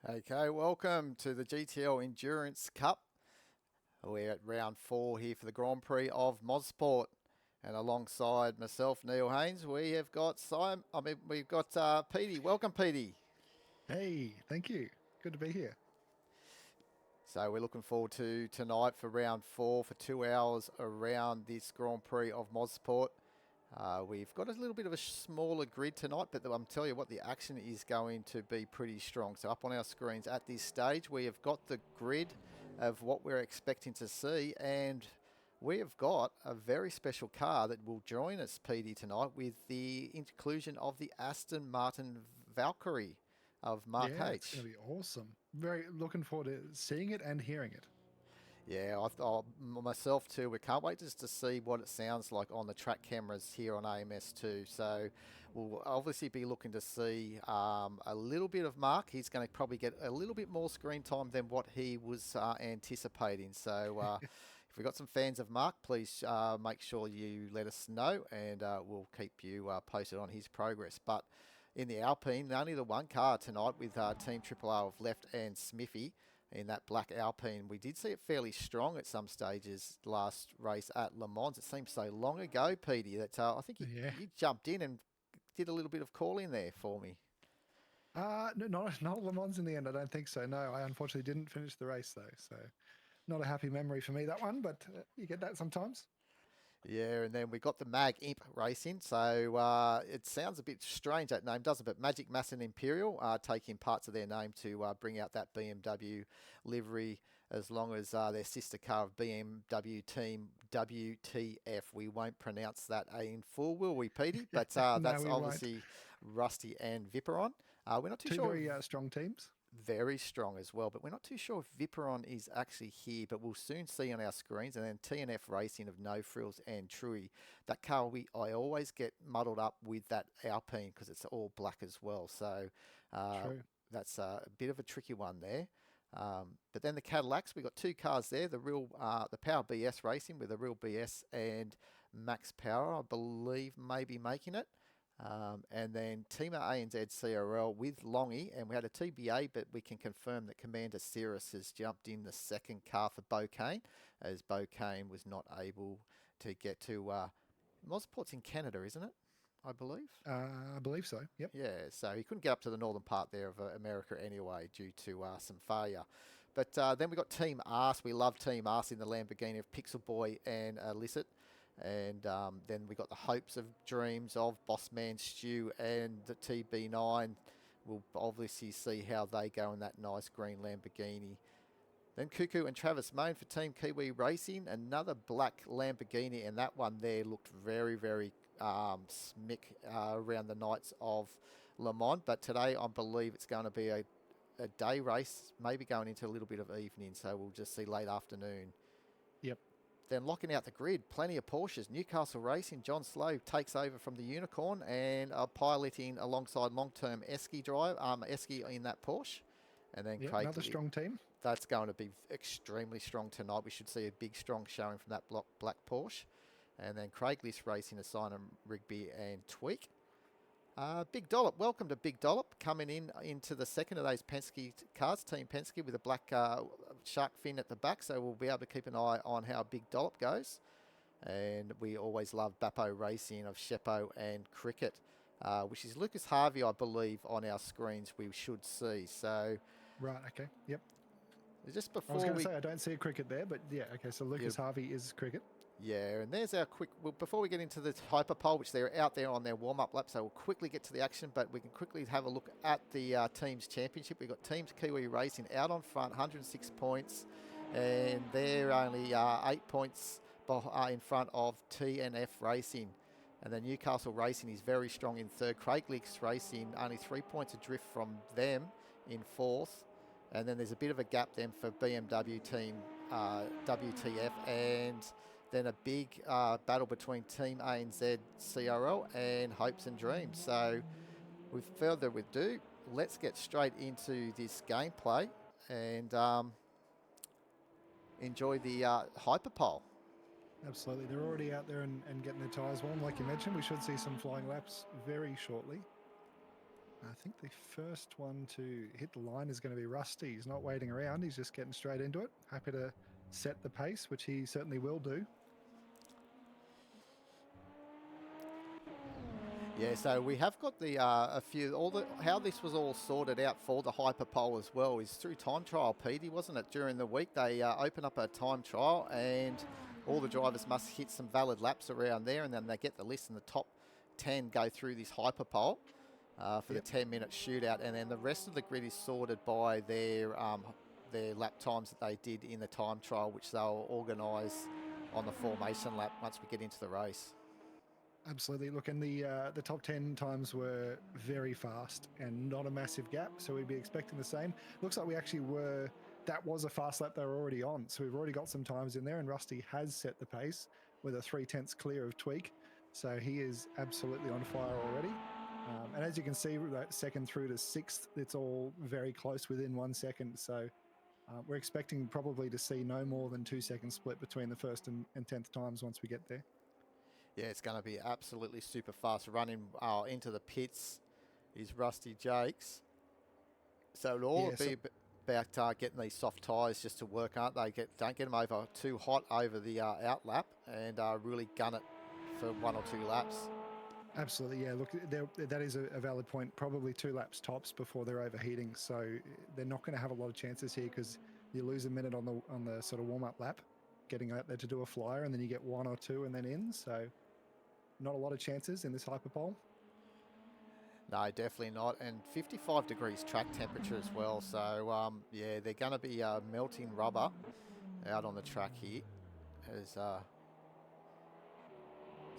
Okay, welcome to the GTL Endurance Cup. We're at round 4 here for the Grand Prix of Mosport, and alongside myself, Neil Haynes, we have got Simon. We've got Petey. Welcome, Petey. Hey, thank you. Good to be here. So we're looking forward to tonight for round 4 for 2 hours around this Grand Prix of Mosport. We've got a little bit of a smaller grid tonight, but I'm telling you what, the action is going to be pretty strong. So up on our screens at this stage, we have got the grid of what we're expecting to see, and we have got a very special car that will join us, PD, tonight with the inclusion of the Aston Martin Valkyrie of Mark Yeah, it's going H. to be awesome. Very looking forward to seeing it and hearing it. Yeah, I thought myself too. We can't wait just to see what it sounds like on the track cameras here on AMS too. So we'll obviously be looking to see a little bit of Mark. He's going to probably get a little bit more screen time than what he was anticipating. So if we've got some fans of Mark, please make sure you let us know, and we'll keep you posted on his progress. But in the Alpine, only the one car tonight with Team Triple R of Left and Smithy in that black Alpine. We did see it fairly strong at some stages last race at Le Mans. It seems so long ago, Petey, that I think Yeah. you jumped in and did a little bit of calling there for me. No, not Le Mans in the end. I don't think so. No, I unfortunately didn't finish the race though, so not a happy memory for me that one. But you get that sometimes. Yeah, and then we got the Mag Imp Racing. So it sounds a bit strange, that name, doesn't it? But Magic Mass and Imperial are taking parts of their name to bring out that BMW livery, as long as their sister car of BMW Team WTF. We won't pronounce that in full, will we, Petey? But No, that's we won't. obviously Rusty and Viperon. We're not too Two sure. very strong teams. Very strong as well, but we're not too sure if Viperon is actually here, but we'll soon see on our screens. And then TNF Racing of No Frills and Trui. That car, I always get muddled up with that Alpine because it's all black as well. So uh, True. that's a bit of a tricky one there. But then the Cadillacs, we got two cars there. The Power BS Racing with the Real BS and Max Power, I believe, maybe making it. And then Team ANZ CRL with Longy, and we had a TBA, but we can confirm that Commander Cirrus has jumped in the second car for Bocane, as Bocane was not able to get to Mosport's in Canada, isn't it? I believe. I believe so. Yep. Yeah, so he couldn't get up to the northern part there of America anyway due to some failure. But then we got Team Arse. We love Team Arse in the Lamborghini of Pixel Boy and Illicit. And then we got the hopes of dreams of Bossman Stew and the TB9. We'll obviously see how they go in that nice green Lamborghini. Then Cuckoo and Travis Moan for Team Kiwi Racing. Another black Lamborghini, and that one there looked very, very smick around the nights of Le Mans. But today, I believe it's going to be a day race, maybe going into a little bit of evening. So we'll just see late afternoon. Yep. Then locking out the grid, plenty of Porsches. Newcastle Racing, John Slow takes over from the Unicorn and piloting alongside long-term Esky in that Porsche. And then Yep. Craig, Another strong team. that's going to be extremely strong tonight. We should see a big, strong showing from that black Porsche. And then Craigslist Racing, Assign Rigby and Tweak. Big Dollop, welcome to Big Dollop, coming into the second of those Penske cars, Team Penske, with a black shark fin at the back, so we'll be able to keep an eye on how Big Dollop goes. And we always love Bappo Racing of Sheppo and Cricket, which is Lucas Harvey, I believe, on our screens we should see. So Right. Okay. Yep. just I was before going to we say I don't see a cricket there, but yeah. Okay. So yeah, Lucas Harvey is cricket. Yeah, and there's our quick. Well, before we get into the hyperpole, which they're out there on their warm-up lap, so we'll quickly get to the action. But we can quickly have a look at the teams championship. We've got Teams Kiwi Racing out on front, 106 points, and they're only 8 points in front of TNF Racing. And then Newcastle Racing is very strong in third. Craigslist Racing only 3 points adrift from them in fourth. And then there's a bit of a gap then for BMW Team WTF, and then a big battle between Team ANZ CRL and Hopes and Dreams. So with further ado, let's get straight into this gameplay and enjoy the hyperpole. Absolutely. They're already out there and getting their tyres warm. Like you mentioned, we should see some flying laps very shortly. I think the first one to hit the line is going to be Rusty. He's not waiting around. He's just getting straight into it. Happy to set the pace, which he certainly will do. Yeah, so we have got the how this was all sorted out for the hyperpole as well is through time trial, Petey, wasn't it? During the week they open up a time trial and all the drivers must hit some valid laps around there, and then they get the list, and the top 10 go through this hyperpole for the 10-minute shootout, and then the rest of the grid is sorted by their lap times that they did in the time trial, which they'll organise on the formation lap once we get into the race. Absolutely. Look, and the top 10 times were very fast and not a massive gap, so we'd be expecting the same. Looks like we actually were, that was a fast lap they were already on, so we've already got some times in there, and Rusty has set the pace with a 3/10 clear of Tweak, so he is absolutely on fire already. And as you can see, that second through to sixth, it's all very close within 1 second, so we're expecting probably to see no more than 2 second split between the first and 10th times once we get there. Yeah, it's going to be absolutely super fast. Running into the pits is Rusty Jakes. So it'll all be about getting these soft tyres just to work, aren't they? Don't get them over too hot over the out lap, and really gun it for 1 or 2 laps. Absolutely, yeah. Look, that is a valid point. Probably 2 laps tops before they're overheating, so they're not going to have a lot of chances here because you lose a minute on the sort of warm-up lap, getting out there to do a flyer, and then you get 1 or 2 and then in. So not a lot of chances in this hyperpole. No, definitely not. And 55 degrees track temperature as well. So, yeah, they're going to be melting rubber out on the track here. As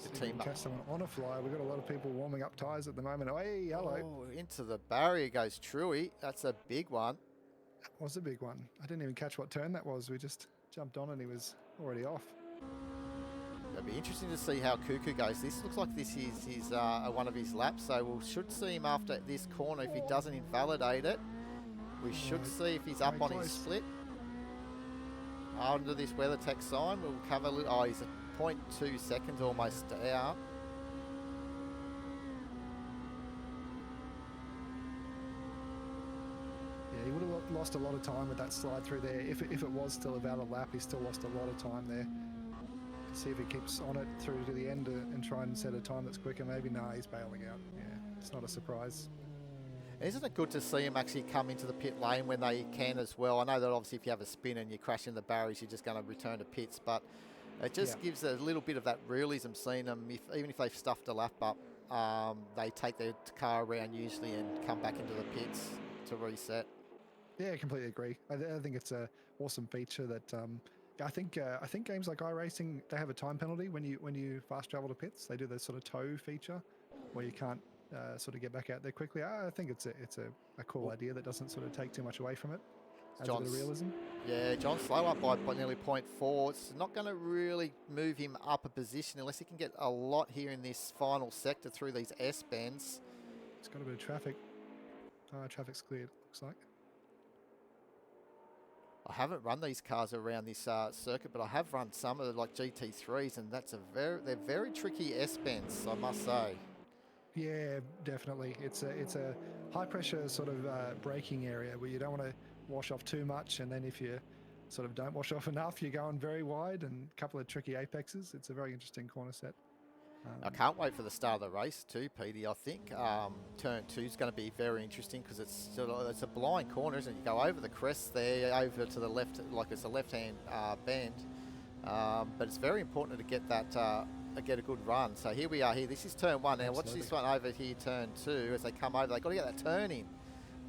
the team catch someone on a flyer. We've got a lot of people warming up tyres at the moment. Oh, hey, hello. Oh, into the barrier goes Truey. That's a big one. That was a big one. I didn't even catch what turn that was. We just jumped on and he was already off. It'll be interesting to see how Cuckoo goes. This looks like this is his one of his laps, so we should see him after this corner. If he doesn't invalidate it, we should see if he's up on his split. Under this WeatherTech sign, we'll cover. Oh, he's at 0.2 seconds almost out. Yeah, he would have lost a lot of time with that slide through there. If it was still a valid lap, he still lost a lot of time there. See if he keeps on it through to the end and try and set a time that's quicker. Maybe, he's bailing out. Yeah, it's not a surprise. Isn't it good to see him actually come into the pit lane when they can as well? I know that obviously if you have a spin and you crash in the barriers, you're just going to return to pits, but it just gives a little bit of that realism, seeing them, even if they've stuffed a lap up, they take their car around usually and come back into the pits to reset. Yeah, I completely agree. I think it's an awesome feature that... I think games like iRacing, they have a time penalty when you fast travel to pits. They do the sort of tow feature where you can't sort of get back out there quickly. I think it's a cool idea that doesn't sort of take too much away from it. Adds a bit of realism. Yeah, John's slow up by nearly 0.4. It's not going to really move him up a position unless he can get a lot here in this final sector through these S-bends. It's got a bit of traffic. Traffic's cleared, looks like. I haven't run these cars around this circuit, but I have run some of the like GT3s, and they're very tricky S-bends, I must say. Yeah, definitely. It's a high pressure sort of braking area where you don't want to wash off too much, and then if you sort of don't wash off enough, you're going very wide, and a couple of tricky apexes. It's a very interesting corner set. I can't wait for the start of the race too, Petey. I think turn 2 is going to be very interesting because it's a blind corner, isn't it? You go over the crest there, over to the left, like it's a left-hand bend. But it's very important to get that get a good run. So here we are. Here, this is turn 1. Now watch this one over here, turn 2. As they come over, they've got to get that turn in.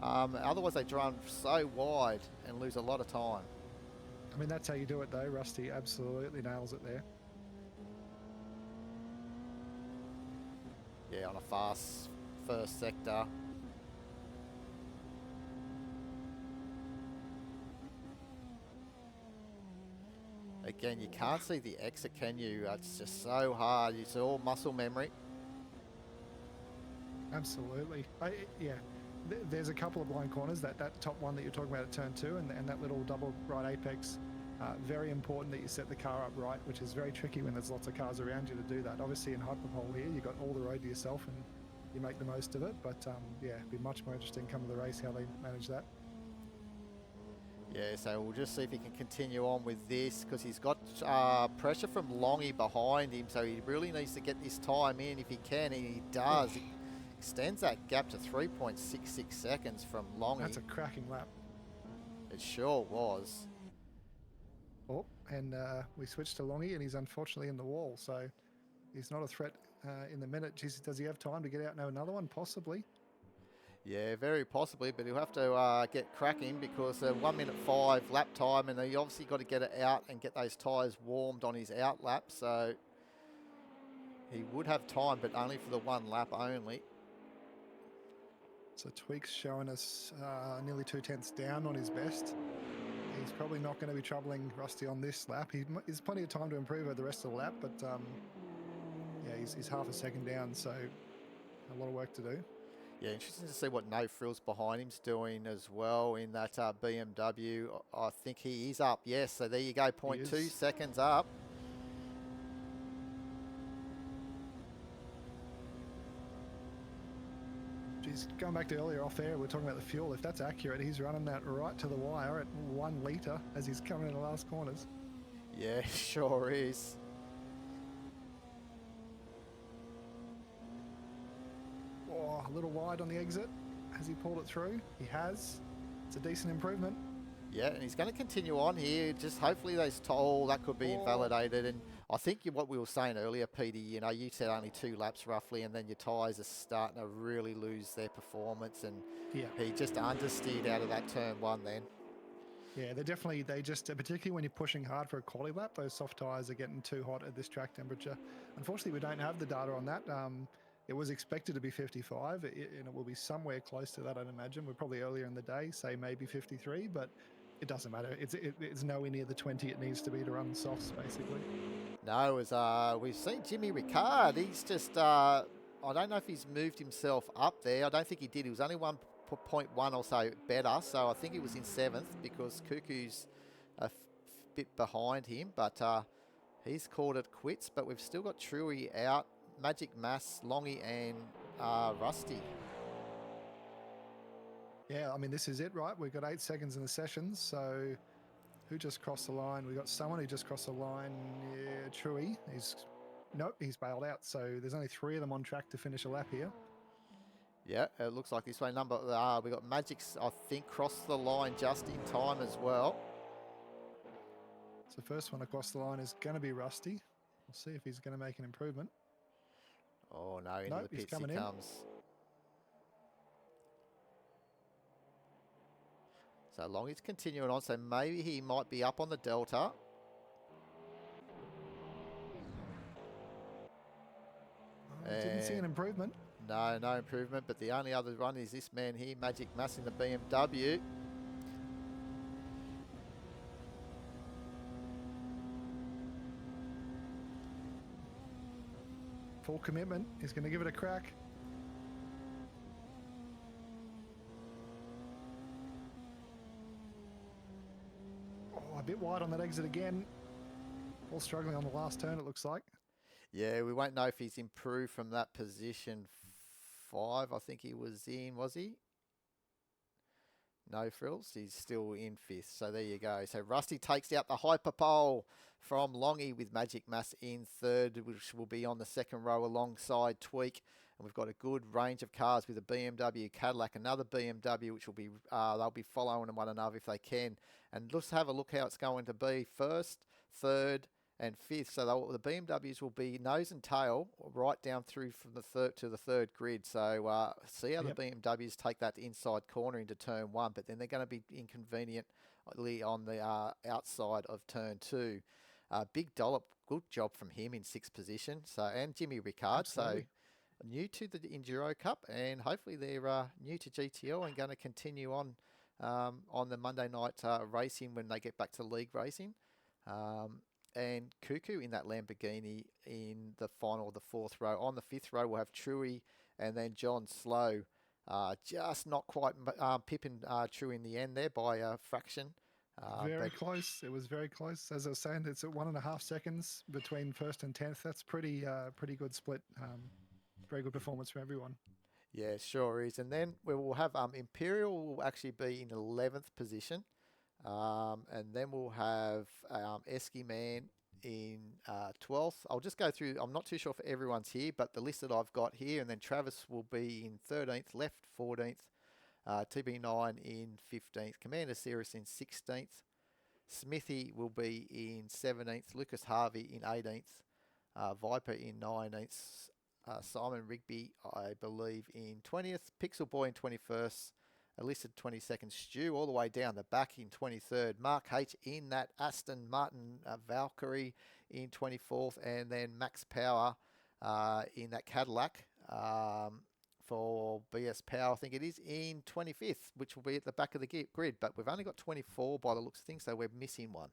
Otherwise, they run so wide and lose a lot of time. I mean, that's how you do it, though. Rusty absolutely nails it there. Yeah, on a fast first sector. Again, you can't see the exit, can you? It's just so hard. It's all muscle memory. Absolutely. There's a couple of blind corners. That top one that you're talking about at turn 2 and that little double right apex. Very important that you set the car up right, which is very tricky when there's lots of cars around you to do that. Obviously in hyperpole here, you've got all the road to yourself and you make the most of it. But yeah, it'd be much more interesting come to the race how they manage that. Yeah, so we'll just see if he can continue on with this, because he's got pressure from Longy behind him, so he really needs to get this time in if he can, and he does. Oh, He extends that gap to 3.66 seconds from Longy. that's a cracking lap. It sure was. Oh, and we switched to Longy, and he's unfortunately in the wall, so he's not a threat in the minute. Jeez, does he have time to get out and have another one? Possibly. Yeah, very possibly, but he'll have to get cracking, because 1 minute 5 lap time, and he obviously got to get it out and get those tyres warmed on his out lap, so he would have time, but only for the 1 lap only. So Tweak's showing us nearly 2/10 down on his best. He's probably not going to be troubling Rusty on this lap. He's plenty of time to improve over the rest of the lap, but yeah, he's half a second down, so a lot of work to do. Yeah, interesting to see what No Frills behind him's doing as well in that BMW. I think he is up, yes. So there you go, 0.2 seconds up. Geez, going back to earlier off air, we are talking about the fuel. If that's accurate, he's running that right to the wire at 1 litre as he's coming in the last corners. Yeah, sure is. Oh, a little wide on the exit. Has he pulled it through? He has. It's a decent improvement. Yeah, and he's going to continue on here. Just hopefully those that could be invalidated. And I think what we were saying earlier, Petey, you know, you said only 2 laps roughly, and then your tyres are starting to really lose their performance. And yeah, he just understeered out of that turn 1 then. Yeah, they just, particularly when you're pushing hard for a quality lap, those soft tyres are getting too hot at this track temperature. Unfortunately, we don't have the data on that. It was expected to be 55, and it will be somewhere close to that, I'd imagine. We're probably earlier in the day, say maybe 53, but it doesn't matter. It's nowhere near the 20 it needs to be to run softs, basically. No, as we've seen Jimmy Ricard. He's just, I don't know if he's moved himself up there. I don't think he did. He was only 1.1 or so better, so I think he was in 7th, because Cuckoo's a bit behind him, but he's called it quits. But we've still got Truey out, Magic Mass, Longy, and Rusty. Yeah, I mean, this is it, right? We've got 8 seconds in the sessions, so who just crossed the line? We got someone who just crossed the line. Yeah, Truey. Nope, he's bailed out, so there's only 3 of them on track to finish a lap here. Yeah, it looks like this way. We got Magic's, I think, crossed the line just in time as well. So the first one across the line is going to be Rusty. We'll see if he's going to make an improvement. Oh no, into the pits he comes. So Longy's continuing on, so maybe he might be up on the Delta. Didn't see an improvement. No, no improvement, but the only other one is this man here, Magic Mass in the BMW. Full commitment. He's going to give it a crack. Oh, a bit wide on that exit again. All struggling on the last turn, it looks like. Yeah, we won't know if he's improved from that position 5. I think he was in, was he? No frills. He's still in 5th. So there you go. So Rusty takes out the hyperpole from Longy with Magic Mass in 3rd, which will be on the 2nd row alongside Tweak. And we've got a good range of cars with a BMW, Cadillac, another BMW, which will be they'll be following one another if they can. And let's have a look how it's going to be. 1st, 3rd, and 5th. So the BMWs will be nose and tail right down through from the 3rd to the 3rd grid. So see how the BMWs take that inside corner into turn 1, but then they're going to be inconveniently on the outside of turn 2. Big Dollop, good job from him in 6th position. So, and Jimmy Ricard. Absolutely. So new to the Enduro Cup, and hopefully they're new to GTL and going to continue on the Monday night racing when they get back to league racing. And Cuckoo in that Lamborghini in the final of the 4th row. On the 5th row, we'll have Truey and then John Slow. Just not quite pipping Truey in the end there by a fraction. Very close. It was very close. As I was saying, it's at 1.5 seconds between 1st and 10th. That's pretty good split. Very good performance from everyone. Yeah, sure is. And then we will have Imperial will actually be in 11th position. And then we'll have Esky Man in 12th. I'll just go through, I'm not too sure if everyone's here, but the list that I've got here, and then Travis will be in 13th, left 14th, TB9 in 15th, Commander Cirrus in 16th, Smithy will be in 17th, Lucas Harvey in 18th, Viper in 19th, Simon Rigby, I believe, in 20th, Pixel Boy in 21st, Alyssa 22nd, Stu all the way down the back in 23rd, Mark H in that Aston Martin Valkyrie in 24th, and then Max Power in that Cadillac for BS Power, I think it is, in 25th, which will be at the back of the grid, but we've only got 24 by the looks of things, so we're missing one.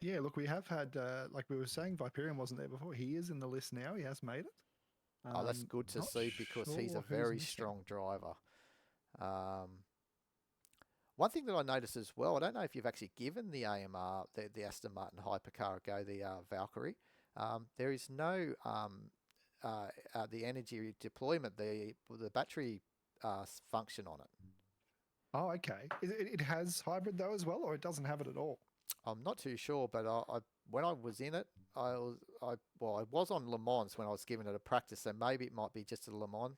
Yeah, look, we have had, like we were saying, Viperian wasn't there before. He is in the list now. He has made it. Oh, that's good to Not see because he's a sure who's very missing. strong driver. One thing that I noticed as well, I don't know if you've actually given the AMR, the Aston Martin hypercar a go, the Valkyrie. There is no the energy deployment, the battery function on it. Oh, okay. It has hybrid though as well, or it doesn't have it at all? I'm not too sure, but when I was in it, I was on Le Mans when I was giving it a practice, so maybe it might be just a Le Mans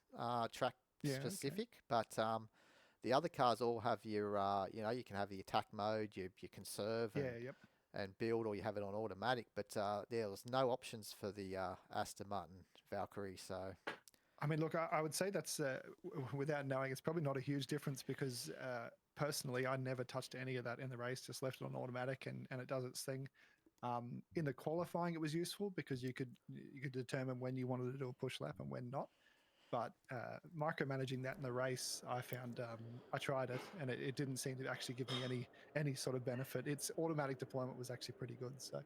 track specific. Okay. But the other cars all have your, you can have the attack mode, you conserve and build, or you have it on automatic. But there was no options for the Aston Martin Valkyrie. So, I mean, look, I would say that's without knowing, it's probably not a huge difference because personally, I never touched any of that in the race, just left it on automatic and it does its thing. In the qualifying, it was useful because you could determine when you wanted to do a push lap and when not. But micromanaging that in the race, I found I tried it and it didn't seem to actually give me any sort of benefit. Its automatic deployment was actually pretty good, so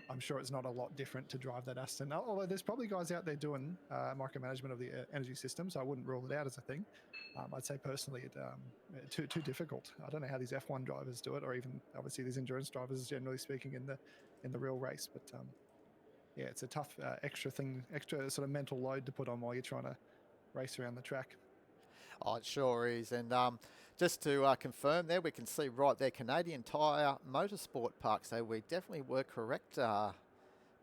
I'm sure it's not a lot different to drive that Aston. Although there's probably guys out there doing micromanagement of the energy system, so I wouldn't rule it out as a thing. I'd say personally, it too difficult. I don't know how these F1 drivers do it, or even obviously these endurance drivers, generally speaking, in the real race. But yeah, it's a tough extra sort of mental load to put on while you're trying to race around the track. Oh, it sure is. And just to confirm there, we can see right there, Canadian Tire Motorsport Park. So we definitely were correct,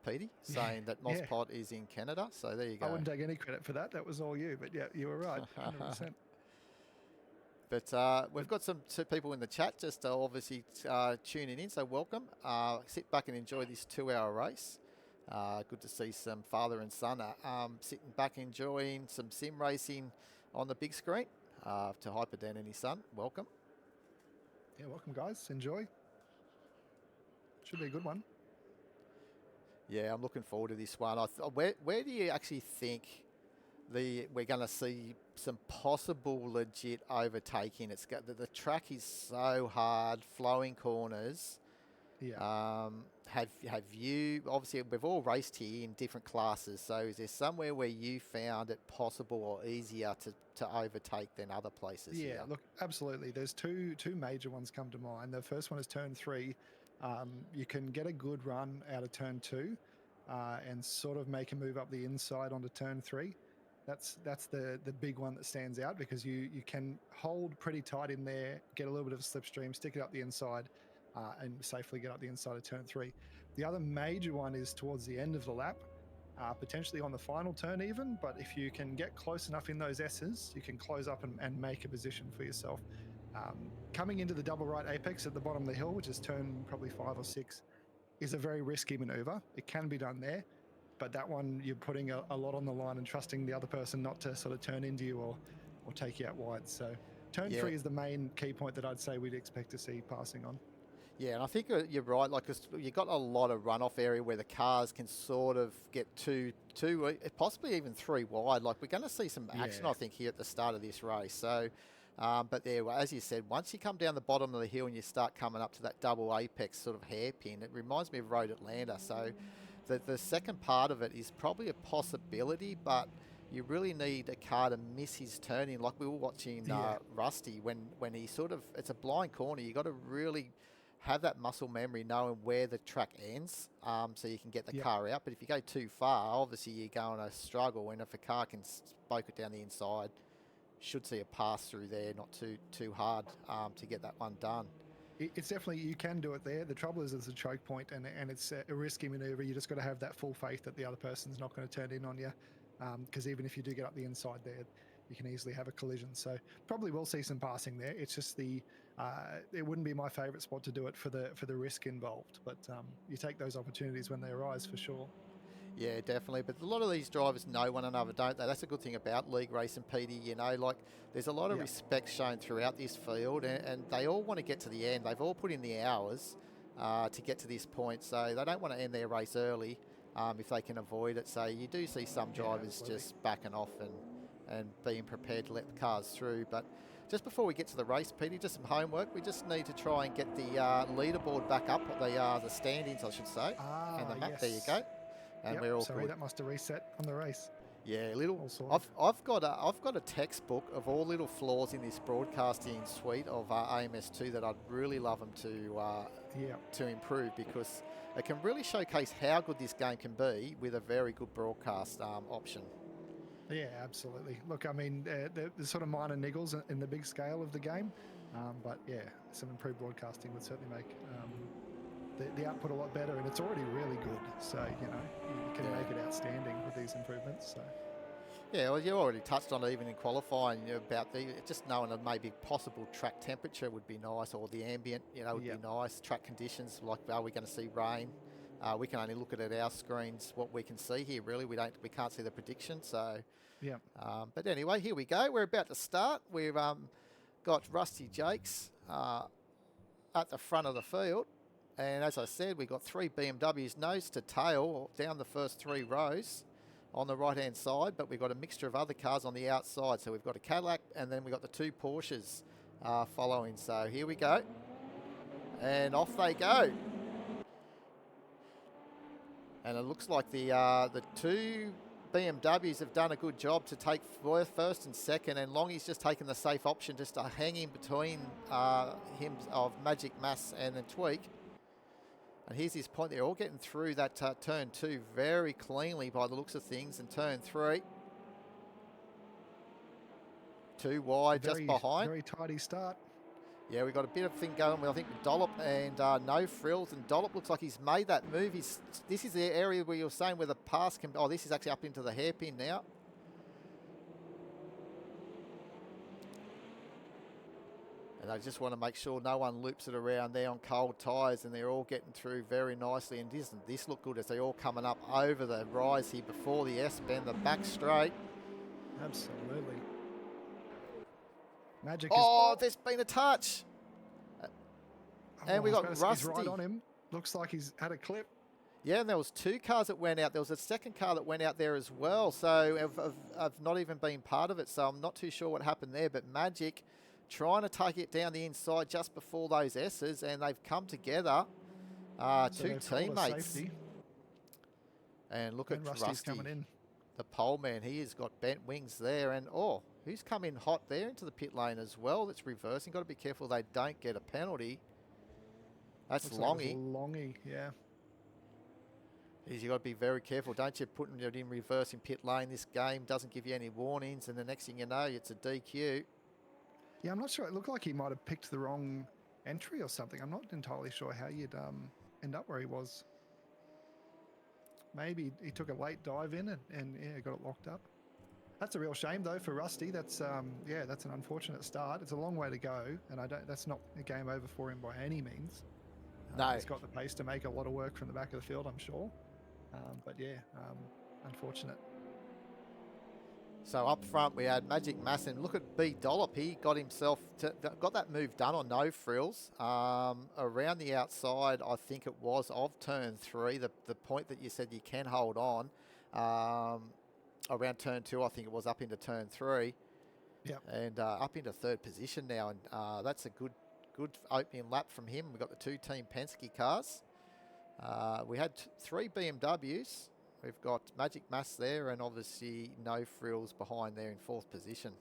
Petey, saying that Mosport is in Canada. So there you go. I wouldn't take any credit for that. That was all you. But yeah, you were right, 100%. But we've got two people in the chat just obviously tuning in, so welcome. Sit back and enjoy this 2-hour race. Good to see some father and son sitting back enjoying some sim racing on the big screen. To Hyperdan and his son, welcome. Yeah, welcome guys. Enjoy. Should be a good one. Yeah, I'm looking forward to this one. Where do you actually think we're going to see some possible legit overtaking? It's got the track is so hard, flowing corners. Yeah. Have you, obviously we've all raced here in different classes, so is there somewhere where you found it possible or easier to overtake than other places? Yeah, look, absolutely. There's two major ones come to mind. The first one is turn 3. You can get a good run out of turn 2 and sort of make a move up the inside onto turn 3. That's the big one that stands out because you can hold pretty tight in there, get a little bit of a slipstream, stick it up the inside, and safely get up the inside of turn 3. The other major one is towards the end of the lap, potentially on the final turn even, but if you can get close enough in those S's, you can close up and make a position for yourself. Coming into the double right apex at the bottom of the hill, which is turn probably 5 or 6, is a very risky maneuver. It can be done there, but that one you're putting a lot on the line and trusting the other person not to sort of turn into you or take you out wide. So turn 3 is the main key point that I'd say we'd expect to see passing on. Yeah, and I think you're right. Like, you've got a lot of runoff area where the cars can sort of get two, possibly even 3 wide. Like, we're going to see some action, I think, here at the start of this race. So, but there, as you said, once you come down the bottom of the hill and you start coming up to that double apex sort of hairpin, it reminds me of Road Atlanta. So, the second part of it is probably a possibility, but you really need a car to miss his turning. Like we were watching Rusty when he sort of, it's a blind corner. You got to really have that muscle memory knowing where the track ends so you can get the car out. But if you go too far, obviously you're going to struggle. And if a car can spoke it down the inside, should see a pass through there, not too hard to get that one done. It's definitely, you can do it there. The trouble is it's a choke point, and it's a risky maneuver. You just got to have that full faith that the other person's not going to turn in on you, because even if you do get up the inside there, you can easily have a collision. So probably will see some passing there. It's just it wouldn't be my favourite spot to do it for the risk involved, but you take those opportunities when they arise for sure. Yeah, definitely. But a lot of these drivers know one another, don't they? That's a good thing about league racing, Petey. You know, like there's a lot of respect shown throughout this field, and they all want to get to the end. They've all put in the hours to get to this point, so they don't want to end their race early if they can avoid it. So you do see some drivers just backing off and being prepared to let the cars through. But just before we get to the race, Petey, just some homework. We just need to try and get the leaderboard back up, the standings, I should say, and the map. Yes. There you go. And we're all sorry, good. That must have reset on the race. Yeah, I've got a textbook of all little flaws in this broadcasting suite of AMS2 that I'd really love them to improve, because it can really showcase how good this game can be with a very good broadcast option. Yeah, absolutely. Look, I mean, the sort of minor niggles in the big scale of the game, but yeah, some improved broadcasting would certainly make the output a lot better, and it's already really good. So, you can make it outstanding with these improvements. So. Yeah, well, you already touched on it even in qualifying, about just knowing that maybe possible track temperature would be nice, or the ambient, would be nice. Track conditions, like are we going to see rain? We can only look at our screens what we can see here. Really, we can't see the prediction. So, but anyway, here we go. We're about to start. We've got Rusty Jakes at the front of the field. And as I said, we've got 3 BMWs nose to tail down the first 3 rows on the right-hand side, but we've got a mixture of other cars on the outside. So we've got a Cadillac, and then we've got the 2 Porsches following. So here we go. And off they go. And it looks like the 2 BMWs have done a good job to take first and second, and Longy's just taken the safe option just to hang in between him of Magic Mass and then Tweak. And here's his point. They're all getting through that turn 2 very cleanly by the looks of things. And turn 3. 2 wide, just behind. Very tidy start. Yeah, we've got a bit of thing going with, I think, with Dollop and No Frills. And Dollop looks like he's made that move. This is the area where you're saying where the pass can... Oh, this is actually up into the hairpin now. And I just want to make sure no one loops it around there on cold tyres, and they're all getting through very nicely. And doesn't this look good as they're all coming up over the rise here before the S-bend, the back straight. Absolutely. Magic there's been a touch. And we got Rusty. He's right on him. Looks like he's had a clip. Yeah, and there was 2 cars that went out. There was a second car that went out there as well. So I've not even been part of it, so I'm not too sure what happened there. But Magic trying to take it down the inside just before those S's, and they've come together. So 2 teammates. And look at Rusty coming in. The pole man. He has got bent wings there, and who's come in hot there into the pit lane as well? That's reversing. Got to be careful they don't get a penalty. That's Longy. Longy, yeah. You've got to be very careful. Don't you putting it in reverse in pit lane. This game doesn't give you any warnings, and the next thing you know, it's a DQ. Yeah, I'm not sure. It looked like he might have picked the wrong entry or something. I'm not entirely sure how you'd end up where he was. Maybe he took a late dive in and got it locked up. That's a real shame though for Rusty. That's that's an unfortunate start. It's a long way to go, and that's not a game over for him by any means. No, he's got the pace to make a lot of work from the back of the field, I'm sure. But unfortunate. So up front we had Magic Mass, and look at B Dollop. He got himself got that move done on No Frills around the outside. I think it was of turn 3. The point that you said you can hold on around turn 2. I think it was up into turn 3. Yep. And up into 3rd position now, and that's a good opening lap from him. We've got the 2 Team Penske cars. We had 3 BMWs. We've got Magic Mass there, and obviously No Frills behind there in 4th position.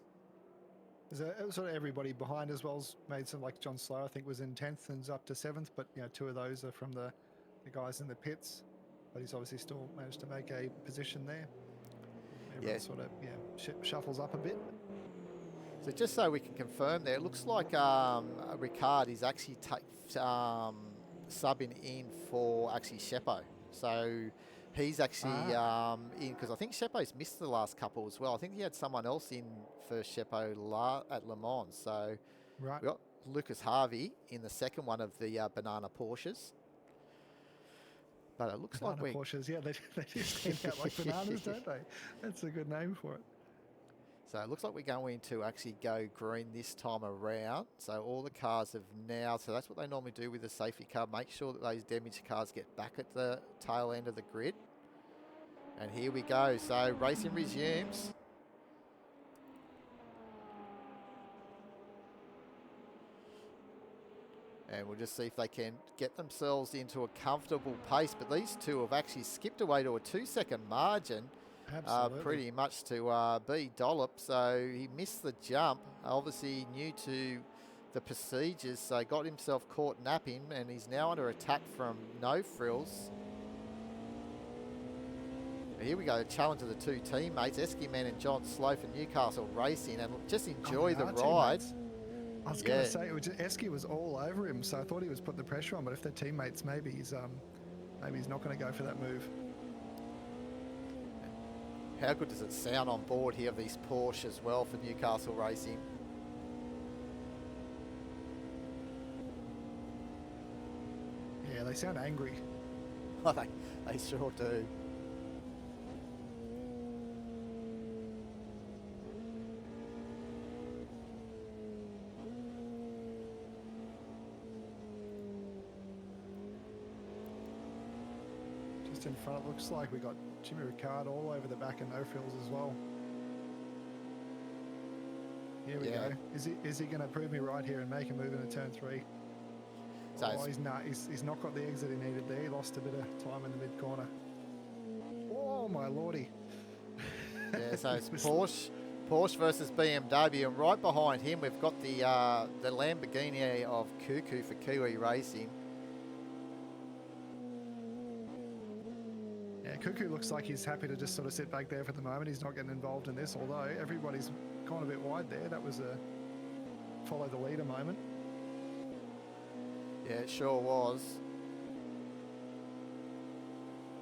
There's sort of everybody behind as well's made some, like John Slow, I think, was in 10th and is up to 7th, but 2 of those are from the guys in the pits. But he's obviously still managed to make a position there. Everyone sort of shuffles up a bit. So just so we can confirm there, it looks like Ricard is actually subbing in for actually Sheppo. So he's actually in, because I think Sheppo's missed the last couple as well. I think he had someone else in for Sheppo at Le Mans. So Right. we got Lucas Harvey in the second one of the banana Porsches. But it looks Banana like Porsches, yeah, they do stand out like bananas, don't they? That's a good name for it. So it looks like we're going to actually go green this time around. So all the cars have now, so that's what they normally do with the safety car. Make sure that those damaged cars get back at the tail end of the grid. And here we go. So racing resumes. And we'll just see if they can get themselves into a comfortable pace. But these two have actually skipped away to a 2-second margin. Absolutely. Pretty much to B Dollop. So he missed the jump. Obviously new to the procedures. So got himself caught napping. And he's now under attack from No Frills. Here we go, challenge of the two teammates, Eskiman and John Slow for Newcastle Racing, and just enjoy the ride. I was going to say, Esky was all over him, so I thought he was putting the pressure on, but if they're teammates, maybe he's not going to go for that move. How good does it sound on board here of these Porsche as well for Newcastle Racing? Yeah, they sound angry. Oh, they sure do. In front, it looks like we got Jimmy Ricard all over the back and No Frills as well. Here we go. Is he going to prove me right here and make a move into turn 3? So he's not got the exit he needed there. He lost a bit of time in the mid corner. Oh my lordy! Yeah, so it's Porsche versus BMW, and right behind him we've got the Lamborghini of Cuckoo for Kiwi Racing. Cuckoo looks like he's happy to just sort of sit back there for the moment. He's not getting involved in this, although everybody's gone a bit wide there. That was a follow the leader moment. Yeah, it sure was.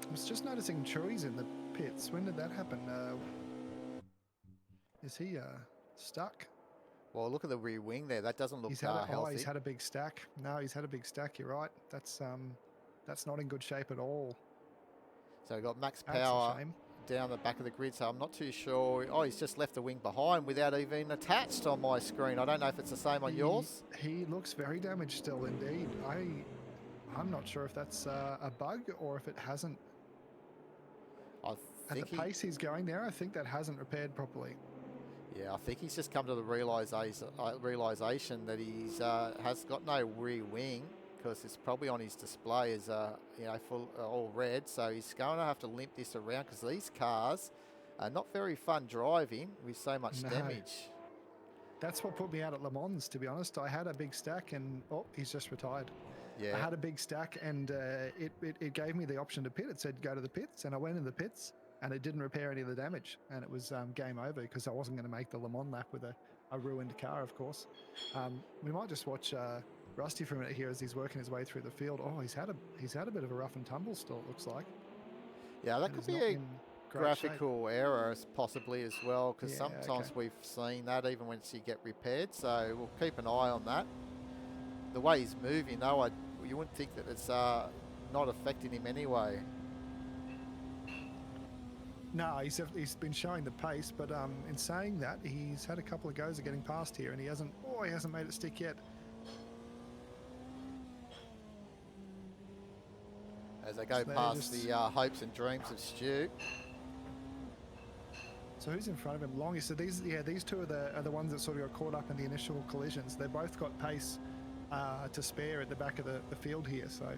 I was just noticing Truey's in the pits. When did that happen? Is he stuck? Well, look at the rear wing there. That doesn't look healthy. Oh, he's had a big stack. No, he's had a big stack. You're right. That's not in good shape at all. So we've got Max Power down the back of the grid, so I'm not too sure. Oh, he's just left the wing behind without even attached on my screen. I don't know if it's the same on yours. He looks very damaged still, indeed. I'm not sure if that's a bug or if it hasn't. At the pace he's going there, I think that hasn't repaired properly. Yeah, I think he's just come to the realisation that he's has got no rear wing, because it's probably on his display as full all red. So he's going to have to limp this around, because these cars are not very fun driving with so much damage. That's what put me out at Le Mans, to be honest. I had a big stack and he's just retired. Yeah, I had a big stack and it gave me the option to pit. It said go to the pits, and I went in the pits and it didn't repair any of the damage, and it was game over, because I wasn't going to make the Le Mans lap with a ruined car, of course. We might just watch Rusty for a minute here as he's working his way through the field. Oh, he's had a bit of a rough and tumble still, it looks like. Yeah, that could be a graphical error possibly as well, because sometimes we've seen that even once you get repaired. So we'll keep an eye on that. The way he's moving, though, you wouldn't think that it's not affecting him anyway. No, he's been showing the pace, but in saying that, he's had a couple of goes of getting past here, and he hasn't made it stick yet. As they go past the hopes and dreams of Stu. So who's in front of him? Longy. So these two are the ones that sort of got caught up in the initial collisions. They both got pace to spare at the back of the field here. So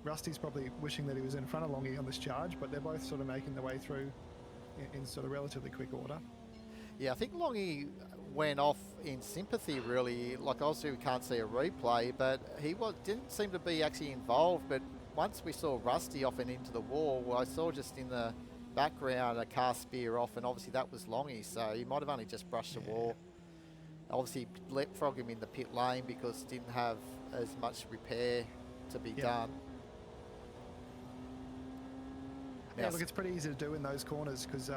Rusty's probably wishing that he was in front of Longy on this charge, but they're both sort of making their way through in sort of relatively quick order. Yeah, I think Longy went off in sympathy, really. Like, obviously we can't see a replay, but he didn't seem to be actually involved. But once we saw Rusty off and into the wall, I saw just in the background a car spear off, and obviously that was Longy, so he might have only just brushed the wall. Obviously, leapfrog him in the pit lane because didn't have as much repair to be done. Yeah, look, it's pretty easy to do in those corners because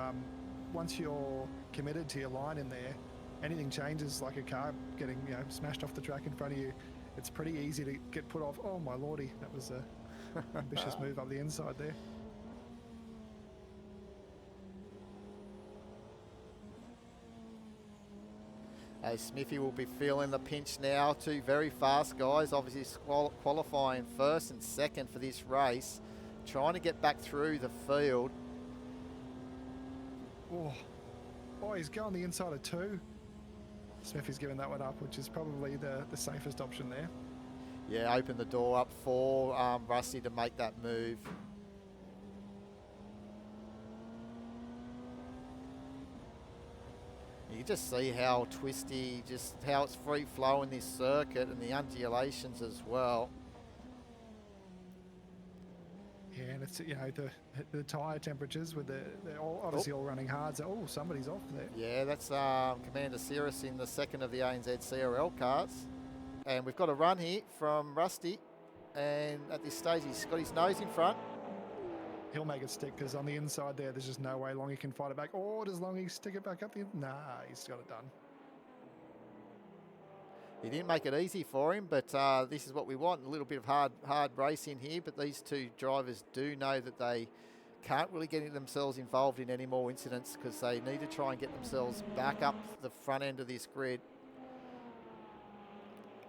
once you're committed to your line in there, anything changes, like a car getting smashed off the track in front of you, it's pretty easy to get put off. Oh my lordy, that was a ambitious move up the inside there. Hey, Smithy will be feeling the pinch now. Two very fast guys, obviously qualifying first and second for this race, trying to get back through the field. Oh, he's going the inside of 2. Smithy's giving that one up, which is probably the safest option there. Yeah, open the door up for Rusty to make that move. You just see how twisty, just how it's free flow in this circuit and the undulations as well. Yeah, and it's the tyre temperatures with they're obviously all running hard. So somebody's off there. Yeah, that's Commander Cirrus in the second of the ANZ CRL cars, and we've got a run here from Rusty, and at this stage he's got his nose in front. He'll make it stick because on the inside there's just no way Longy can fight it back. Oh, does Longy stick it back up the? Nah, he's got it done. He didn't make it easy for him, but this is what we want, a little bit of hard racing here. But these two drivers do know that they can't really get themselves involved in any more incidents because they need to try and get themselves back up the front end of this grid.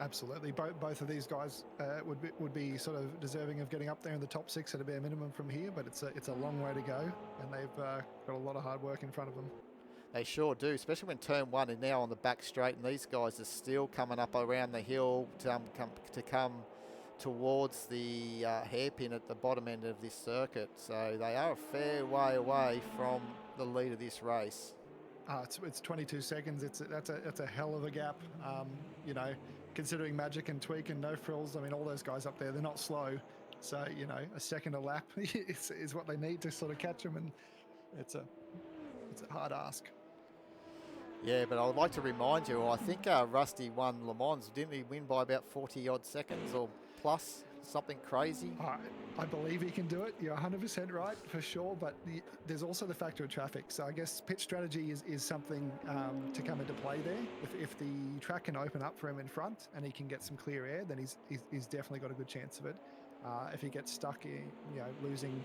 Absolutely. Both of these guys would be sort of deserving of getting up there in the top 6 at a bare minimum from here, but it's a long way to go, and they've got a lot of hard work in front of them. They sure do, especially when turn 1 is now on the back straight, and these guys are still coming up around the hill to come towards the hairpin at the bottom end of this circuit. So they are a fair way away from the lead of this race. It's 22 seconds. That's a hell of a gap. Considering Magic and Tweak and No Frills, I mean, all those guys up there, they're not slow. So a second a lap is what they need to sort of catch them, and it's a hard ask. Yeah, but I would like to remind you, I think Rusty won Le Mans. Didn't he win by about 40 odd seconds or plus? Something crazy? I believe he can do it. You're 100% right, for sure. But there's also the factor of traffic. So I guess pit strategy is something to come into play there. If the track can open up for him in front and he can get some clear air, then he's definitely got a good chance of it. If he gets stuck in, losing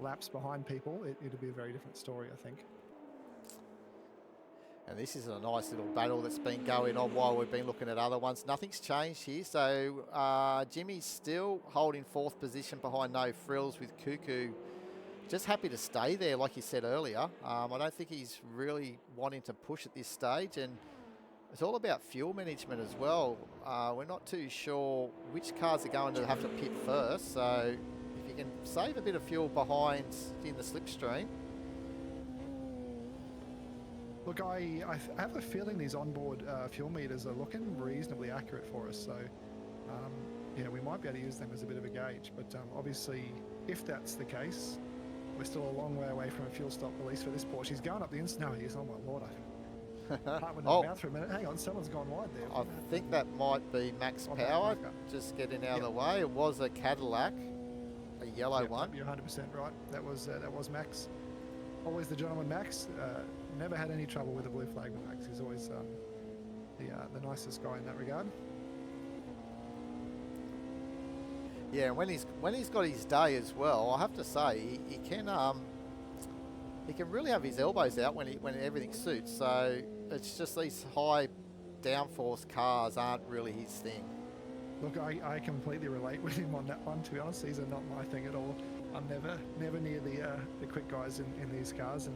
laps behind people, it'll be a very different story, I think. And this is a nice little battle that's been going on while we've been looking at other ones. Nothing's changed here. So Jimmy's still holding 4th position behind No Frills, with Cuckoo just happy to stay there, like you said earlier. I don't think he's really wanting to push at this stage. And it's all about fuel management as well. We're not too sure which cars are going to have to pit first. So if you can save a bit of fuel behind in the slipstream. Look, I have a feeling these onboard fuel meters are looking reasonably accurate for us. So, we might be able to use them as a bit of a gauge. But obviously, if that's the case, we're still a long way away from a fuel stop release for this Porsche. He's going up the inside. No, he is. Oh, my Lord. I heart went in the mouth for a minute. Hang on, someone's gone wide there. I think that might be Max Power just getting out of the way. It was a Cadillac, a yellow one. You're 100% right. That was Max. Always the gentleman, Max. Never had any trouble with a blue flag with Max. He's always the nicest guy in that regard. Yeah, when he's got his day as well, I have to say he can really have his elbows out when everything suits. So it's just these high downforce cars aren't really his thing. Look, I completely relate with him on that one. To be honest, these are not my thing at all. I'm never near the quick guys in these cars, and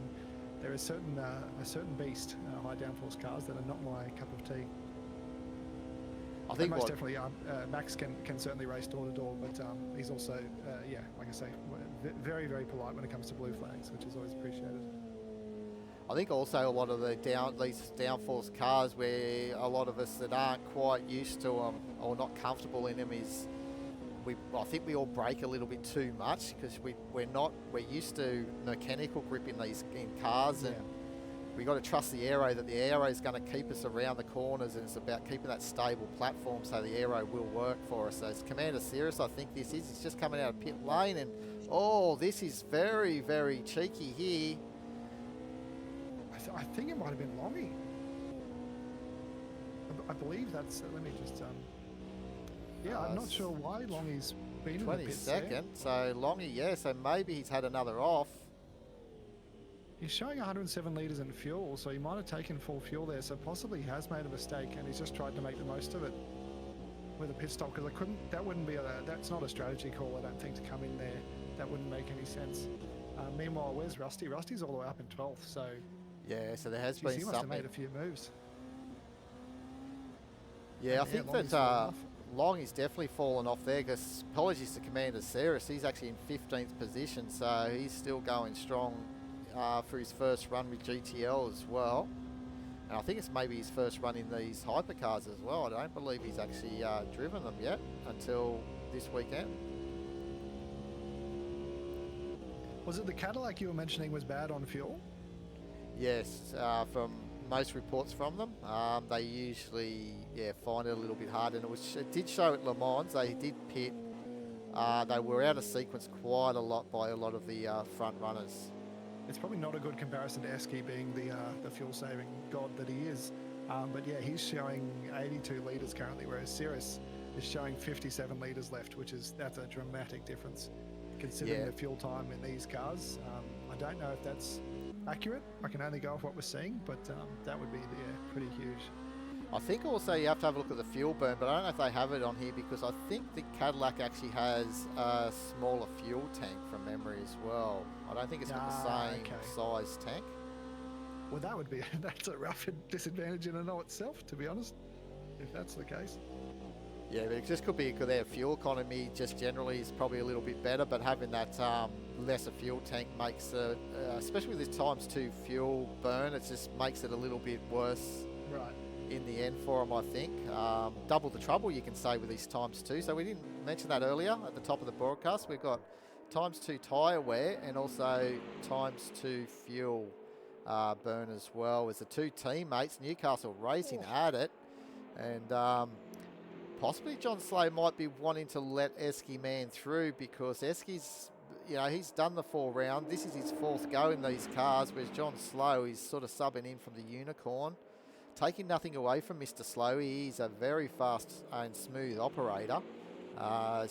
there is a certain beast, high downforce cars that are not my cup of tea. I think most definitely Max can certainly race door to door, but he's also like I say, very very polite when it comes to blue flags, which is always appreciated. I think also a lot of these downforce cars, where a lot of us that aren't quite used to them or not comfortable in them, I think we all brake a little bit too much because we're used to mechanical grip in cars, and we got to trust the aero, that the aero is going to keep us around the corners, and it's about keeping that stable platform so the aero will work for us. So it's Commander Cirrus, I think this is. He's just coming out of pit lane, and oh, this is very, very cheeky here. I think it might have been Longy. I believe that's. Let me just. Yeah, I'm not sure why Longy's been in the pits there. 22nd, so Longy, yeah, so maybe he's had another off. He's showing 107 litres in fuel, so he might have taken full fuel there, so possibly he has made a mistake and he's just tried to make the most of it with a pit stop, because that wouldn't be that's not a strategy call, I don't think, to come in there. That wouldn't make any sense. Meanwhile, where's Rusty? Rusty's all the way up in 12th, so... Yeah, so there has been he must something. have made a few moves. Yeah, I think that Long is definitely fallen off there, because apologies to Commander Cirrus, he's actually in 15th position, so he's still going strong for his first run with GTL as well. And I think it's maybe his first run in these hypercars as well. I don't believe he's actually driven them yet until this weekend. Was it the Cadillac you were mentioning was bad on fuel? Yes, from most reports from them, they usually find it a little bit hard, and it did show at Le Mans. They did pit. They were out of sequence quite a lot by a lot of the front runners. It's probably not a good comparison to Esky being the fuel-saving god that he is. But yeah, he's showing 82 litres currently, whereas Cirrus is showing 57 litres left, that's a dramatic difference considering the fuel time in these cars. I don't know if that's accurate. I can only go off what we're seeing, but that would be pretty huge. I think also you have to have a look at the fuel burn, but I don't know if they have it on here, because I think the Cadillac actually has a smaller fuel tank from memory as well. I don't think it's got the same size tank. Well, that's a rough disadvantage in and of itself, to be honest, if that's the case. Yeah, but it just could be because their fuel economy just generally is probably a little bit better, but having that lesser fuel tank makes it, especially with this ×2 fuel burn, it just makes it a little bit worse. Right. In the end for them, I think. Double the trouble, you can say, with these ×2. So we didn't mention that earlier at the top of the broadcast. We've got ×2 tyre wear and also ×2 fuel burn as well. As the two teammates, Newcastle Racing, at it. And possibly John Slow might be wanting to let Esky man through, because Esky's, he's done the 4 round. This is his 4th go in these cars, whereas John Slow is sort of subbing in from the Unicorn. Taking nothing away from Mr. Slow, he's a very fast and smooth operator. But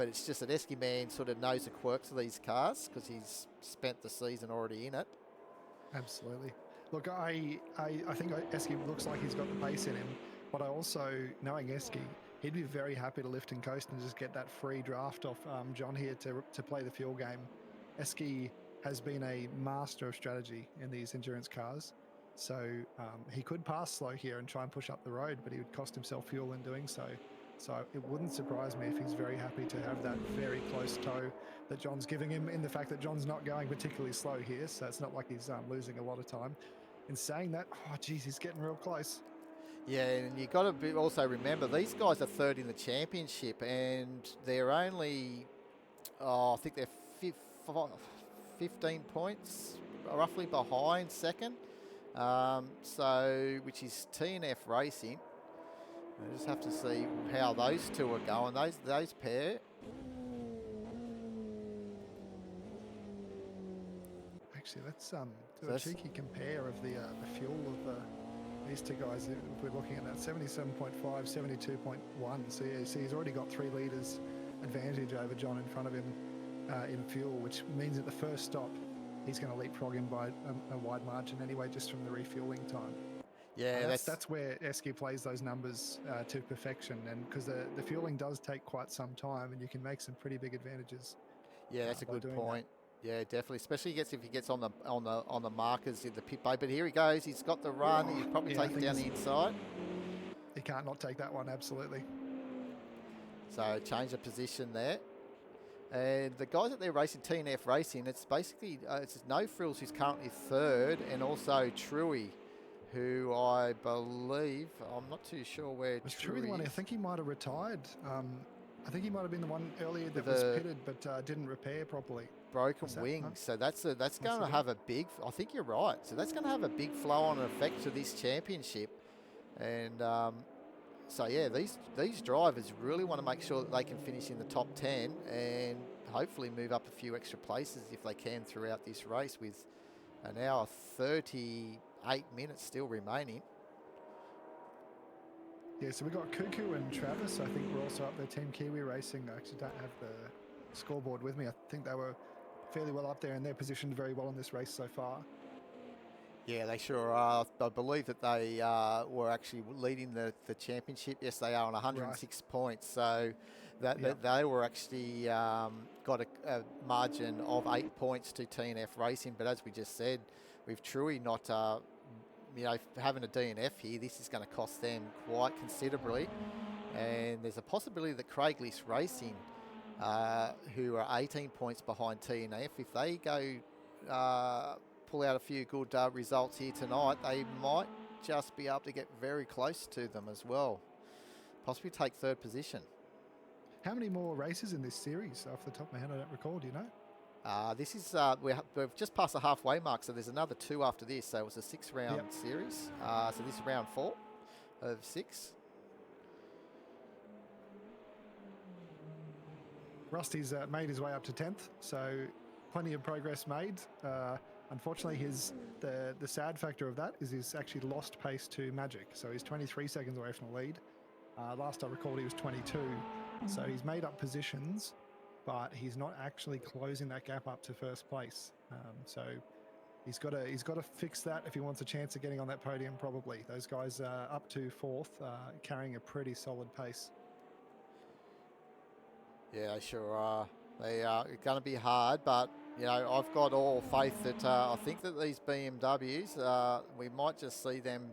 it's just that Esky man sort of knows the quirks of these cars, because he's spent the season already in it. Absolutely. Look, I think Esky looks like he's got the pace in him, but I also, knowing Esky, he'd be very happy to lift and coast and just get that free draft off John here to play the fuel game. Esky has been a master of strategy in these endurance cars. So he could pass Slow here and try and push up the road, but he would cost himself fuel in doing so. So it wouldn't surprise me if he's very happy to have that very close tow that John's giving him, in the fact that John's not going particularly slow here, so it's not like he's losing a lot of time. In saying that, oh geez, he's getting real close. Yeah, and you've got to also remember, these guys are 3rd in the championship, and they're only, I think they're 15 points roughly behind 2nd. Which is TNF Racing. I just have to see how those two are going. Those pair. Actually, let's do a cheeky compare of the fuel of these two guys. If we're looking at that, 77.5, 72.1. So yeah, you see he's already got 3 litres advantage over John in front of him in fuel, which means at the first stop he's going to leapfrog him by a wide margin anyway, just from the refueling time. Yeah, that's where Esky plays those numbers to perfection, and because the fueling does take quite some time, and you can make some pretty big advantages. Yeah, that's a good point. Yeah, definitely, especially if he gets on the markers in the pit bay. But here he goes. He's got the run. He's probably taken down the inside. He can't not take that one, absolutely. So change the position there. And the guys that they're racing, TNF Racing, it's basically it's No Frills who's currently 3rd, and also Truey, who I believe, I'm not too sure where was Truey the one. I think he might have retired I think he might have been the one earlier that With was a pitted but didn't repair properly. broken that, wing. huh? So that's going to it? have a big. I think you're right. So that's going to have a big flow-on effect to this championship, and so yeah, these drivers really want to make sure that they can finish in the top 10 and hopefully move up a few extra places if they can throughout this race, with an hour 38 minutes still remaining. Yeah, so we got Cuckoo and Travis. I think we're also up there, Team Kiwi Racing. I actually don't have the scoreboard with me. I think they were fairly well up there, and they're positioned very well in this race so far. Yeah, they sure are. I believe that they were actually leading the championship. Yes, they are on 106 points. So that they were actually got a margin of 8 points to TNF Racing. But as we just said, with Truey not having a DNF here, this is going to cost them quite considerably. And there's a possibility that Craiglist Racing, who are 18 points behind TNF, if they go pull out a few good results here tonight, they might just be able to get very close to them as well. Possibly take third position. How many more races in this series? Off the top of my head, I don't recall. Do you know? This is we've just passed the halfway mark, so there's another 2 after this. So it was a 6-round series. So this is round 4 of 6. Rusty's made his way up to 10th, so plenty of progress made. Unfortunately, the sad factor of that is he's actually lost pace to Magic, so he's 23 seconds away from the lead. Last I recalled, he was 22, so he's made up positions, but he's not actually closing that gap up to first place. So he's got to fix that if he wants a chance of getting on that podium. Probably those guys up to 4th, carrying a pretty solid pace. Yeah, they sure are. They are going to be hard, but I've got all faith that I think that these BMWs, we might just see them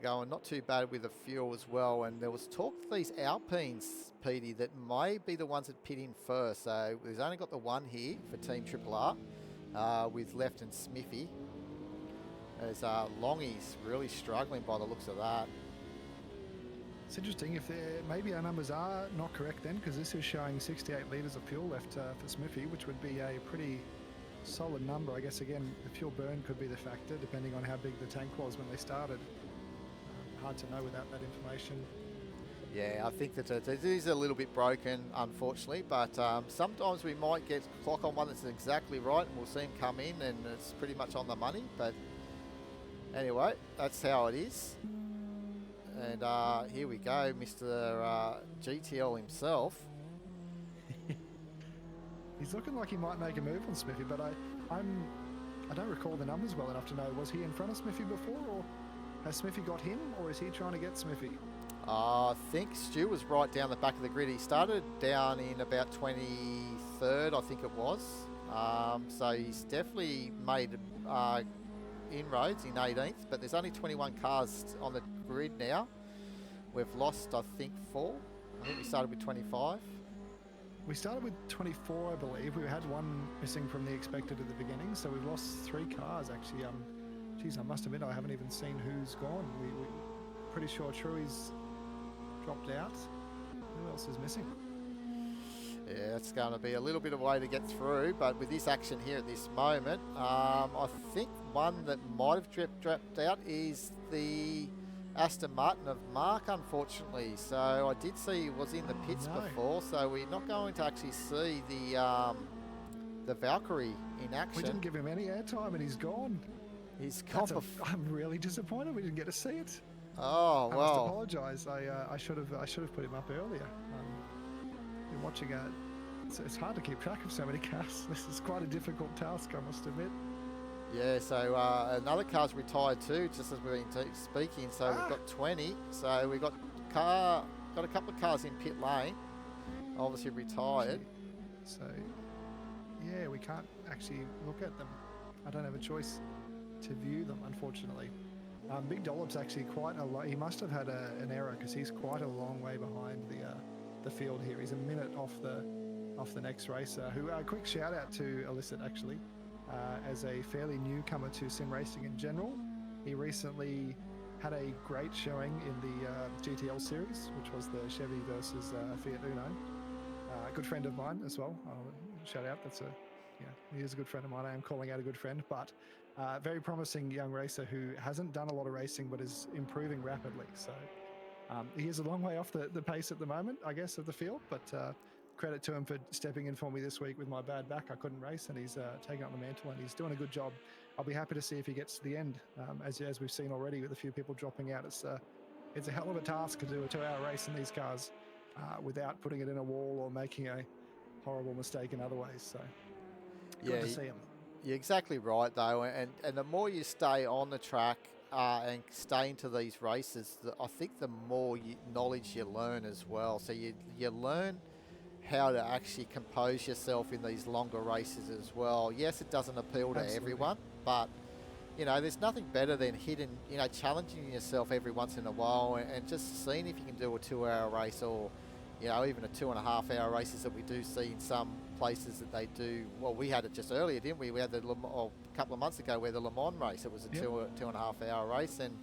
going not too bad with the fuel as well. And there was talk of these Alpines, Petey, that may be the ones that pit in first. So we've only got the one here for Team Triple R with Left and Smithy. As Longy's really struggling by the looks of that. It's interesting if maybe our numbers are not correct then, because this is showing 68 litres of fuel left for Smithy, which would be a pretty solid number. I guess, again, the fuel burn could be the factor, depending on how big the tank was when they started. Hard to know without that information. Yeah, I think that it is a little bit broken, unfortunately, but sometimes we might get clock on one that's exactly right, and we'll see him come in, and it's pretty much on the money. But anyway, that's how it is. And here we go, Mr. GTL himself. He's looking like he might make a move on Smithy, but I don't recall the numbers well enough to know. Was he in front of Smithy before, or has Smithy got him, or is he trying to get Smithy? I think Stu was right down the back of the grid. He started down in about 23rd, I think it was. So he's definitely made inroads in 18th, but there's only 21 cars on the grid now. We've lost, I think, 4. I think we started with 25. We started with 24, I believe. We had one missing from the expected at the beginning, so we've lost 3 cars actually. Geez, I must admit I haven't even seen who's gone. We're pretty sure Truey's dropped out. Who else is missing? Yeah, it's going to be a little bit of a way to get through, but with this action here at this moment, I think one that might have dropped out is the Aston Martin of Mark, unfortunately. So I did see he was in the pits before, so we're not going to actually see the Valkyrie in action. We didn't give him any airtime and he's gone. He's gone. I'm really disappointed we didn't get to see it. Oh, well. I must apologise. I should have put him up earlier. Been watching it. It's hard to keep track of so many cars. This is quite a difficult task, I must admit. Yeah, so another car's retired too, just as we've been speaking. So we've got 20. So we've got a couple of cars in pit lane, obviously retired. So yeah, we can't actually look at them. I don't have a choice to view them, unfortunately. Big Dollop's actually quite a lot. He must have had an error because he's quite a long way behind the field here. He's a minute off the next racer. Who quick shout out to Illicit actually. As a fairly newcomer to sim racing in general. He recently had a great showing in the GTL series, which was the Chevy versus Fiat Uno. A good friend of mine as well. Shout out. He is a good friend of mine. I am calling out a good friend, but very promising young racer who hasn't done a lot of racing but is improving rapidly. So he is a long way off the pace at the moment, I guess, of the field, but credit to him for stepping in for me this week with my bad back. I couldn't race, and he's taking up the mantle, and he's doing a good job. I'll be happy to see if he gets to the end, as we've seen already with a few people dropping out. It's a hell of a task to do a 2-hour race in these cars without putting it in a wall or making a horrible mistake in other ways. So good to see him. You're exactly right, though, and the more you stay on the track and stay into these races, I think the more knowledge you learn as well. So you learn how to actually compose yourself in these longer races as well. Yes, it doesn't appeal to everyone, but there's nothing better than challenging yourself every once in a while and just seeing if you can do a 2-hour race or even a 2.5-hour races that we do see in some places that they do. Well, we had it just earlier, didn't we? We had a couple of months ago where the Le Mans race, it was a 2.5-hour race, and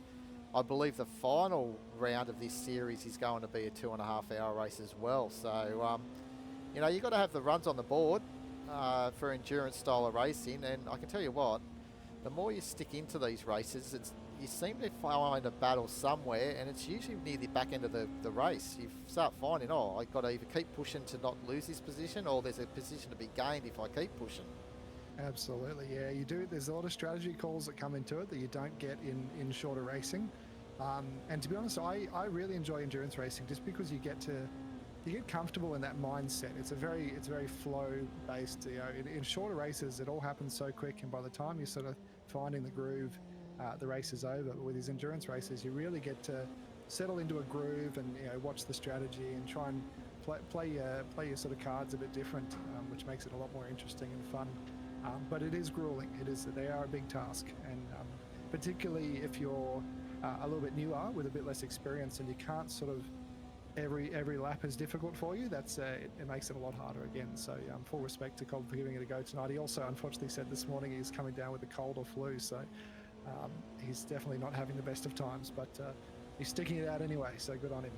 I believe the final round of this series is going to be a 2.5-hour race as well. So, you've got to have the runs on the board for endurance style of racing, and I can tell you what, the more you stick into these races, you seem to find a battle somewhere, and it's usually near the back end of the race. You start finding, I've got to either keep pushing to not lose this position, or there's a position to be gained if I keep pushing. Absolutely, yeah, you do. There's a lot of strategy calls that come into it that you don't get in shorter racing. And to be honest, I really enjoy endurance racing just because you get comfortable in that mindset. It's very flow based. In shorter races, it all happens so quick, and by the time you're sort of finding the groove, the race is over. But with these endurance races, you really get to settle into a groove and watch the strategy and try and play your sort of cards a bit different, which makes it a lot more interesting and fun. But it is grueling. They are a big task, and particularly if you're a little bit newer with a bit less experience, and you can't sort of every lap is difficult for you. It makes it a lot harder again. So full respect to Cold for giving it a go tonight. He also unfortunately said this morning he's coming down with a cold or flu, so he's definitely not having the best of times, but he's sticking it out anyway, so good on him.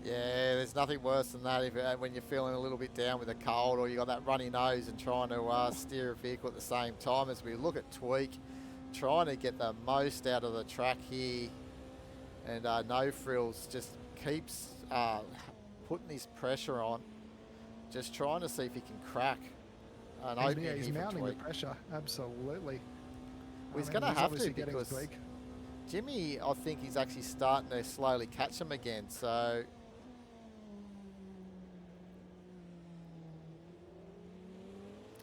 Yeah, there's nothing worse than that when you're feeling a little bit down with a cold, or you got that runny nose and trying to steer a vehicle at the same time. As we look at Tweak, trying to get the most out of the track here, and No Frills just keeps putting this pressure on, just trying to see if he can crack an opening. He's mounting the pressure, absolutely. Well, he's going to have to, because Jimmy, I think he's actually starting to slowly catch him again. So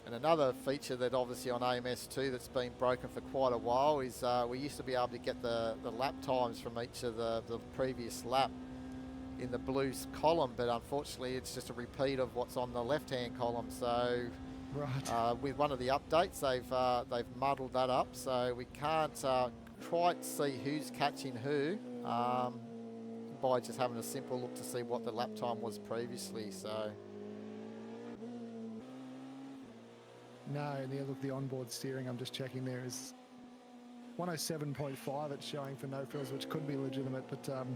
and another feature that obviously on AMS2 that's been broken for quite a while is we used to be able to get the lap times from each of the previous lap in the blue column, but unfortunately it's just a repeat of what's on the left-hand column. So with one of the updates, they've muddled that up, so we can't quite see who's catching who by just having a simple look to see what the lap time was previously. So no, look, the onboard steering, I'm just checking, there is 107.5 it's showing for No Frills, which could be legitimate, but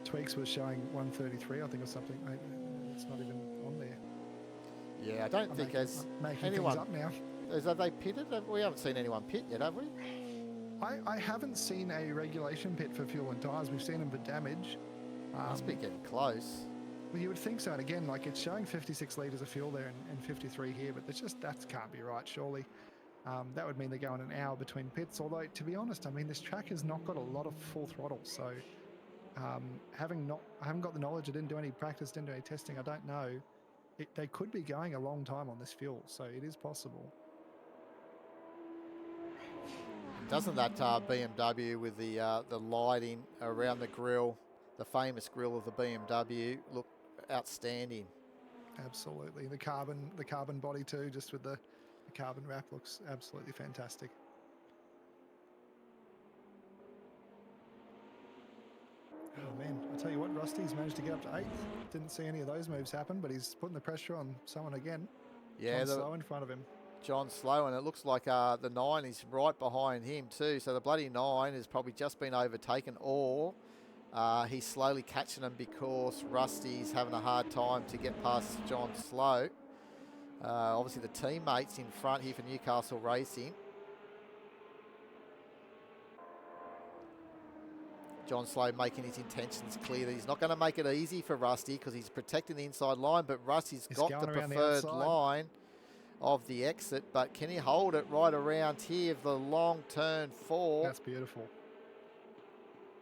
Tweaks was showing 133, I think, or something. It's not even on there. Yeah, I don't think there's anyone up now. Have they pitted? We haven't seen anyone pit yet, have we? I haven't seen a regulation pit for fuel and tyres. We've seen them for damage. Must be getting close. Well, you would think so. And again, like, it's showing 56 litres of fuel there and 53 here, but that can't be right, surely. That would mean they're going an hour between pits. Although, to be honest, I mean, this track has not got a lot of full throttle. So I haven't got the knowledge. I didn't do any practice, didn't do any testing. I don't know. They could be going a long time on this fuel, so it is possible. Doesn't that BMW with the lighting around the grille, the famous grille of the BMW, look outstanding? Absolutely. The carbon body too, just with the carbon wrap, looks absolutely fantastic. Oh man, I tell you what, Rusty's managed to get up to 8th. Didn't see any of those moves happen, but he's putting the pressure on someone again. Yeah, slow in front of him. John Slow, and it looks like the 9 is right behind him too. So the bloody 9 has probably just been overtaken, or he's slowly catching them because Rusty's having a hard time to get past John Slow. Obviously the teammates in front here for Newcastle Racing. John Slow making his intentions clear that he's not going to make it easy for Rusty because he's protecting the inside line, but Rusty's got the preferred line of the exit, but can he hold it right around here of the long turn 4? That's beautiful.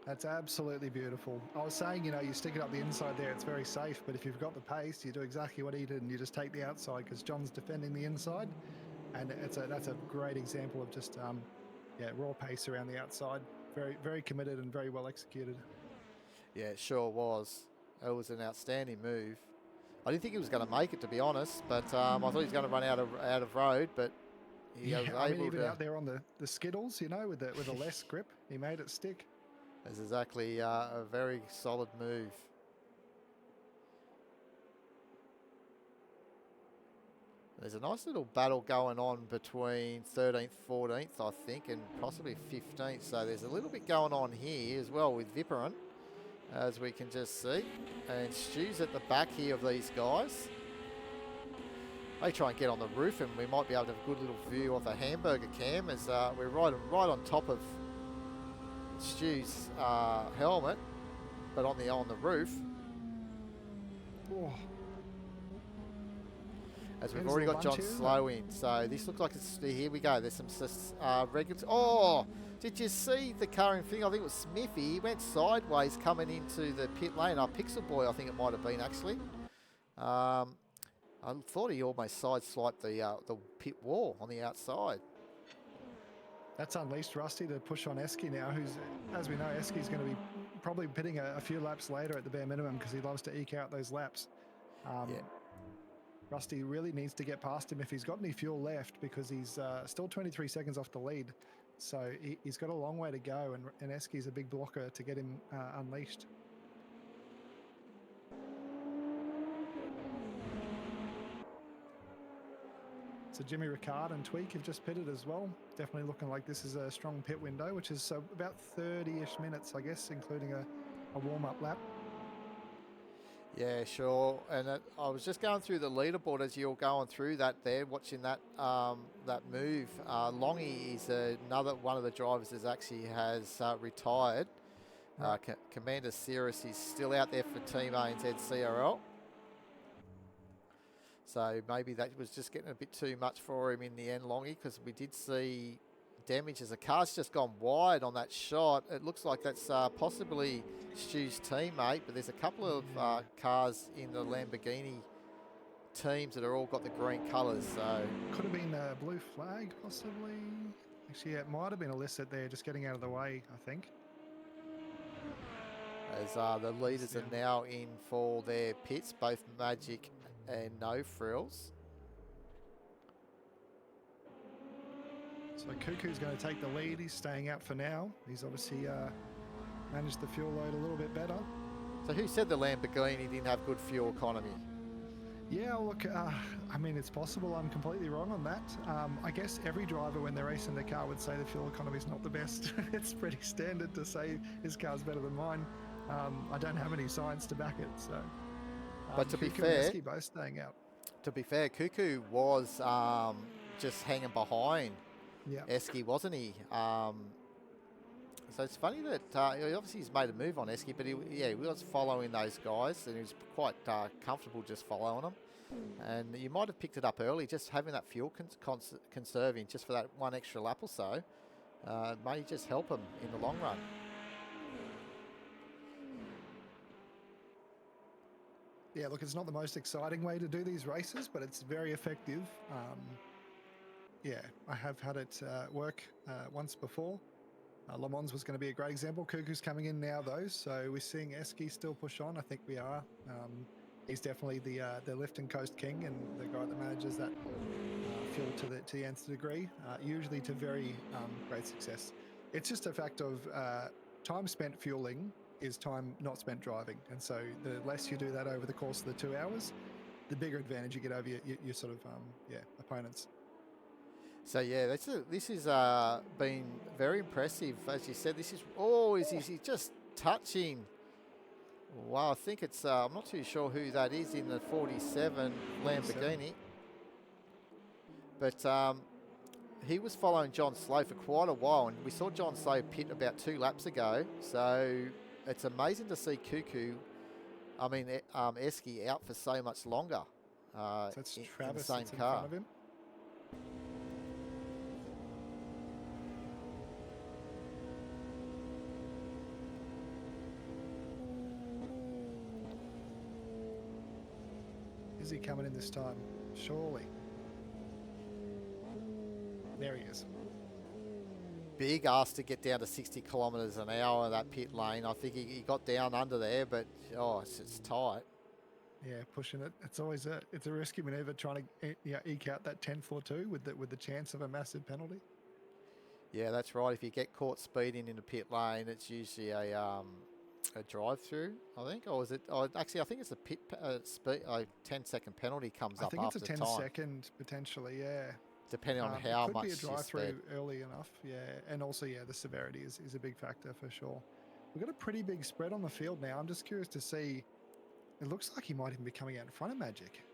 That's absolutely beautiful. I was saying, you know, you stick it up the inside there, it's very safe, but if you've got the pace, you do exactly what he did and you just take the outside because John's defending the inside, and that's a great example of just raw pace around the outside. Very, very committed and very well executed. Yeah, it sure was. It was an outstanding move. I didn't think he was going to make it, to be honest, but I thought he was going to run out of road, but he was able even to. out there on the skiddles, you know, with a less grip, he made it stick. It's exactly a very solid move. There's a nice little battle going on between 13th, 14th, I think, and possibly 15th. So there's a little bit going on here as well with Viperin, as we can just see. And Stu's at the back here of these guys. They try and get on the roof, and we might be able to have a good little view of the hamburger cam as we're right on top of Stu's helmet, but on the roof. Oh. As we've already got John Slow in. So this looks like it's, here we go. There's some regulars. Oh, did you see the current thing? I think it was Smithy. He went sideways coming into the pit lane. Pixel Boy, I think it might have been actually. I thought he almost sideswiped the pit wall on the outside. That's unleashed Rusty to push on Esky now, who's, as we know, Esky's going to be probably pitting a few laps later at the bare minimum because he loves to eke out those laps. Yeah. Rusty really needs to get past him if he's got any fuel left because he's still 23 seconds off the lead. So he's got a long way to go, and Esky's a big blocker to get him unleashed. So Jimmy Ricard and Tweak have just pitted as well. Definitely looking like this is a strong pit window, which is about 30-ish minutes, I guess, including a warm-up lap. Yeah, sure. And I was just going through the leaderboard as you're going through that there, watching that that move. Longy is another one of the drivers that actually has retired. Right. Commander Cirrus is still out there for Team ANZ CRL. So maybe that was just getting a bit too much for him in the end, Longy, because we did see damage as the car's just gone wide on that shot. It looks like that's possibly Stu's teammate, but there's a couple of cars in the Lamborghini teams that are all got the green colours. So could have been a blue flag, possibly. Actually, yeah, it might have been Illicit there, just getting out of the way, I think. As the leaders are now in for their pits, both Magic and No Frills. So Cuckoo's going to take the lead. He's staying out for now. He's obviously managed the fuel load a little bit better. So who said the Lamborghini didn't have good fuel economy? Yeah, look, I mean, it's possible I'm completely wrong on that. I guess every driver, when they're racing their car, would say the fuel economy is not the best. It's pretty standard to say his car's better than mine. I don't have any science to back it, so... but to Cuckoo be fair... and Esky both staying out. To be fair, Cuckoo was just hanging behind Esky, wasn't he? So it's funny that obviously he's made a move on Esky, but he was following those guys, and he was quite comfortable just following them. And you might have picked it up early, just having that fuel conserving just for that one extra lap or so. May just help him in the long run. Yeah, look, it's not the most exciting way to do these races, but it's very effective. Yeah, I have had it work once before. Le Mans was going to be a great example. Cuckoo's coming in now, though, so we're seeing Esky still push on. I think we are. He's definitely the lift and coast king and the guy that manages that fuel to the nth degree, usually to very great success. It's just a fact of time spent fueling is time not spent driving, and so the less you do that over the course of the 2 hours, the bigger advantage you get over your sort of opponents. So yeah, this is been very impressive. As you said, this is is he just touching? Wow, I think it's I'm not too sure who that is in the 47 Lamborghini, but he was following John Slow for quite a while, and we saw John Slow pit about 2 laps ago. So it's amazing to see Esky out for so much longer So that's in the Travis same that's in car. front of him. Is he coming in this time? Surely. There he is. Big ask to get down to 60 kilometres an hour in that pit lane. I think he got down under there, but it's tight. Yeah, pushing it. It's always a risky maneuver trying to eke out that 10.42 with the chance of a massive penalty. Yeah, that's right. If you get caught speeding in the pit lane, it's usually a drive-through, I think, or is it? Oh, actually, I think it's a pit speed. 10-second penalty comes up after time. I think it's a 10-second potentially. Yeah. Depending on how much it could be a drive-through sped. early enough. Yeah, and also the severity is a big factor for sure. We've got a pretty big spread on the field now. I'm just curious to see. It looks like he might even be coming out in front of Magic.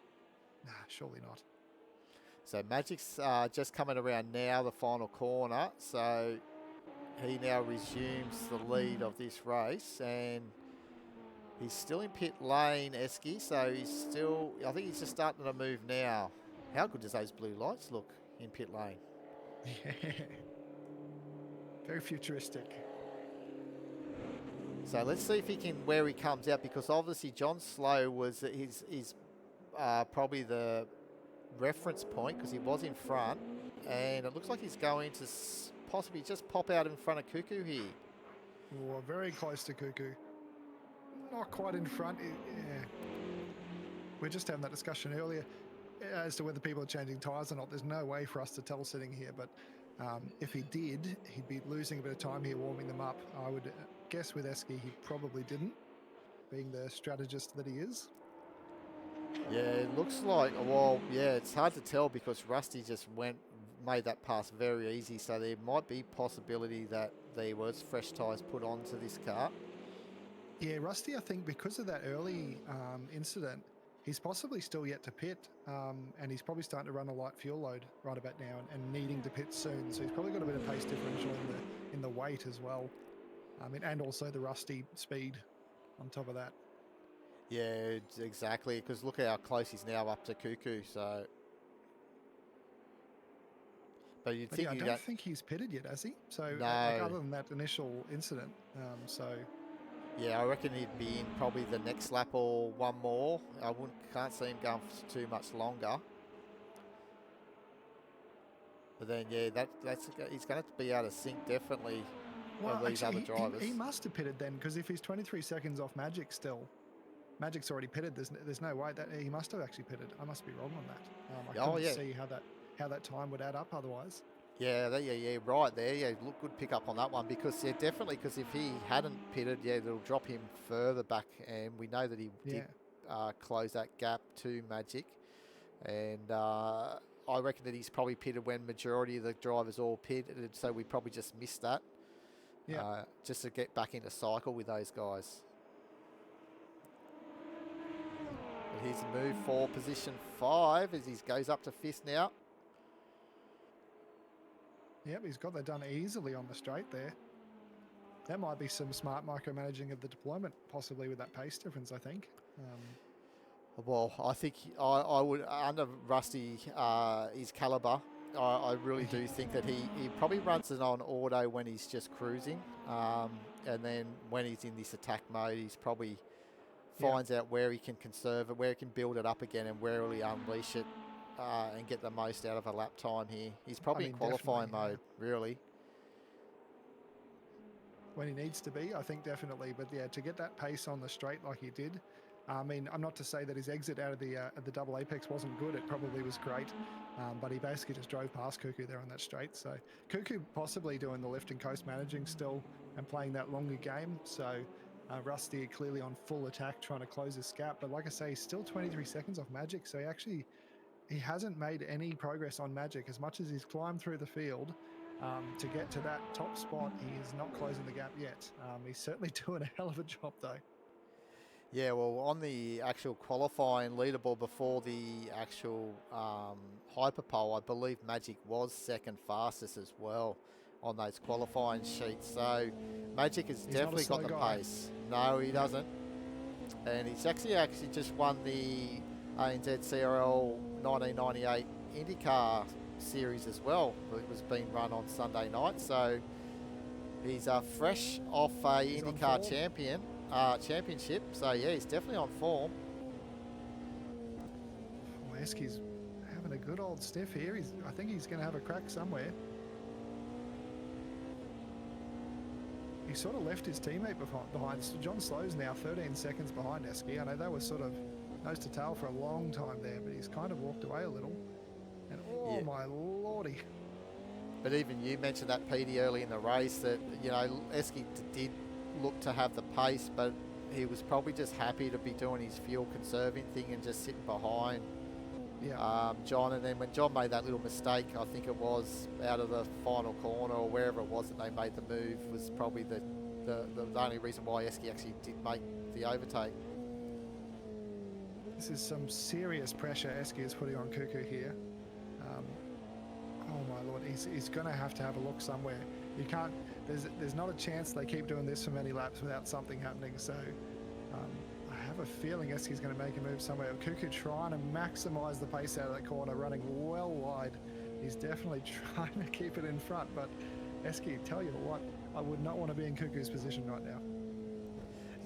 Nah, surely not. So Magic's just coming around now, the final corner. So he now resumes the lead of this race, and he's still in pit lane, Esky. So I think he's just starting to move now. How good does those blue lights look in pit lane? Yeah. Very futuristic. So let's see if where he comes out, because obviously John Slow was his probably the reference point, because he was in front, and it looks like he's going to possibly just pop out in front of Cuckoo here. Oh, very close to Cuckoo. Not quite in front. Yeah. We're just having that discussion earlier as to whether people are changing tyres or not. There's no way for us to tell sitting here, but if he did, he'd be losing a bit of time here warming them up. I would guess with Esky he probably didn't, being the strategist that he is. Yeah, it looks like, it's hard to tell because Rusty just made that pass very easy, so there might be possibility that there was fresh tyres put onto this car. Yeah, Rusty, I think because of that early incident, he's possibly still yet to pit, and he's probably starting to run a light fuel load right about now and needing to pit soon. So he's probably got a bit of pace differential in the weight as well, and also the Rusty speed on top of that. Yeah, exactly, because look how close he's now up to Cuckoo. So, but you'd think I don't think he's pitted yet, has he? So no. Other than that initial incident, yeah, I reckon he'd be in probably the next lap or one more. Can't see him going for too much longer. But then, he's going to have to be out of sync definitely with these other drivers. He must have pitted then, because if he's 23 seconds off Magic still, Magic's already pitted. There's no way that he must have actually pitted. I must be wrong on that. I couldn't see how that time would add up otherwise. Yeah, right there. Yeah, look, good pick up on that one, because definitely, because if he hadn't pitted, it'll drop him further back, and we know that he did close that gap to Magic, and I reckon that he's probably pitted when majority of the drivers all pitted, so we probably just missed that. Yeah, just to get back into cycle with those guys. But here's a move for position 5 as he goes up to 5th now. Yep, he's got that done easily on the straight there. That might be some smart micromanaging of the deployment, possibly with that pace difference, I think. Well, I think I would, under Rusty, his calibre, I really do think that he probably runs it on auto when he's just cruising. And then when he's in this attack mode, he's probably finds out where he can conserve it, where he can build it up again, and where will he unleash it and get the most out of a lap time here. He's probably in qualifying mode, really. When he needs to be, I think definitely. But yeah, to get that pace on the straight like he did, I mean, I'm not to say that his exit out of the double apex wasn't good. It probably was great, but he basically just drove past Cuckoo there on that straight. So Cuckoo possibly doing the lift and coast managing still and playing that longer game. So Rusty clearly on full attack trying to close this gap. But like I say, he's still 23 seconds off Magic. So he hasn't made any progress on Magic. As much as he's climbed through the field to get to that top spot, he is not closing the gap yet. He's certainly doing a hell of a job, though. Yeah, well, on the actual qualifying leaderboard before the actual hyperpole, I believe Magic was second fastest as well on those qualifying sheets. So Magic has definitely got the pace. No, he doesn't. And he's actually just won the ANZ CRL 1998 IndyCar series as well. It was being run on Sunday night. So he's fresh off a IndyCar championship. So yeah, he's definitely on form. Eski's having a good old sniff here. I think he's going to have a crack somewhere. He sort of left his teammate behind. John Slow's now 13 seconds behind Eski. I know they were sort of nose to tail for a long time there, but he's kind of walked away a little. And oh my lordy. But even you mentioned that, Petey, early in the race that, you know, Eski did look to have the pace, but he was probably just happy to be doing his fuel conserving thing and just sitting behind John. And then when John made that little mistake, I think it was out of the final corner or wherever it was that they made the move, was probably the only reason why Eski actually did make the overtake. This is some serious pressure Eski is putting on Cuckoo here. Oh my lord, he's going to have a look somewhere. You can't. There's not a chance they keep doing this for many laps without something happening. So I have a feeling Eski's going to make a move somewhere. Cuckoo trying to maximise the pace out of that corner, running well wide. He's definitely trying to keep it in front. But Eski, tell you what, I would not want to be in Cuckoo's position right now.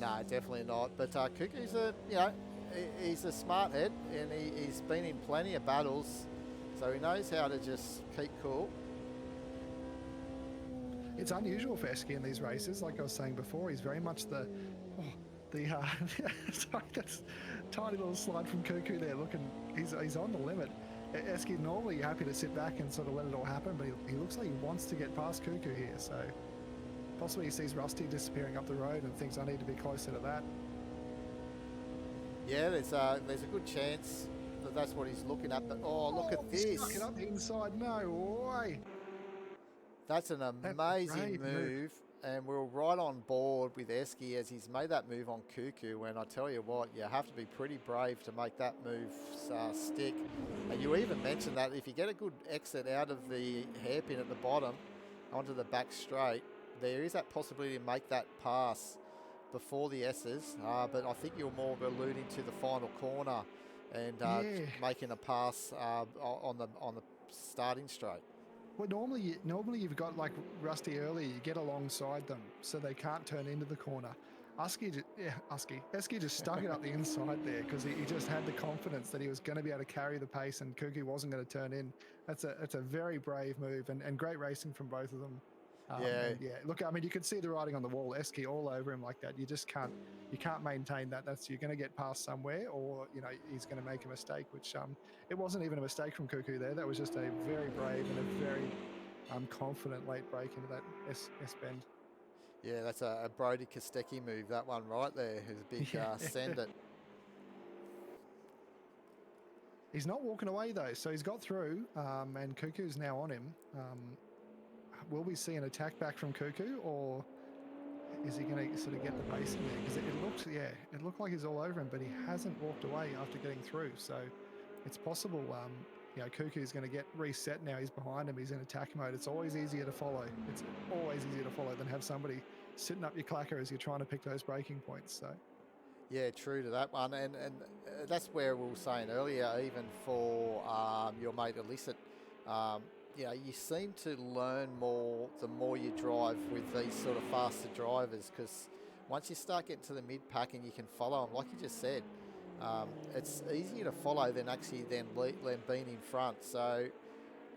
No, definitely not. But Cuckoo's he's a smart head, and he's been in plenty of battles, so he knows how to just keep cool. It's unusual for Eski in these races. Like I was saying before, he's very much sorry, that's tiny little slide from Cuckoo there. Looking, he's on the limit. Eski normally happy to sit back and sort of let it all happen, but he looks like he wants to get past Cuckoo here. So possibly he sees Rusty disappearing up the road and thinks I need to be closer to that. Yeah, there's a good chance that that's what he's looking at. But look at this! He's stuck it up the inside. No way. That's an amazing move, and we're right on board with Eski as he's made that move on Cuckoo. And I tell you what, you have to be pretty brave to make that move stick. And you even mentioned that if you get a good exit out of the hairpin at the bottom onto the back straight, there is that possibility to make that pass before the S's. But I think you're more alluding to the final corner and making a pass on the starting straight. Well, normally you've got like Rusty early, you get alongside them so they can't turn into the corner. Eski just stuck it up the inside there because he just had the confidence that he was going to be able to carry the pace and Cuckoo wasn't going to turn in. That's a very brave move and great racing from both of them. Look, I mean, you can see the writing on the wall. Eski all over him like that. You just can't maintain that. You're going to get past somewhere, or he's going to make a mistake. Which it wasn't even a mistake from Cuckoo there. That was just a very brave and a very confident late break into that S bend. Yeah, that's a Brody Kostecki move. That one right there is a big send it. He's not walking away though, so he's got through, and Cuckoo's now on him. Will we see an attack back from Cuckoo, or is he going to sort of get the pace in there? Because it looked like he's all over him, but he hasn't walked away after getting through. So it's possible, Cuckoo's going to get reset now. He's behind him. He's in attack mode. It's always easier to follow. It's always easier to follow than have somebody sitting up your clacker as you're trying to pick those braking points. So. Yeah, true to that one. And that's where we were saying earlier, even for your mate Illicit, you seem to learn more the more you drive with these sort of faster drivers, because once you start getting to the mid-pack and you can follow them, like you just said, it's easier to follow than actually being in front. So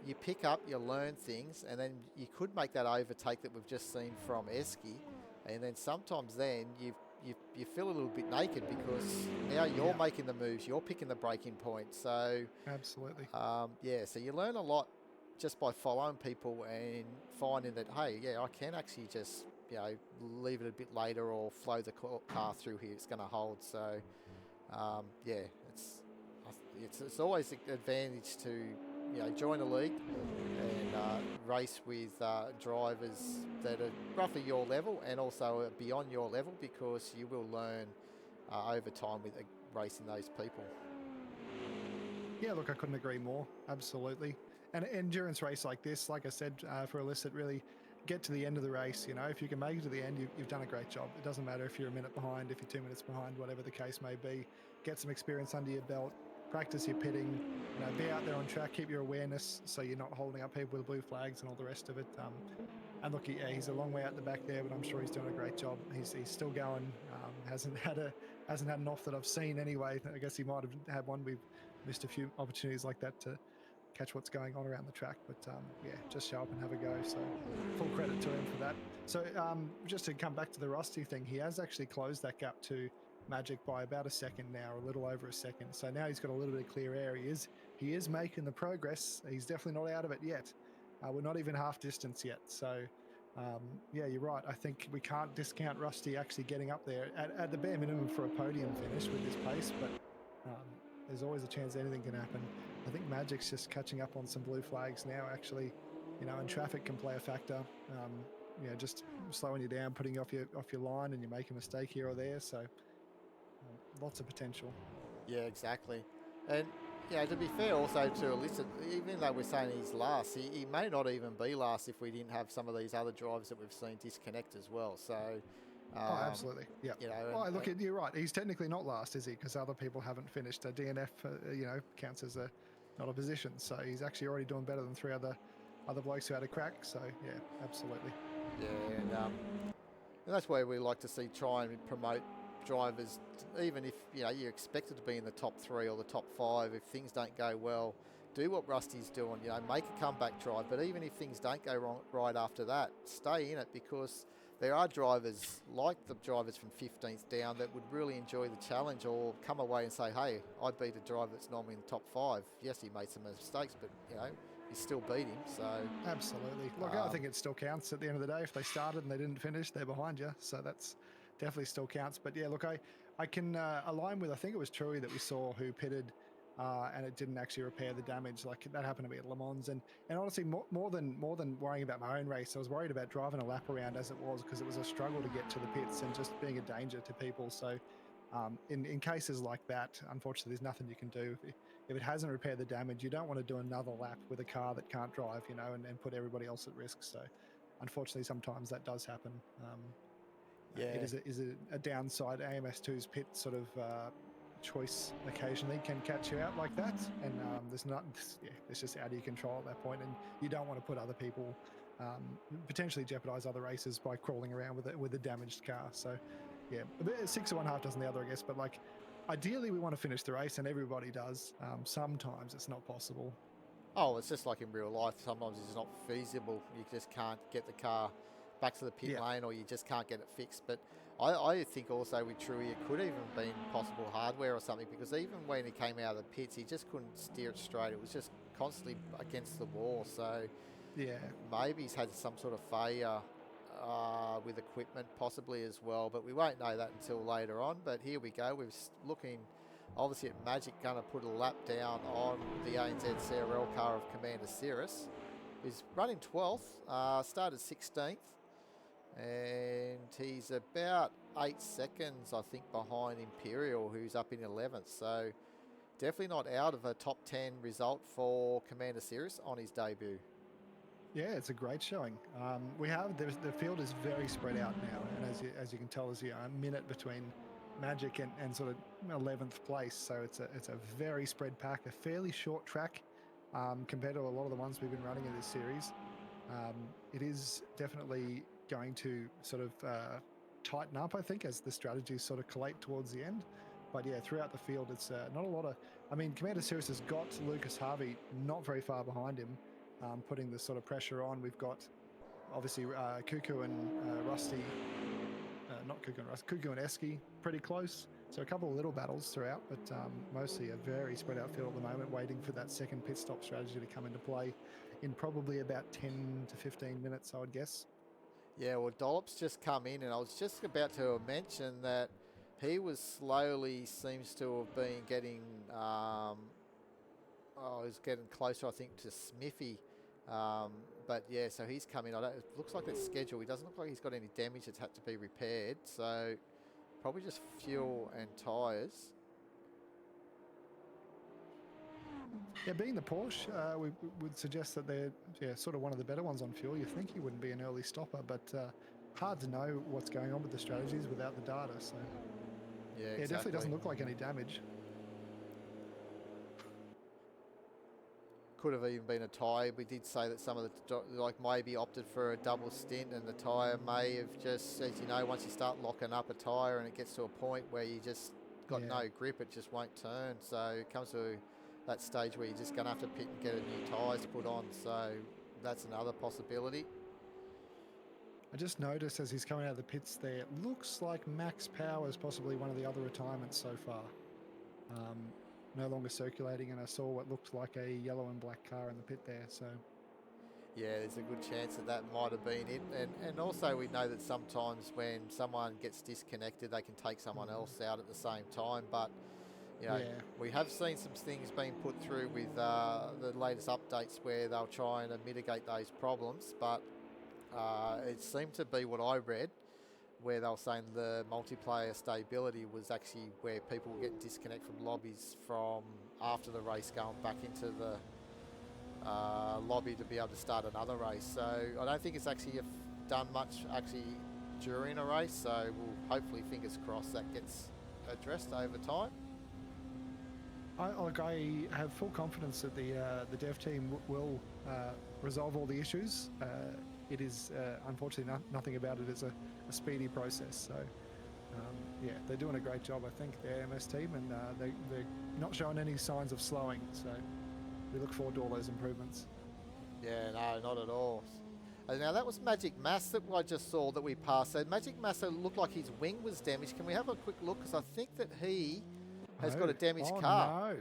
you pick up, you learn things, and then you could make that overtake that we've just seen from Eski, and then sometimes then you feel a little bit naked because now you're making the moves, you're picking the braking point. So absolutely, so you learn a lot just by following people and finding that, hey, I can actually just, leave it a bit later or flow the car through here. It's going to hold. So, it's always an advantage to join a league and race with drivers that are roughly your level and also beyond your level, because you will learn over time with racing those people. Yeah, look, I couldn't agree more. Absolutely. And an endurance race like this, like I said, for illicit, really get to the end of the race. If you can make it to the end, you've done a great job. It doesn't matter if you're a minute behind, if you're 2 minutes behind, whatever the case may be. Get some experience under your belt, practice your pitting, be out there on track, keep your awareness so you're not holding up people with blue flags and all the rest of it. And look, he's a long way out the back there, but I'm sure he's doing a great job. He's still going. Hasn't had an off that I've seen anyway. I guess he might have had one. We've missed a few opportunities like that to catch what's going on around the track, but just show up and have a go. So full credit to him for that. So just to come back to the Rusty thing, he has actually closed that gap to Magic by about a second now, a little over a second. So now he's got a little bit of clear air. He is making the progress. He's definitely not out of it yet. We're not even half distance yet. So you're right. I think we can't discount Rusty actually getting up there at the bare minimum for a podium finish with this pace, but there's always a chance anything can happen. I think Magic's just catching up on some blue flags now, actually, and traffic can play a factor. Just slowing you down, putting you off your line, and you make a mistake here or there. So lots of potential. Yeah, exactly. And to be fair also to illicit, even though we're saying he's last, he may not even be last if we didn't have some of these other drivers that we've seen disconnect as well. So absolutely. Yeah. Look, you're right. He's technically not last, is he? Because other people haven't finished. A DNF, counts as not a position. So he's actually already doing better than three other blokes who had a crack. So yeah, absolutely. Yeah, and that's where we like to see try and promote drivers, even if you're expected to be in the top 3 or the top 5. If things don't go well, do what Rusty's doing. Make a comeback drive. But even if things don't go wrong right after that, stay in it, because there are drivers like the drivers from 15th down that would really enjoy the challenge or come away and say, hey, I beat a driver that's normally in the top 5. Yes, he made some mistakes, but you still beat him. So absolutely. Look, I think it still counts at the end of the day. If they started and they didn't finish, they're behind you. So that's definitely still counts. But yeah, look, I can align with, I think it was Trui that we saw who pitted and it didn't actually repair the damage. Like that happened to me at Le Mans. And honestly, more than worrying about my own race, I was worried about driving a lap around as it was, because it was a struggle to get to the pits and just being a danger to people. So in cases like that, unfortunately, there's nothing you can do. If it hasn't repaired the damage, you don't want to do another lap with a car that can't drive, and put everybody else at risk. So unfortunately, sometimes that does happen. It is a downside. AMS2's pit sort of choice occasionally can catch you out like that, and it's just out of your control at that point, and you don't want to put other people potentially jeopardize other races by crawling around with a damaged car. So yeah, 6 of one, half dozen the other, I guess. But like, ideally, we want to finish the race, and everybody does. Sometimes it's not possible. Oh, it's just like in real life. Sometimes it's not feasible. You just can't get the car back to the pit lane, or you just can't get it fixed. But I think also with Trui, it could even been possible hardware or something, because even when he came out of the pits, he just couldn't steer it straight. It was just constantly against the wall. So yeah, maybe he's had some sort of failure with equipment possibly as well, but we won't know that until later on. But here we go. We're looking obviously at Magic going to put a lap down on the ANZ CRL car of Commander Cirrus, who's running 12th, started 16th, and he's about 8 seconds, I think, behind Imperial, who's up in 11th. So definitely not out of a top 10 result for Commander Cirrus on his debut. Yeah, it's a great showing. The field is very spread out now, and as you can tell, there's a minute between Magic and sort of 11th place. So it's a very spread pack, a fairly short track compared to a lot of the ones we've been running in this series. It is definitely going to sort of tighten up, I think, as the strategies sort of collate towards the end. But yeah, throughout the field, it's not a lot of. I mean, Commander Cirrus has got Lucas Harvey not very far behind him, putting the sort of pressure on. We've got obviously Cuckoo and Rusty, not Cuckoo and Rusty, Cuckoo and Esky pretty close. So a couple of little battles throughout, but mostly a very spread out field at the moment, waiting for that second pit stop strategy to come into play in probably about 10 to 15 minutes, I would guess. Yeah, well, Dollop's just come in, and I was just about to mention that he was slowly seems to have been getting Oh, he's getting closer, I think, to Smithy. But yeah, so he's coming. It looks like it's scheduled. He doesn't look like he's got any damage that's had to be repaired. So probably just fuel and tyres. Yeah, being the Porsche, we would suggest that they're sort of one of the better ones on fuel. You think he wouldn't be an early stopper, but hard to know what's going on with the strategies without the data. So yeah, exactly. It definitely doesn't look like any damage. Could have even been a tyre. We did say that some of the maybe opted for a double stint, and the tyre may have just, as you know, once you start locking up a tyre and it gets to a point where you just got no grip, it just won't turn. So it comes to that stage where you're just going to have to pit and get a new tyres put on. So that's another possibility. I just noticed as he's coming out of the pits there, it looks like Max Power is possibly one of the other retirements so far. No longer circulating, and I saw what looked like a yellow and black car in the pit there. So yeah, there's a good chance that might have been it. And also we know that sometimes when someone gets disconnected, they can take someone else out at the same time. But you know, we have seen some things being put through with the latest updates where they'll try and mitigate those problems. But it seemed to be what I read, where they were saying the multiplayer stability was actually where people were getting disconnect from lobbies from after the race, going back into the lobby to be able to start another race. So I don't think it's actually done much actually during a race. So we'll hopefully, fingers crossed, that gets addressed over time. I have full confidence that the dev team will resolve all the issues. It is unfortunately nothing about it is a speedy process. So yeah, they're doing a great job, I think, the AMS team, and they're not showing any signs of slowing. So we look forward to all those improvements. Yeah, no, not at all. Now that was Magic Mass that I just saw that we passed. So Magic Mass looked like his wing was damaged. Can we have a quick look? Because I think that he has got a damaged car. No,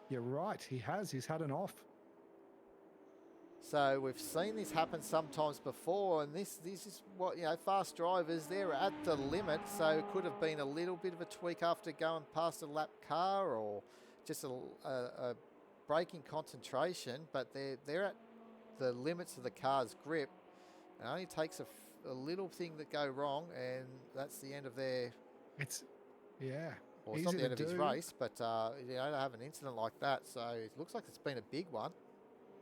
you're right. He has. He's had an off. So we've seen this happen sometimes before, and this is what, you know, fast drivers, they're at the limit, so it could have been a little bit of a tweak after going past a lap car, or just a break in concentration, but they're at the limits of the car's grip. It only takes a little thing that go wrong, and that's the end of their... Well, it's not the end of his race, but you know, to have an incident like that, so it looks like it's been a big one.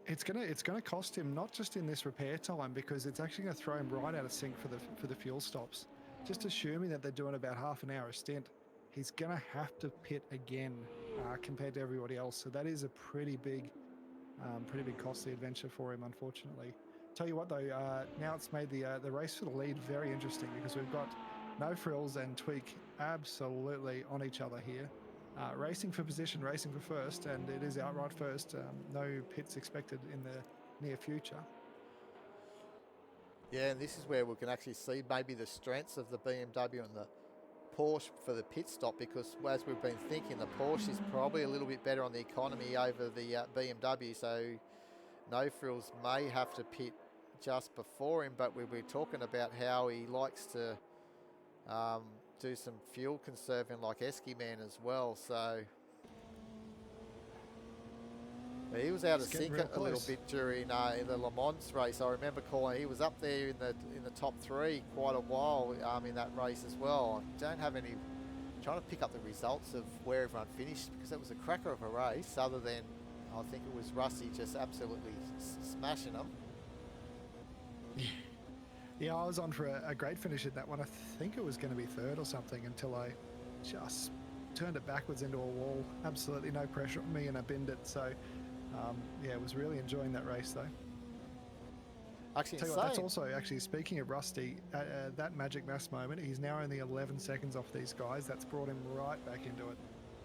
It's gonna cost him, not just in this repair time, because it's actually going to throw him right out of sync for the fuel stops. Just assuming that they're doing about half an hour a stint, he's going to have to pit again compared to everybody else. So that is a pretty big costly adventure for him, unfortunately. Tell you what though, now it's made the race for the lead very interesting, because we've got No Frills and Tweak absolutely on each other here. Racing for position, racing for first, and it is outright first. No pits expected in the near future. Yeah, and this is where we can actually see maybe the strengths of the BMW and the Porsche for the pit stop, because as we've been thinking, the Porsche is probably a little bit better on the economy over the BMW, so No Frills may have to pit just before him, but we were talking about how he likes to do some fuel conserving like Esky Man as well, so he was out of sync a little bit during in the Le Mans race. I remember calling, he was up there in the top three quite a while in that race as well. I don't have any, trying to pick up the results of where everyone finished, because it was a cracker of a race, other than I think it was Rusty just absolutely smashing them. Yeah, I was on for a great finish at that one. I think it was going to be third or something, until I just turned it backwards into a wall. Absolutely no pressure on me, and I binned it. So, yeah, was really enjoying that race, though. Actually, tell you what, that's also, actually, speaking of Rusty, that Magic Mass moment, he's now only 11 seconds off these guys. That's brought him right back into it.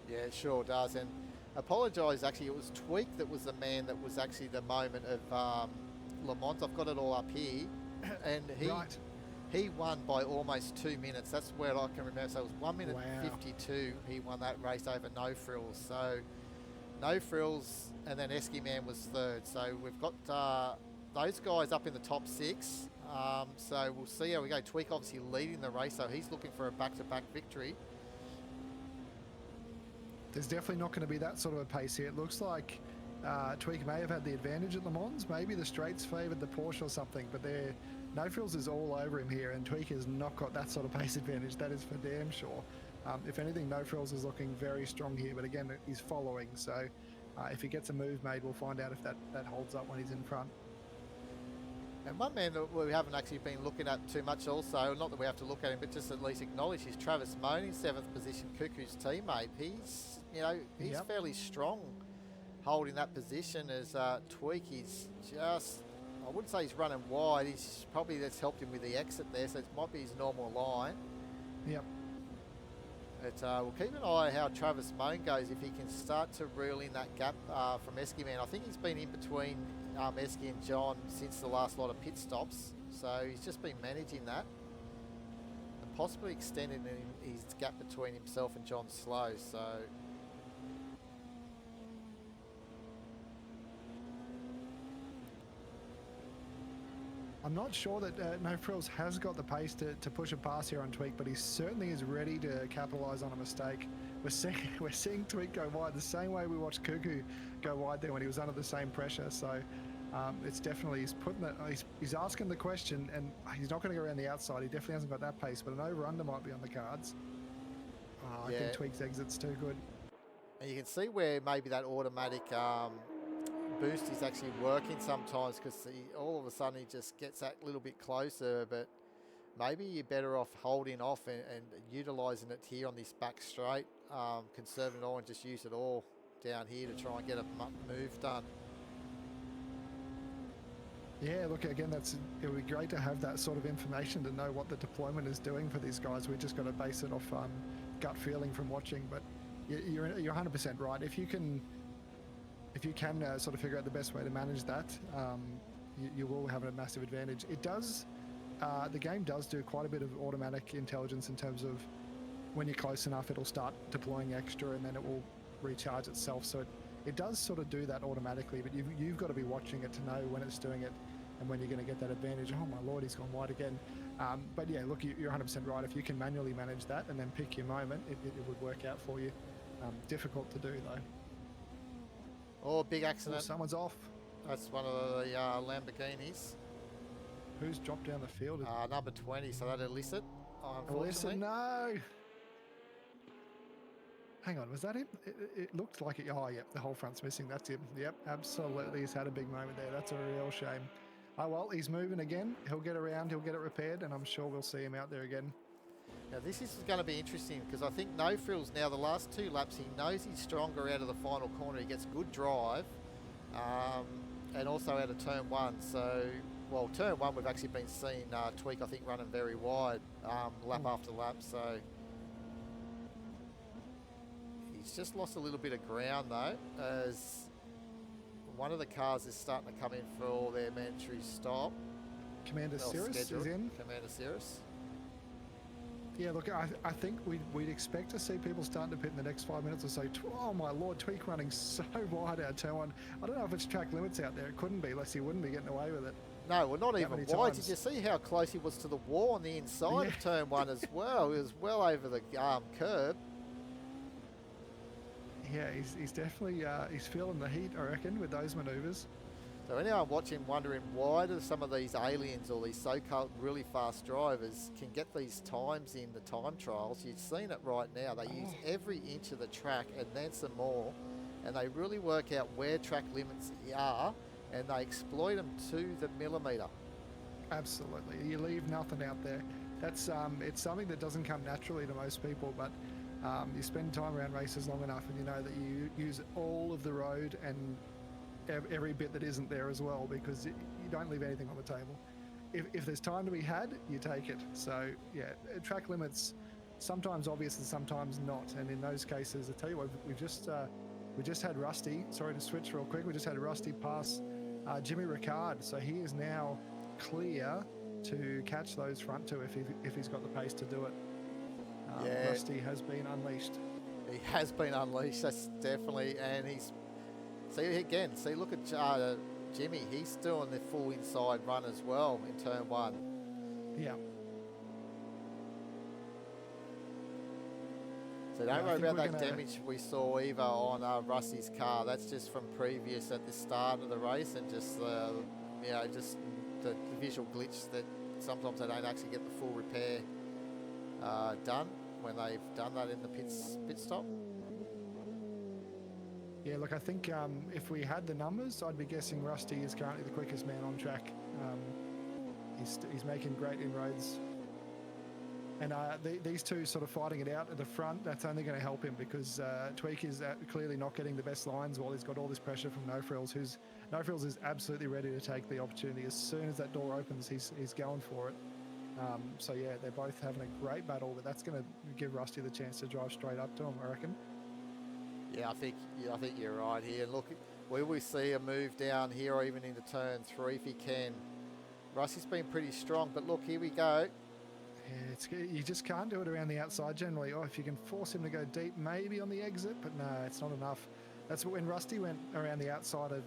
Yeah, it sure does. And apologise, actually, it was Tweak that was the man that was actually the moment of Le Mans. I've got it all up here. And he won by almost 2 minutes. That's where I can remember. So it was 1 minute 52. He won that race over No Frills. So No Frills, and then Esky Man was third. So we've got those guys up in the top six. So we'll see how we go. Tweak obviously leading the race, so he's looking for a back-to-back victory. There's definitely not going to be that sort of a pace here. It looks like Tweak may have had the advantage at Le Mans. Maybe the straights favoured the Porsche or something, but No Frills is all over him here, and Tweak has not got that sort of pace advantage. That is for damn sure. If anything, No Frills is looking very strong here, but again, he's following. So if he gets a move made, we'll find out if that holds up when he's in front. And one man that we haven't actually been looking at too much also, not that we have to look at him, but just at least acknowledge, is Travis Moan in 7th position, Cuckoo's teammate. He's, he's fairly strong holding that position as Tweak. He's just, I wouldn't say he's running wide, he's probably, that's helped him with the exit there, so it might be his normal line. Yep. But we'll keep an eye on how Travis Moan goes, if he can start to reel in that gap from Esky Man. I think he's been in between Esky and John since the last lot of pit stops, so he's just been managing that and possibly extending his gap between himself and John Slow. So I'm not sure that No Frills has got the pace to push a pass here on Tweak, but he certainly is ready to capitalise on a mistake. We're seeing Tweak go wide the same way we watched Cuckoo go wide there when he was under the same pressure. So it's definitely, he's asking the question, and he's not going to go around the outside. He definitely hasn't got that pace, but an over-under might be on the cards. I think Tweak's exit's too good. And you can see where maybe that automatic boost is actually working sometimes, because all of a sudden he just gets that little bit closer, but maybe you're better off holding off and utilising it here on this back straight, conserving it all and just use it all down here to try and get a move done. Yeah, look, again, it would be great to have that sort of information to know what the deployment is doing for these guys. We've just got to base it off gut feeling from watching, but you're 100% right. If you can sort of figure out the best way to manage that, you will have a massive advantage. It does, the game does do quite a bit of automatic intelligence in terms of when you're close enough, it'll start deploying extra and then it will recharge itself. So it does sort of do that automatically, but you've got to be watching it to know when it's doing it and when you're going to get that advantage. Oh my Lord, he's gone wide again. But yeah, look, you're 100% right. If you can manually manage that and then pick your moment, it would work out for you. Difficult to do though. Oh, big accident. Oh, someone's off. That's one of the Lamborghinis. Who's dropped down the field? Number 20, so that Illicit, unfortunately. Illicit, no! Hang on, was that him? It looked like it. Oh, yep, the whole front's missing. That's him. Yep, absolutely. He's had a big moment there. That's a real shame. Oh, well, he's moving again. He'll get around. He'll get it repaired, and I'm sure we'll see him out there again. Now, this is going to be interesting, because I think No Frills now, the last 2 laps, he knows he's stronger out of the final corner. He gets good drive, and also out of turn 1. So, well, turn 1, we've actually been seeing Tweak, I think, running very wide lap after lap. So he's just lost a little bit of ground, though, as one of the cars is starting to come in for all their mandatory stop. Commander Cirrus is in. Commander Cirrus. Yeah, look, I think we'd expect to see people starting to pit in the next 5 minutes or so. Oh my Lord, Tweak running so wide out of turn 1. I don't know if it's track limits out there. It couldn't be, unless he wouldn't be getting away with it. No, well, not even wide. Did you see how close he was to the wall on the inside of turn 1 as well? He was well over the curb. Yeah, he's definitely he's feeling the heat, I reckon, with those manoeuvres. So anyone watching wondering why do some of these aliens or these so-called really fast drivers can get these times in the time trials, you've seen it right now. They use every inch of the track and then some more, and they really work out where track limits are, and they exploit them to the millimetre. Absolutely. You leave nothing out there. That's it's something that doesn't come naturally to most people, but you spend time around races long enough and you know that you use all of the road and every bit that isn't there as well, because you don't leave anything on the table. If there's time to be had, you take it. So yeah, track limits sometimes obvious and sometimes not, and in those cases, I tell you what, we just had Rusty. Sorry to switch real quick. We just had Rusty pass Jimmy Ricard, so he is now clear to catch those front two if he's got the pace to do it. Rusty has been unleashed. He has been unleashed. That's definitely, and he's. See, look at Jimmy. He's doing the full inside run as well in turn 1. Yeah. So don't Yeah, I worry think about we're that gonna- damage we saw either on Rusty's car. That's just from previous at the start of the race, and just just the visual glitch that sometimes they don't actually get the full repair done when they've done that in the pit stop. Yeah, look, I think if we had the numbers, I'd be guessing Rusty is currently the quickest man on track. He's making great inroads. And these two sort of fighting it out at the front, that's only going to help him because Tweak is clearly not getting the best lines while he's got all this pressure from No Frills, No Frills is absolutely ready to take the opportunity. As soon as that door opens, he's going for it. So yeah, they're both having a great battle, but that's going to give Rusty the chance to drive straight up to him, I reckon. Yeah, I think you're right here. Look, will we see a move down here or even into turn 3 if he can? Rusty's been pretty strong, but look, here we go. Yeah, you just can't do it around the outside generally. Oh, if you can force him to go deep, maybe on the exit, but no, it's not enough. That's when Rusty went around the outside of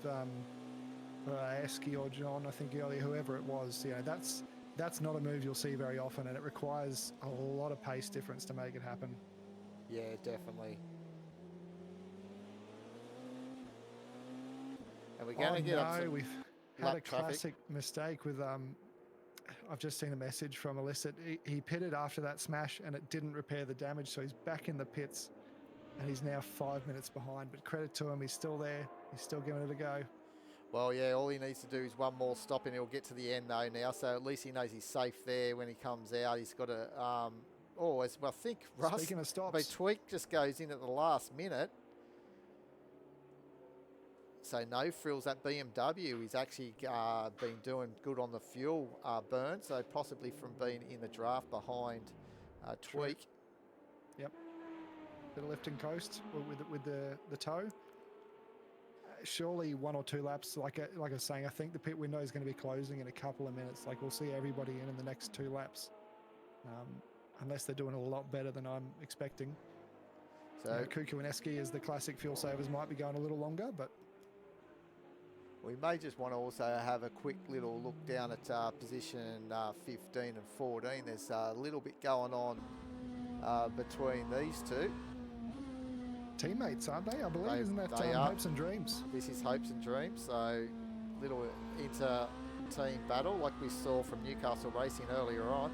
Esky or John, I think earlier, whoever it was. You know, that's not a move you'll see very often, and it requires a lot of pace difference to make it happen. Yeah, definitely. And we're going to get up some we've had a classic mistake with I've just seen a message from Illicit. He pitted after that smash and it didn't repair the damage, so he's back in the pits and he's now 5 minutes behind. But credit to him, he's still there. He's still giving it a go. Well, yeah, all he needs to do is one more stop and he'll get to the end though now, so at least he knows he's safe there when he comes out. He's got a, I think Russ, speaking of stops, Tweak just goes in at the last minute. So No Frills at BMW, he's actually been doing good on the fuel burn, so possibly from being in the draft behind Tweak. True. Yep. Bit of lift and coast with the toe. Surely 1 or 2 laps, like I was saying, I think the pit window is going to be closing in a couple of minutes. Like we'll see everybody in the next 2 laps, unless they're doing a lot better than I'm expecting. So Kuku and Esky as the classic fuel savers might be going a little longer, but we may just want to also have a quick little look down at position 15 and 14. There's a little bit going on between these two. Teammates, aren't they? I believe, isn't that Hopes and Dreams? This is Hopes and Dreams, so little inter-team battle like we saw from Newcastle Racing earlier on.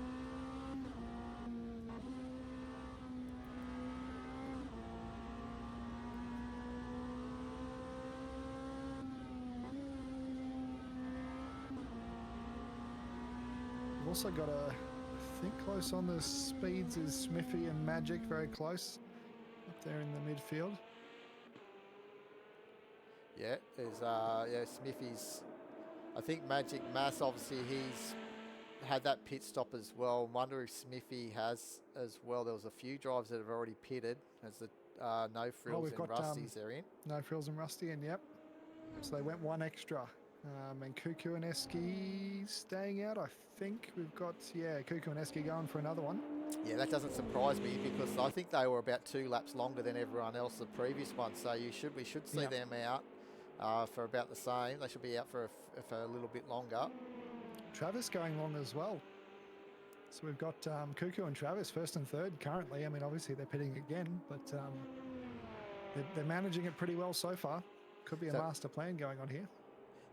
We've also got I think close on the speeds is Smithy and Magic, very close. Up there in the midfield. Yeah, there's Smithy's. I think Magic Mass, obviously he's had that pit stop as well. Wonder if Smithy has as well. There was a few drivers that have already pitted as the No Frills and Rusty's are in. No Frills and Rusty in, yep. So they went 1 extra. And Kuku and Esky staying out, I think. We've got, Kuku and Esky going for another one. Yeah, that doesn't surprise me because I think they were about 2 laps longer than everyone else the previous one. So we should see them out for about the same. They should be out for a little bit longer. Travis going long as well. So we've got Kuku and Travis first and third currently. I mean, obviously they're pitting again, but they're managing it pretty well so far. Could be a master plan going on here.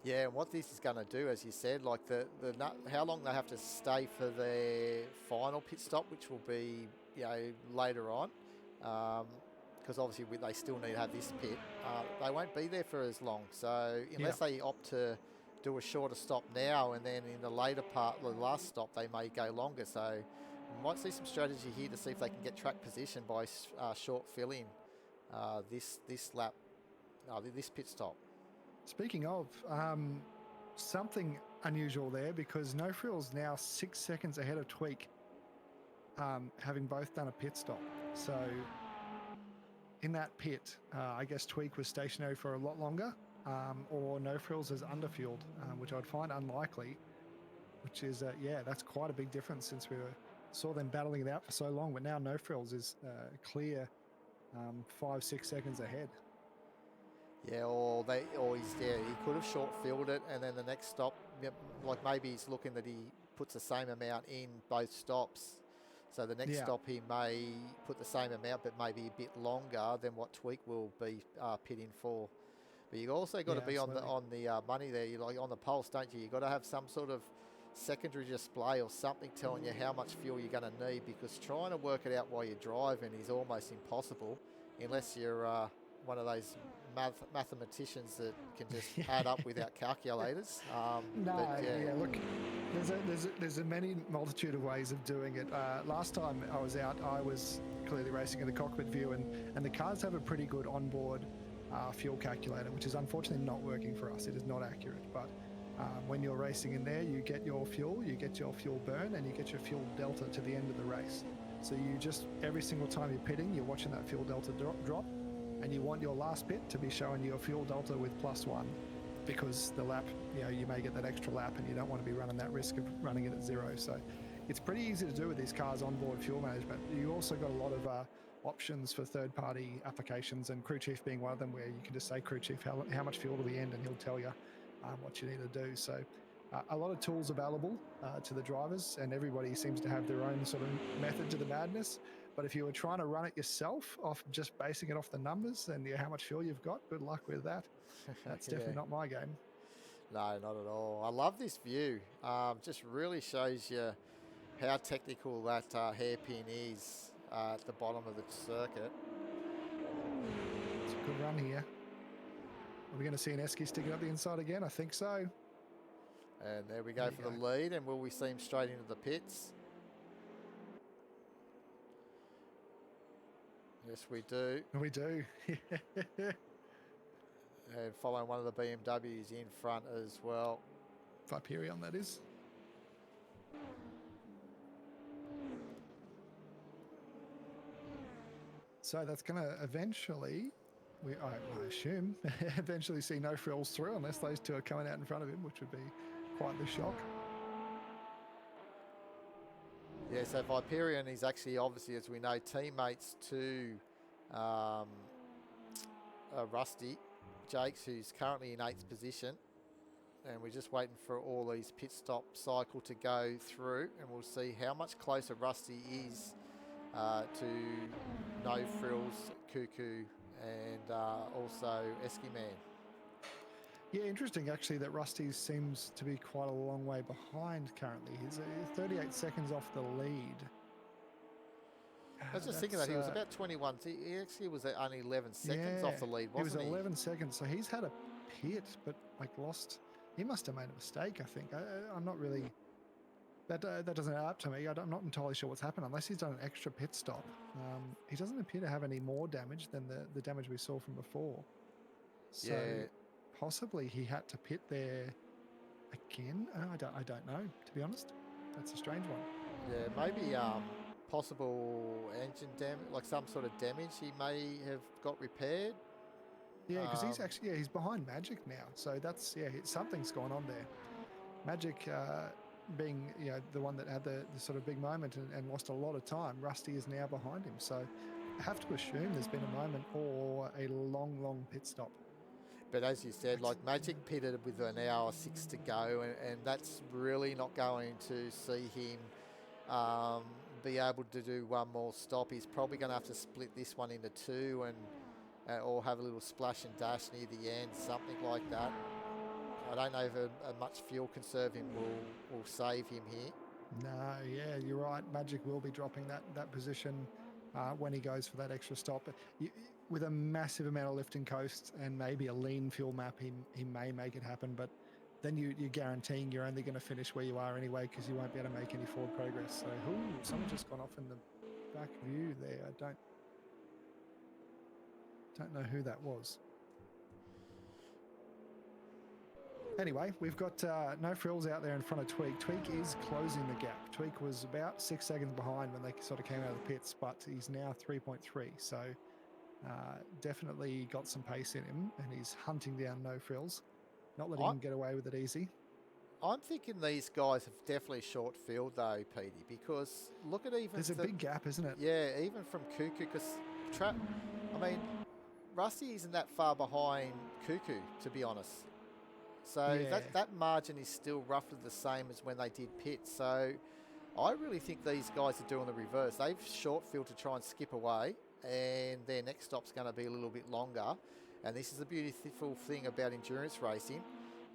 Yeah, and what this is going to do, as you said, like how long they have to stay for their final pit stop, which will be later on, because obviously they still need to have this pit. They won't be there for as long, so unless they opt to do a shorter stop now, and then in the later part, the last stop, they may go longer. So we might see some strategy here to see if they can get track position by short filling this lap, this pit stop. Speaking of, something unusual there because No Frills now 6 seconds ahead of Tweak, having both done a pit stop. So in that pit, I guess Tweak was stationary for a lot longer, or No Frills is underfueled, which I'd find unlikely, which is, that's quite a big difference since we saw them battling it out for so long, but now No Frills is clear 5-6 seconds ahead. Yeah, he could have short filled it, and then the next stop, like maybe he's looking that he puts the same amount in both stops. So the next stop he may put the same amount, but maybe a bit longer than what Tweak will be pitting for. But you've also got to be on the money there. You like on the pulse, don't you? You've got to have some sort of secondary display or something telling you how much fuel you're going to need, because trying to work it out while you're driving is almost impossible unless you're one of those mathematicians that can just add up without calculators. Look, there's a many multitude of ways of doing it. Last time I was out, I was clearly racing in the cockpit view, and the cars have a pretty good onboard fuel calculator, which is unfortunately not working for us. It is not accurate, but when you're racing in there, you get your fuel burn, and you get your fuel delta to the end of the race. So you just, every single time you're pitting, you're watching that fuel delta drop, and you want your last pit to be showing your fuel delta with +1, because the lap, you may get that extra lap, and you don't want to be running that risk of running it at 0. So it's pretty easy to do with these cars onboard fuel management. You also got a lot of options for third-party applications, and Crew Chief being one of them, where you can just say, Crew Chief, how much fuel to the end, and he'll tell you what you need to do. So a lot of tools available to the drivers, and everybody seems to have their own sort of method to the madness. But if you were trying to run it yourself, off just basing it off the numbers and how much fuel you've got, good luck with that. That's definitely not my game. No, not at all. I love this view. Just really shows you how technical that hairpin is at the bottom of the circuit. It's a good run here. Are we going to see an Esky sticking up the inside again? I think so. And there we go for the lead. And will we see him straight into the pits? Yes, we do. We do. And following one of the BMWs in front as well. Viperion, that is. So that's going to eventually, I assume, eventually see no frills through, unless those two are coming out in front of him, which would be quite the shock. Yeah, so Viperion is actually, obviously, as we know, teammates to Rusty Jakes, who's currently in 8th position. And we're just waiting for all these pit stop cycle to go through, and we'll see how much closer Rusty is to No Frills, Cuckoo, and also Esky Man. Yeah, interesting actually that Rusty seems to be quite a long way behind currently. He's 38 seconds off the lead. I was just thinking that he was about 21. He actually was at only 11 seconds off the lead, wasn't he? He was 11 seconds, so he's had a pit, but lost. He must have made a mistake, I think. I'm not really... That doesn't add up to me. I'm not entirely sure what's happened, unless he's done an extra pit stop. He doesn't appear to have any more damage than the damage we saw from before. So possibly he had to pit there again. I don't know, to be honest. That's a strange one. Yeah, maybe possible engine damage, like some sort of damage he may have got repaired. Yeah, because he's actually he's behind Magic now. So that's something's gone on there. Magic being the one that had the sort of big moment and lost a lot of time. Rusty is now behind him. So I have to assume there's been a moment or a long pit stop. But as you said, like Magic pitted with an hour 6 to go, and that's really not going to see him be able to do one more stop. He's probably going to have to split this one into 2 and or have a little splash and dash near the end, something like that. I don't know if a much fuel conserving will save him here. No, yeah, you're right. Magic will be dropping that position when he goes for that extra stop. With a massive amount of lift and coast and maybe a lean fuel map, he may make it happen, but then you're guaranteeing you're only going to finish where you are anyway, because you won't be able to make any forward progress. So, someone just gone off in the back view there. I don't know who that was. Anyway, we've got No Frills out there in front of Tweak. Tweak is closing the gap. Tweak was about 6 seconds behind when they sort of came out of the pits, but he's now 3.3. So definitely got some pace in him, and he's hunting down No Frills. Not letting him get away with it easy. I'm thinking these guys have definitely short field though, Petey, because look at even... There's a big gap, isn't it? Yeah, even from Cuckoo, because Rusty isn't that far behind Cuckoo, to be honest. So that margin is still roughly the same as when they did pit. So I really think these guys are doing the reverse. They've short field to try and skip away, and their next stop's going to be a little bit longer. And this is the beautiful thing about endurance racing,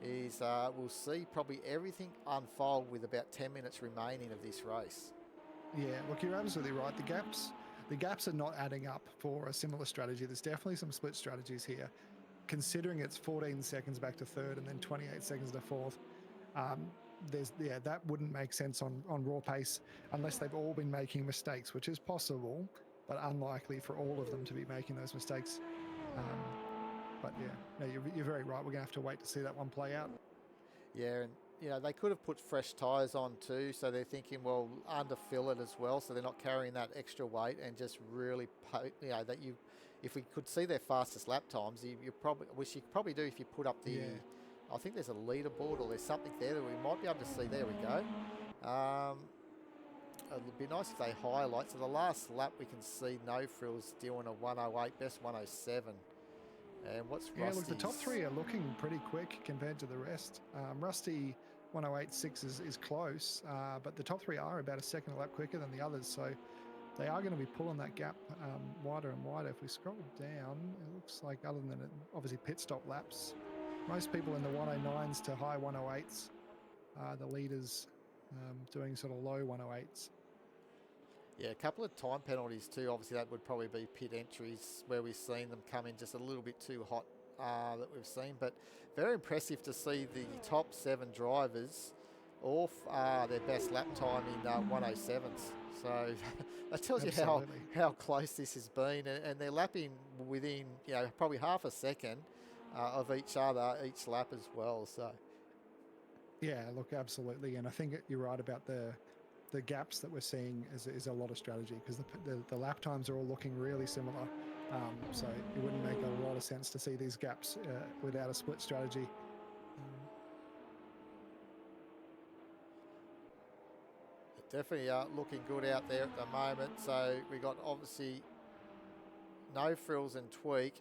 is we'll see probably everything unfold with about 10 minutes remaining of this race. Yeah, look, you're absolutely right. The gaps are not adding up for a similar strategy. There's definitely some split strategies here. Considering it's 14 seconds back to third and then 28 seconds to fourth, that wouldn't make sense on raw pace unless they've all been making mistakes, which is possible, but unlikely for all of them to be making those mistakes. But yeah, no, you're very right. We're going to have to wait to see that one play out. Yeah, and they could have put fresh tyres on too, so they're thinking, well, underfill it as well, so they're not carrying that extra weight, and just really, if we could see their fastest lap times, which you probably do if you put up the. Yeah. I think there's a leaderboard or there's something there that we might be able to see. There we go. It would be nice if they highlight. So the last lap we can see No Frills doing a 108, best 107. And what's Rusty's? Yeah, look, the top three are looking pretty quick compared to the rest. Rusty 108.6 is close, but the top three are about a second a lap quicker than the others. So they are going to be pulling that gap wider and wider. If we scroll down, it looks like other than obviously pit stop laps, most people in the 109s to high 108s, the leaders doing sort of low 108s. Yeah, a couple of time penalties too. Obviously, that would probably be pit entries where we've seen them come in just a little bit too hot that we've seen. But very impressive to see the top 7 drivers off their best lap time in 107s. So that tells you how close this has been. And they're lapping within, probably half a second of each other, each lap as well. So yeah, look, absolutely. And I think you're right about the gaps that we're seeing is a lot of strategy, because the lap times are all looking really similar. So it wouldn't make a lot of sense to see these gaps without a split strategy. Definitely looking good out there at the moment. So we got obviously No Frills and Tweak.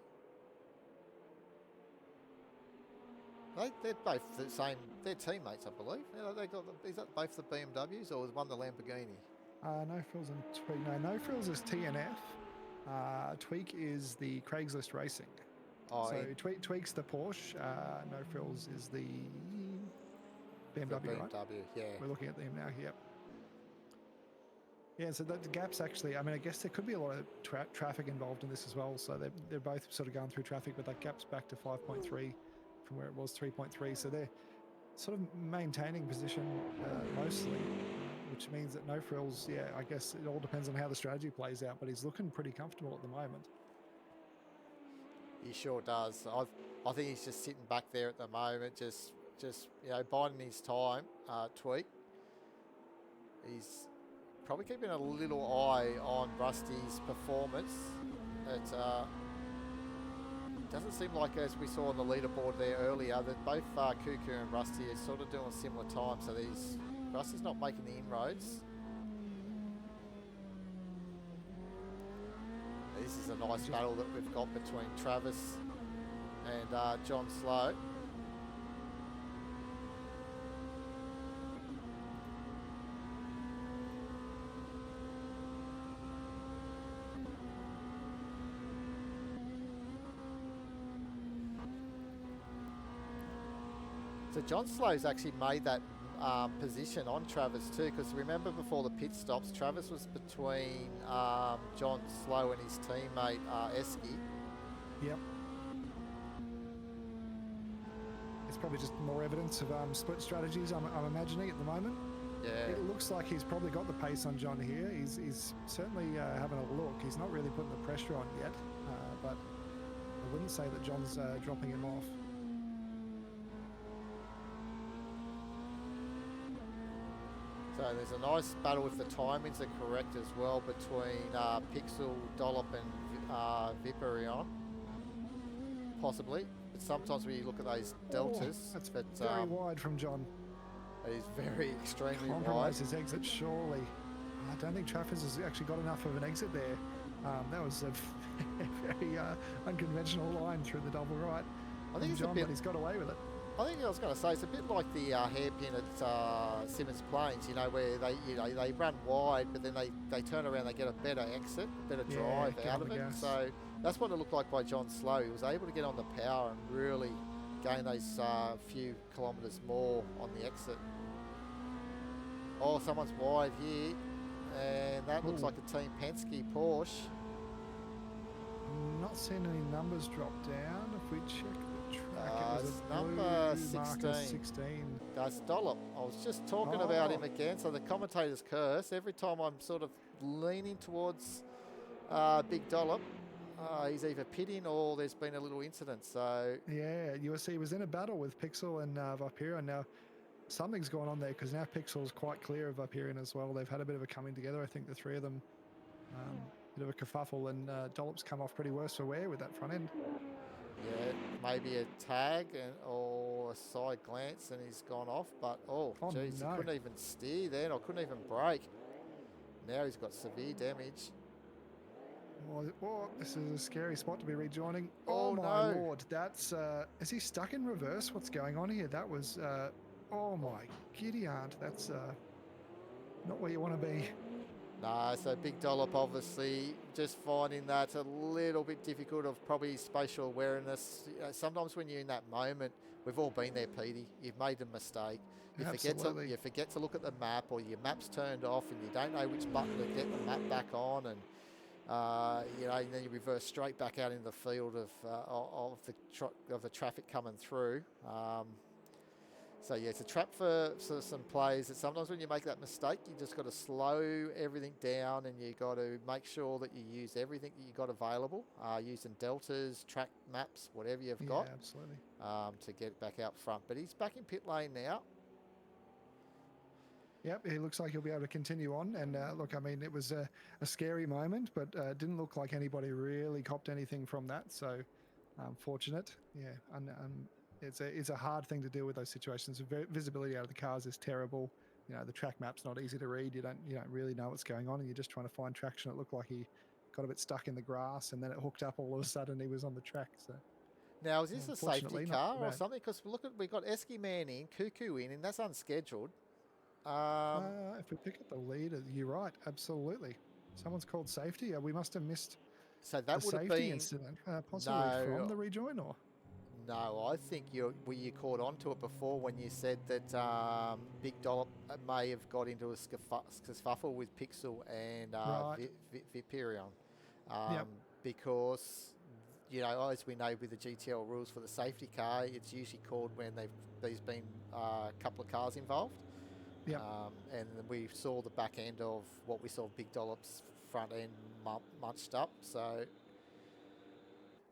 They're both the same. They're teammates, I believe. Is that both the BMWs, or is one the Lamborghini? No Frills and Tweak. No Frills is TNF. Tweak is the Craigslist Racing. Oh, so Tweak's the Porsche. No Frills is the BMW, right? Yeah. We're looking at them now. Yep. Yeah, so the gaps actually, I guess there could be a lot of traffic involved in this as well. So they're both sort of going through traffic, but that gap's back to 5.3 from where it was 3.3. So they're sort of maintaining position mostly, which means that No Frills, I guess it all depends on how the strategy plays out, but he's looking pretty comfortable at the moment. He sure does. I think he's just sitting back there at the moment, just biding his time. Tweak. He's probably keeping a little eye on Rusty's performance. It doesn't seem like, as we saw on the leaderboard there earlier, that both Cuckoo and Rusty are sort of doing similar time. So Rusty's not making the inroads. This is a nice battle that we've got between Travis and John Slow. So John Slow's actually made that position on Travis too, because remember before the pit stops, Travis was between John Slow and his teammate Esky. Yep. It's probably just more evidence of split strategies, I'm imagining at the moment. Yeah. It looks like he's probably got the pace on John here. He's certainly having a look. He's not really putting the pressure on yet, but I wouldn't say that John's dropping him off. So there's a nice battle if the timings are correct as well between Pixel, Dollop and Viperion, possibly. But sometimes when you look at those deltas... That's very wide from John. It is very extremely Compromise wide. His exit, surely. I don't think Travis has actually got enough of an exit there. That was a very unconventional line through the double right. I think it's John, a bit... but he's got away with it. I think I was going to say it's a bit like the hairpin at Simmons Plains, where they run wide, but then they turn around, they get a better exit, better drive get out on of the it. gas. So that's what it looked like by John Slow. He was able to get on the power and really gain those few kilometres more on the exit. Oh, someone's wide here, and that looks like a Team Penske Porsche. Not seeing any numbers drop down. If we check the track, it was a number blue 16. marker 16. That's Dollop. I was just talking about him again, so the commentator's curse. Every time I'm sort of leaning towards Big Dollop, he's either pitting or there's been a little incident. So yeah, USC was in a battle with Pixel and Viperion. Now something's going on there because now Pixel's quite clear of Viperion as well. They've had a bit of a coming together. I think the three of them, bit of a kerfuffle, and Dollop's come off pretty worse for wear with that front end. Yeah, maybe a tag or a side glance and he's gone off. But geez, no. He couldn't even steer then, or couldn't even brake. Now he's got severe damage. Oh, this is a scary spot to be rejoining. Oh my no. lord, that's is he stuck in reverse? What's going on here? That was oh my giddy aunt, that's not where you want to be. No, so Big Dollop obviously just finding that a little bit difficult of probably spatial awareness. Sometimes when you're in that moment, we've all been there, Petey. You've made a mistake. You forget to look at the map, or your map's turned off and you don't know which button to get the map back on, and and then you reverse straight back out in the field of the traffic coming through. So yeah, it's a trap for some players that sometimes when you make that mistake, you just got to slow everything down, and you got to make sure that you use everything that you got available, using deltas, track maps, whatever you've got, absolutely, to get back out front. But he's back in pit lane now. Yep, he looks like he'll be able to continue on. And look, I mean, it was a scary moment, but didn't look like anybody really copped anything from that. So fortunate, yeah. It's a hard thing to deal with those situations. Visibility out of the cars is terrible. The track map's not easy to read. You don't really know what's going on, and you're just trying to find traction. It looked like he got a bit stuck in the grass, and then it hooked up all of a sudden. He was on the track. So now, is this a safety car or something? Because we got Esky Man in, Cuckoo in, and that's unscheduled. If we pick up the leader, you're right. Absolutely, someone's called safety. We must have missed. So that would have been incident, possibly from the rejoin, or. No, I think you caught on to it before when you said that Big Dollop may have got into a scuffle with Pixel and Viperion. Because, as we know with the GTL rules for the safety car, it's usually called when there's been a couple of cars involved. Yep. And we saw the back end of what we saw Big Dollop's front end munched up. So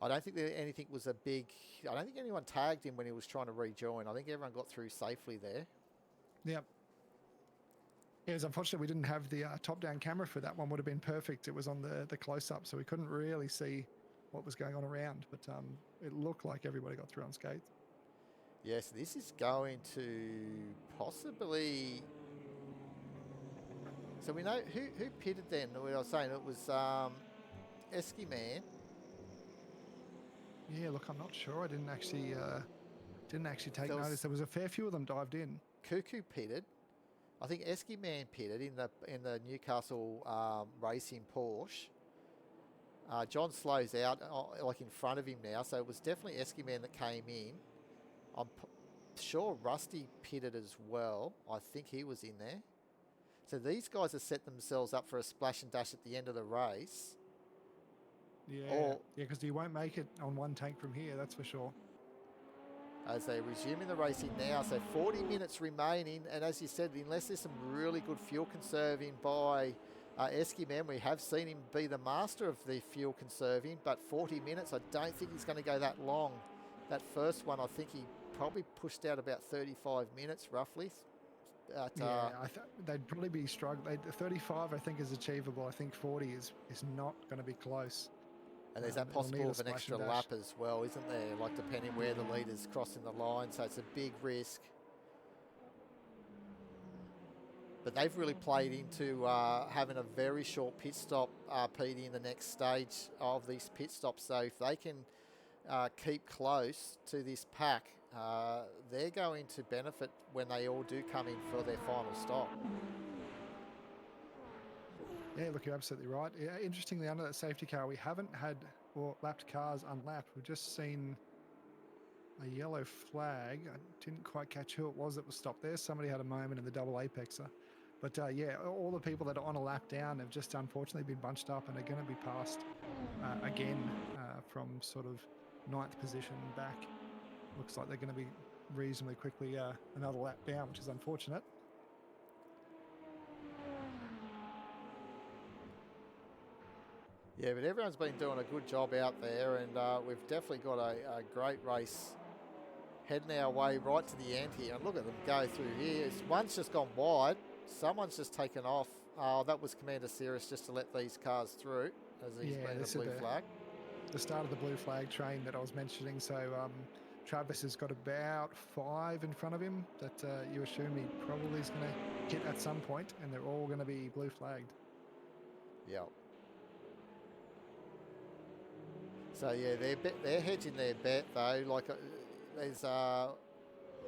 I don't think anything was I don't think anyone tagged him when he was trying to rejoin. I think everyone got through safely there. Yep. Yeah, it was unfortunate we didn't have the top-down camera for that one. Would have been perfect. It was on the close-up, so we couldn't really see what was going on around. But it looked like everybody got through unscathed. Yes, this is going to possibly... So we know who pitted then. I was saying it was Esky Man. Yeah, look, I'm not sure. I didn't actually take notice. There was a fair few of them dived in. Cuckoo pitted. I think Esky Man pitted in the Newcastle racing Porsche. John Slow's out, like in front of him now, so it was definitely Esky Man that came in. I'm sure Rusty pitted as well. I think he was in there. So these guys have set themselves up for a splash and dash at the end of the race. Yeah, because you won't make it on one tank from here, that's for sure. As they're resuming the racing now, so 40 minutes remaining, and as you said, unless there's some really good fuel conserving by Esky Man, we have seen him be the master of the fuel conserving, but 40 minutes, I don't think he's going to go that long. That first one, I think he probably pushed out about 35 minutes, roughly. They'd probably be struggling. 35, I think, is achievable. I think 40 is not going to be close. And there's that possible of an extra lap as well, isn't there? Like depending where the leader's crossing the line, so it's a big risk. But they've really played into having a very short pit stop, PD, in the next stage of these pit stops. So if they can keep close to this pack, they're going to benefit when they all do come in for their final stop. Yeah, look, you're absolutely right. Yeah, interestingly, under that safety car, we haven't had lapped cars unlapped. We've just seen a yellow flag. I didn't quite catch who it was that was stopped there. Somebody had a moment in the double apexer. But yeah, all the people that are on a lap down have just unfortunately been bunched up and are going to be passed again from sort of 9th position back. Looks like they're going to be reasonably quickly another lap down, which is unfortunate. Yeah, but everyone's been doing a good job out there, and we've definitely got a great race heading our way right to the end here. And look at them go through here. One's just gone wide. Someone's just taken off. That was Commander Cirrus just to let these cars through as he's been a blue flag. The start of the blue flag train that I was mentioning. So Travis has got about 5 in front of him that you assume he probably is going to hit at some point, and they're all going to be blue flagged. Yep. So yeah, they're hedging their bet though. Like there's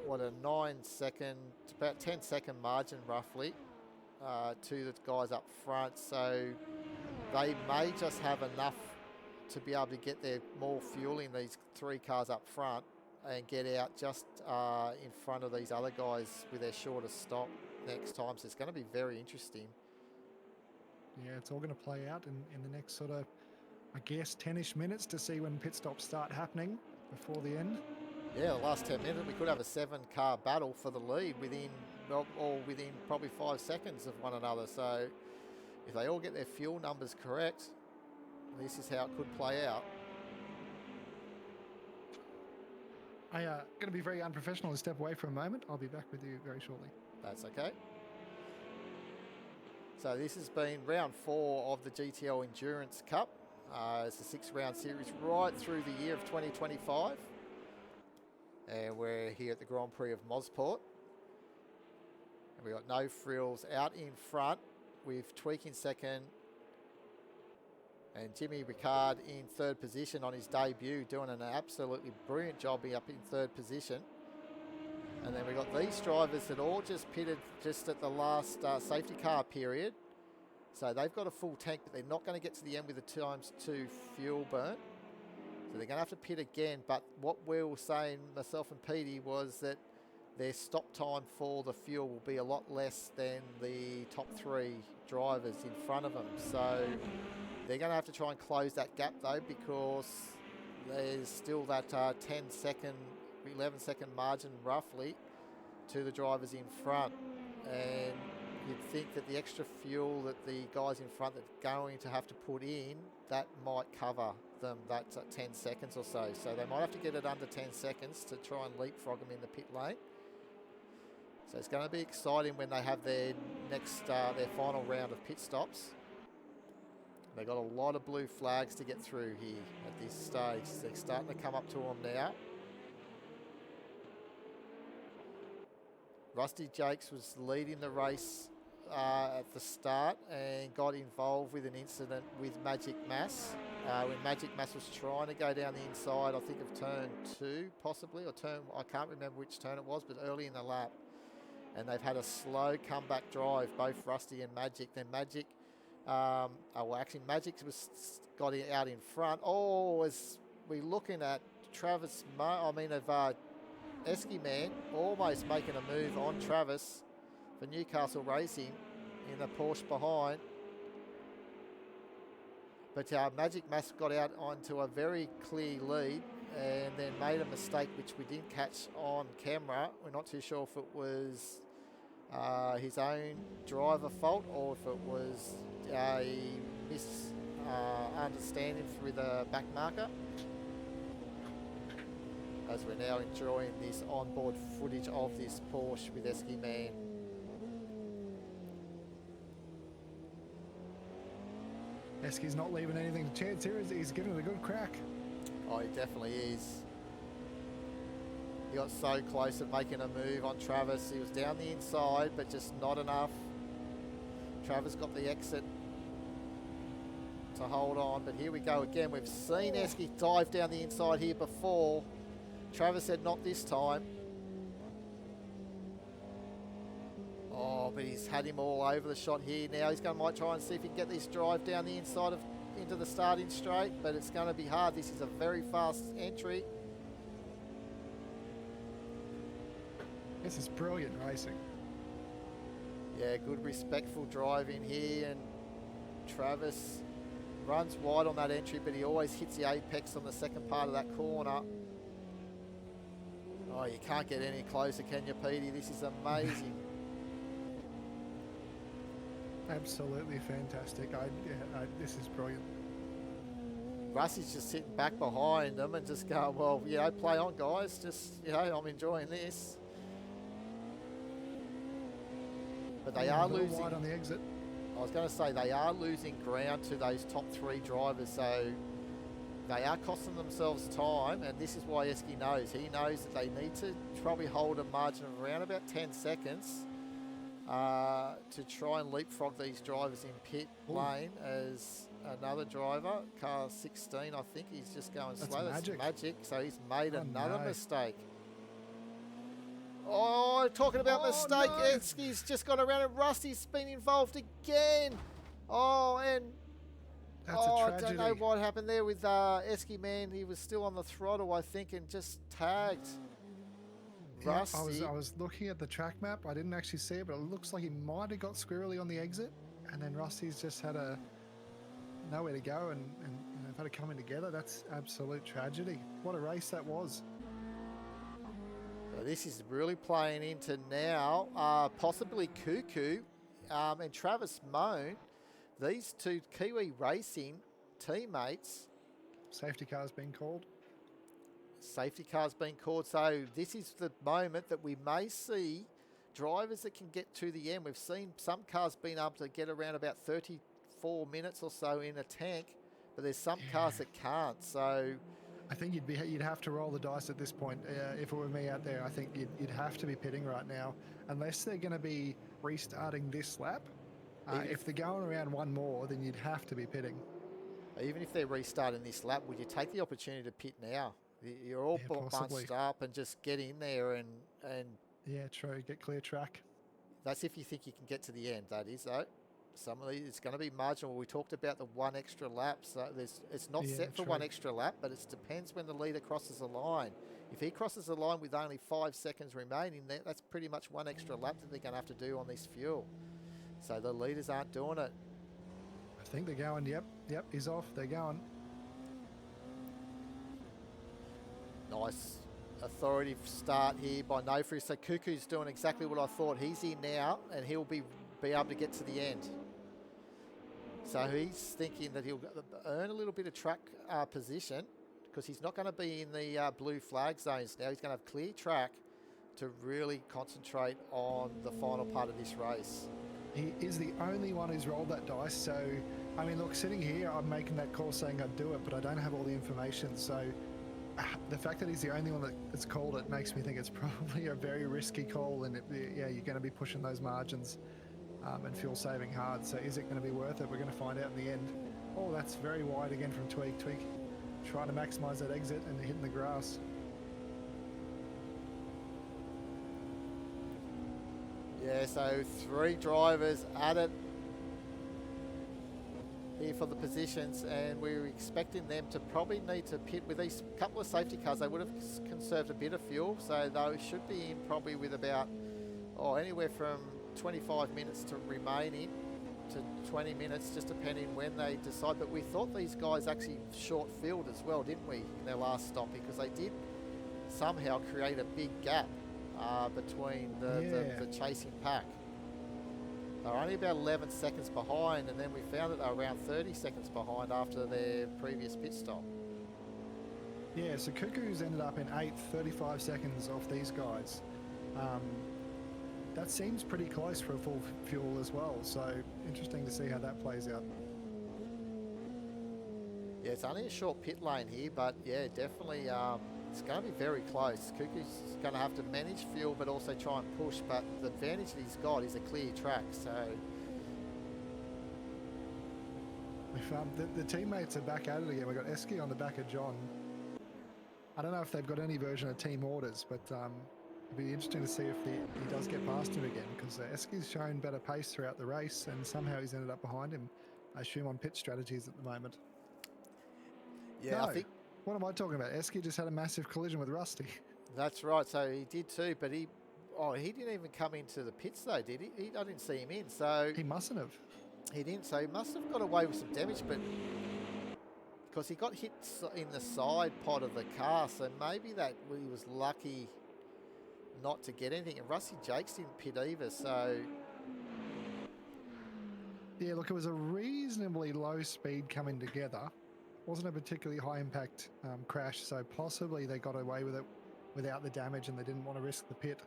what a 9-second, about 10-second margin roughly to the guys up front. So they may just have enough to be able to get their more fuel in these 3 cars up front and get out just in front of these other guys with their shortest stop next time. So it's going to be very interesting. Yeah, it's all going to play out in the next sort of, I guess, 10-ish minutes to see when pit stops start happening before the end. Yeah, the last 10 minutes, we could have a 7-car battle for the lead within probably 5 seconds of one another. So if they all get their fuel numbers correct, this is how it could play out. I'm going to be very unprofessional and step away for a moment. I'll be back with you very shortly. That's okay. So this has been round 4 of the GTL Endurance Cup. It's a 6-round series right through the year of 2025. And we're here at the Grand Prix of Mosport. And we've got No Frills out in front with Tweak in second. And Jimmy Ricard in 3rd position on his debut, doing an absolutely brilliant job up in 3rd position. And then we've got these drivers that all just pitted just at the last safety car period. So they've got a full tank, but they're not going to get to the end with the ×2 fuel burn. So they're going to have to pit again. But what we were saying, myself and Petey, was that their stop time for the fuel will be a lot less than the top 3 drivers in front of them. So they're going to have to try and close that gap though, because there's still that 10-second, 11-second margin roughly to the drivers in front. And you'd think that the extra fuel that the guys in front are going to have to put in, that might cover them. That's at 10 seconds or so. So they might have to get it under 10 seconds to try and leapfrog them in the pit lane. So it's going to be exciting when they have their next, their final round of pit stops. They've got a lot of blue flags to get through here at this stage. They're starting to come up to them now. Rusty Jakes was leading the race at the start and got involved with an incident with Magic Mass. When Magic Mass was trying to go down the inside, I think of turn 2 possibly, or I can't remember which turn it was, but early in the lap. And they've had a slow comeback drive, both Rusty and Magic. Then Magic, Magic got out in front. Oh, as we're looking at Esky Man almost making a move on Travis for Newcastle Racing in the Porsche behind. But Magic Mass got out onto a very clear lead and then made a mistake which we didn't catch on camera. We're not too sure if it was his own driver fault or if it was a misunderstanding through the back marker. As we're now enjoying this onboard footage of this Porsche with Esky Man. Esky's not leaving anything to chance here. He's giving it a good crack. Oh, he definitely is. He got so close at making a move on Travis. He was down the inside, but just not enough. Travis got the exit to hold on, but here we go again. We've seen Esky dive down the inside here before. Travis said not this time. Oh, but he's had him all over the shot here. Now he's going to might try and see if he can get this drive down the inside of into the starting straight, but it's going to be hard. This is a very fast entry. This is brilliant racing. Yeah, good respectful drive in here, and Travis runs wide on that entry, but he always hits the apex on the second part of that corner. Oh, you can't get any closer, can you, Petey? This is amazing. Absolutely fantastic. This is brilliant. Rusty's just sitting back behind them and just going, well, you know, play on, guys. Just, you know, I'm enjoying this. But they are losing. Wide on the exit. I was going to say they are losing ground to those top 3 drivers, so they are costing themselves time, and this is why Esky knows. He knows that they need to probably hold a margin of around about 10 seconds to try and leapfrog these drivers in pit lane. As another driver, car 16, I think, he's just going slow. That's magic. So he's made another mistake. Oh, talking about mistake, no. Esky's just gone around and Rusty's been involved again. Oh, and that's a tragedy. I don't know what happened there with Esky, man. He was still on the throttle, I think, and just tagged Rusty. I was looking at the track map. I didn't actually see it, but it looks like he might have got squirrely on the exit, and then Rusty's just had nowhere to go, and they've had to come in together. That's absolute tragedy. What a race that was. So this is really playing into now possibly Cuckoo and Travis Moan. These 2 Kiwi Racing teammates. Safety car's been called. Safety car's been called. So this is the moment that we may see drivers that can get to the end. We've seen some cars being able to get around about 34 minutes or so in a tank, but there's some cars that can't. So I think you'd have to roll the dice at this point. If it were me out there, I think you'd have to be pitting right now, unless they're going to be restarting this lap. If they're going around one more, then you'd have to be pitting. Even if they're restarting this lap, would you take the opportunity to pit now? You're all bunched up and just get in there and yeah, true. Get clear track. That's if you think you can get to the end. That is though. Some of these, it's going to be marginal. We talked about the 1 extra lap, so it's not set for 1 extra lap, but it depends when the leader crosses the line. If he crosses the line with only 5 seconds remaining, that's pretty much 1 extra lap that they're going to have to do on this fuel. So the leaders aren't doing it. I think they're going, yep, he's off, they're going. Nice authoritative start here by Nofri. So Cuckoo's doing exactly what I thought. He's in now, and he'll be able to get to the end. So he's thinking that he'll earn a little bit of track position, because he's not going to be in the blue flag zones now. He's going to have clear track to really concentrate on the final part of this race. He is the only one who's rolled that dice. So, I mean, look, sitting here, I'm making that call saying I'd do it, but I don't have all the information. So the fact that he's the only one that's called it makes me think it's probably a very risky call. And you're going to be pushing those margins and fuel saving hard. So is it going to be worth it? We're going to find out in the end. Oh, that's very wide again from Tweak. Trying to maximise that exit and hitting the grass. Yeah, so 3 drivers at it here for the positions, and we're expecting them to probably need to pit with these couple of safety cars. They would have conserved a bit of fuel, so they should be in probably with about anywhere from 25 minutes to remaining to 20 minutes, just depending when they decide. But we thought these guys actually short field as well, didn't we, in their last stop, because they did somehow create a big gap between the chasing pack. They were only about 11 seconds behind, and then we found that they were around 30 seconds behind after their previous pit stop. Yeah, so Cuckoo's ended up in 8th, 35 seconds off these guys. That seems pretty close for a full fuel as well, so interesting to see how that plays out. Yeah, it's only a short pit lane here, but yeah, definitely it's going to be very close. Cuckoo's going to have to manage fuel, but also try and push, but the advantage that he's got is a clear track, so... The teammates are back at it again. We've got Esky on the back of John. I don't know if they've got any version of team orders, but it'd be interesting to see if he does get past him again, because Eski's shown better pace throughout the race, and somehow he's ended up behind him. I assume on pit strategies at the moment. Yeah, No. I think What am I talking about? Eski just had a massive collision with Rusty. that's right. So he did too, but he didn't even come into the pits though, did he? I didn't see him in, so He mustn't have. he didn't. So he must have got away with some damage, but because he got hit in the side pod of the car, so maybe that he was lucky not to get anything. And Rusty Jakes didn't pit either, so Yeah, look, it was a reasonably low speed coming together. Wasn't a particularly high impact crash, so possibly they got away with it without the damage, and they didn't want to risk the pit.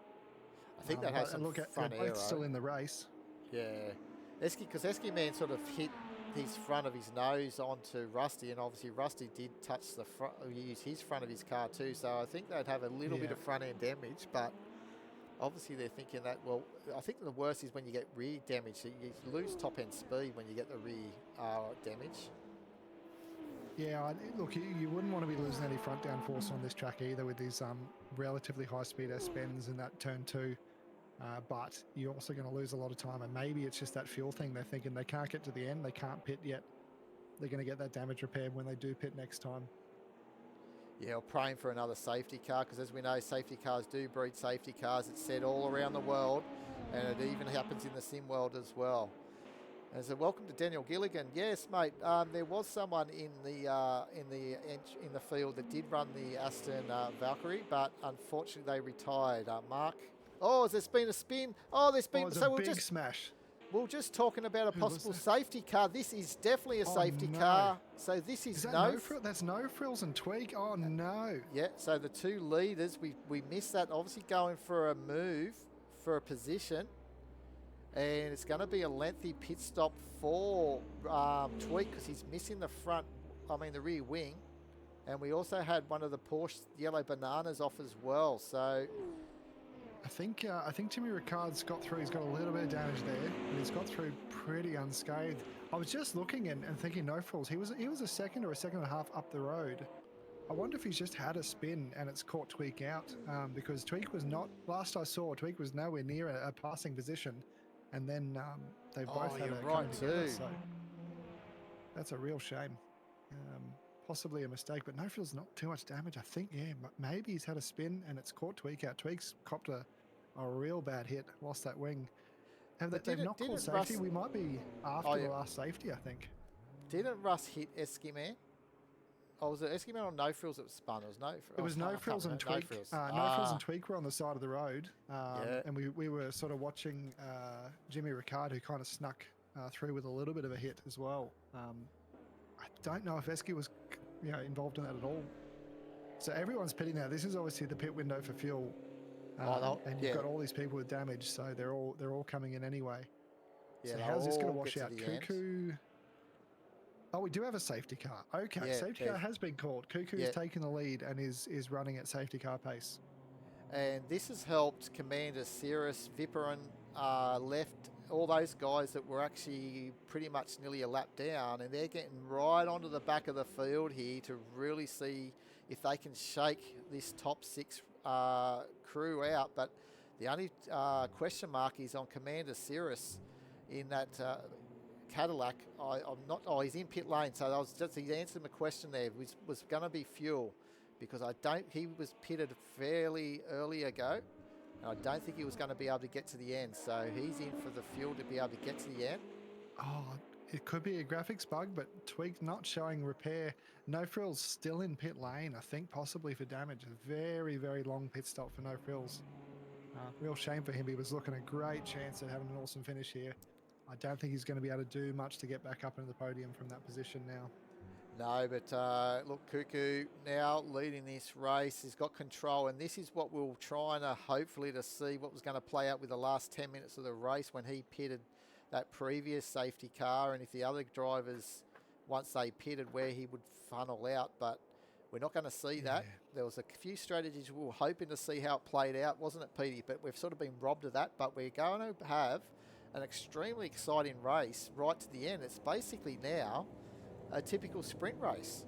I think that has some look, front they're both aero. still in the race. Yeah, because Eski Man sort of hit his front of his nose onto Rusty, and obviously Rusty did touch the front, use his front of his car too. So I think they'd have a little bit of front end damage, but obviously they're thinking that. Well, I think the worst is when you get rear damage. So you lose top end speed when you get the rear damage. Yeah, look, you wouldn't want to be losing any front downforce on this track either with these relatively high speed S-bends in that turn 2. But you're also going to lose a lot of time, and maybe it's just that fuel thing. They're thinking they can't get to the end, they can't pit yet. They're going to get that damage repaired when they do pit next time. Yeah, we're praying for another safety car, because as we know, safety cars do breed safety cars. It's said all around the world, and it even happens in the sim world as well. And so, welcome to Daniel Gilligan. Yes, mate. There was someone in the field that did run the Aston Valkyrie, but unfortunately they retired. Mark. Oh, there's been a spin. Oh, there's been. So we'll just smash. We're just talking about a possible safety car. This is definitely a safety car. So this is that no. That's no frills and tweak. Oh no. Yeah. So the two leaders, we missed that. Obviously going for a move for a position. And it's going to be a lengthy pit stop for Tweak, because he's missing the rear wing. And we also had one of the Porsche yellow bananas off as well. So I think Jimmy Ricard's got through. He's got a little bit of damage there, but he's got through pretty unscathed. I was just looking and thinking no frills. He was a second or a second and a half up the road. I wonder if he's just had a spin and it's caught Tweak out, because Tweak was not. Last I saw, Tweak was nowhere near a passing position. And then they both had a coming together, so that's a real shame. Possibly a mistake, but no feels not too much damage. I think, yeah, maybe he's had a spin and it's caught Tweak out. Tweak's copped a real bad hit, lost that wing. And they've not called safety. We might be after the last safety, I think. Didn't Russ hit Eski Man? Oh, was it Eski Man or No Frills that was spun? It was No Frills and Tweak. No Frills and Tweak were on the side of the road. And we were sort of watching Jimmy Ricard, who kind of snuck through with a little bit of a hit as well. I don't know if Eski was involved in that at all. So everyone's pitting now. This is obviously the pit window for fuel. And you've got all these people with damage, so they're all coming in anyway. Yeah, so how's this going to wash out? Cuckoo. Oh, we do have a safety car. Okay, safety car has been called. Cuckoo's taken the lead and is running at safety car pace. And this has helped Commander Cirrus, Viperin, left, all those guys that were actually pretty much nearly a lap down, and they're getting right onto the back of the field here to really see if they can shake this top 6 crew out. But the only question mark is on Commander Cirrus in that Cadillac. I'm not. Oh, he's in pit lane, so he answered my question there. Was going to be fuel, because he was pitted fairly early ago, and I don't think he was going to be able to get to the end. So he's in for the fuel to be able to get to the end. Oh, it could be a graphics bug, but Tweak not showing repair. No Frills still in pit lane, I think possibly for damage. A very, very long pit stop for No Frills. Real shame for him. He was looking a great chance at having an awesome finish here. I don't think he's going to be able to do much to get back up into the podium from that position now. No, but look, Cuckoo now leading this race. He's got control, and this is what we're trying to hopefully to see what was going to play out with the last 10 minutes of the race when he pitted that previous safety car, and if the other drivers, once they pitted, where he would funnel out. But we're not going to see that. There was a few strategies we were hoping to see how it played out, wasn't it, Petey? But we've sort of been robbed of that. But we're going to have an extremely exciting race right to the end. It's basically now a typical sprint race.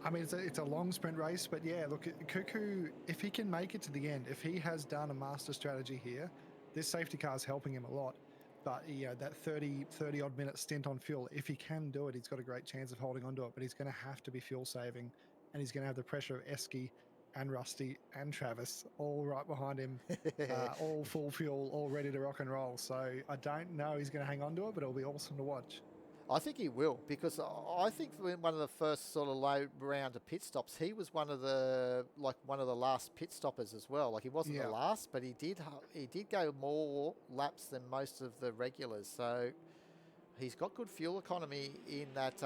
I mean, it's a long sprint race, but yeah, look, Cuckoo, if he can make it to the end, if he has done a master strategy here, this safety car is helping him a lot. But, that 30 odd minute stint on fuel, if he can do it, he's got a great chance of holding on to it, but he's going to have to be fuel saving, and he's going to have the pressure of Esky and Rusty and Travis all right behind him, all full fuel, all ready to rock and roll. So I don't know he's going to hang on to it, but it'll be awesome to watch. I think he will, because I think when one of the first sort of low round of pit stops, he was one of the last pit stoppers as well. Like he wasn't the last, but he did go more laps than most of the regulars. So he's got good fuel economy in that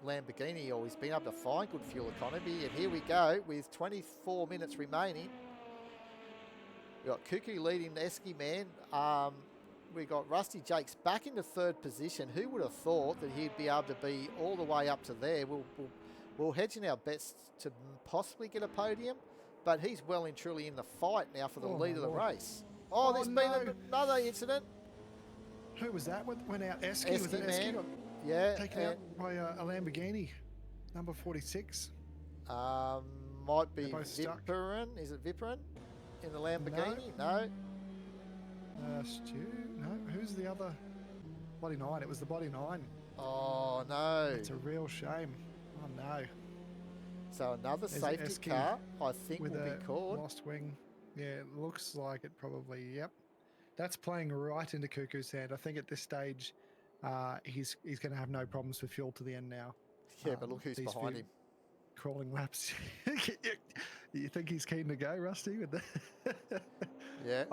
Lamborghini, or he's been able to find good fuel economy. And here we go with 24 minutes remaining. We've got Cuckoo leading the Esky man. We got Rusty Jakes back into third position. Who would have thought that he'd be able to be all the way up to there? We're hedging our bets to possibly get a podium, but he's well and truly in the fight now for the lead of the race. Oh, there's been another incident. Who was that? Went out? Esky, was it man. Esky? Taken out by a Lamborghini, number 46. Might be Viperin. Is it Viperin in the Lamborghini? No. Stu? No. Who's the other? Bloody 9. It was the Bloody 9. Oh, no. It's a real shame. Oh, no. So another safety car, I think, will be called. Lost wing. Yeah, it looks like it probably, yep. That's playing right into Cuckoo's hand. I think at this stage, he's going to have no problems with fuel to the end now. Yeah, but look who's behind him. Crawling laps. You think he's keen to go, Rusty? With the yeah.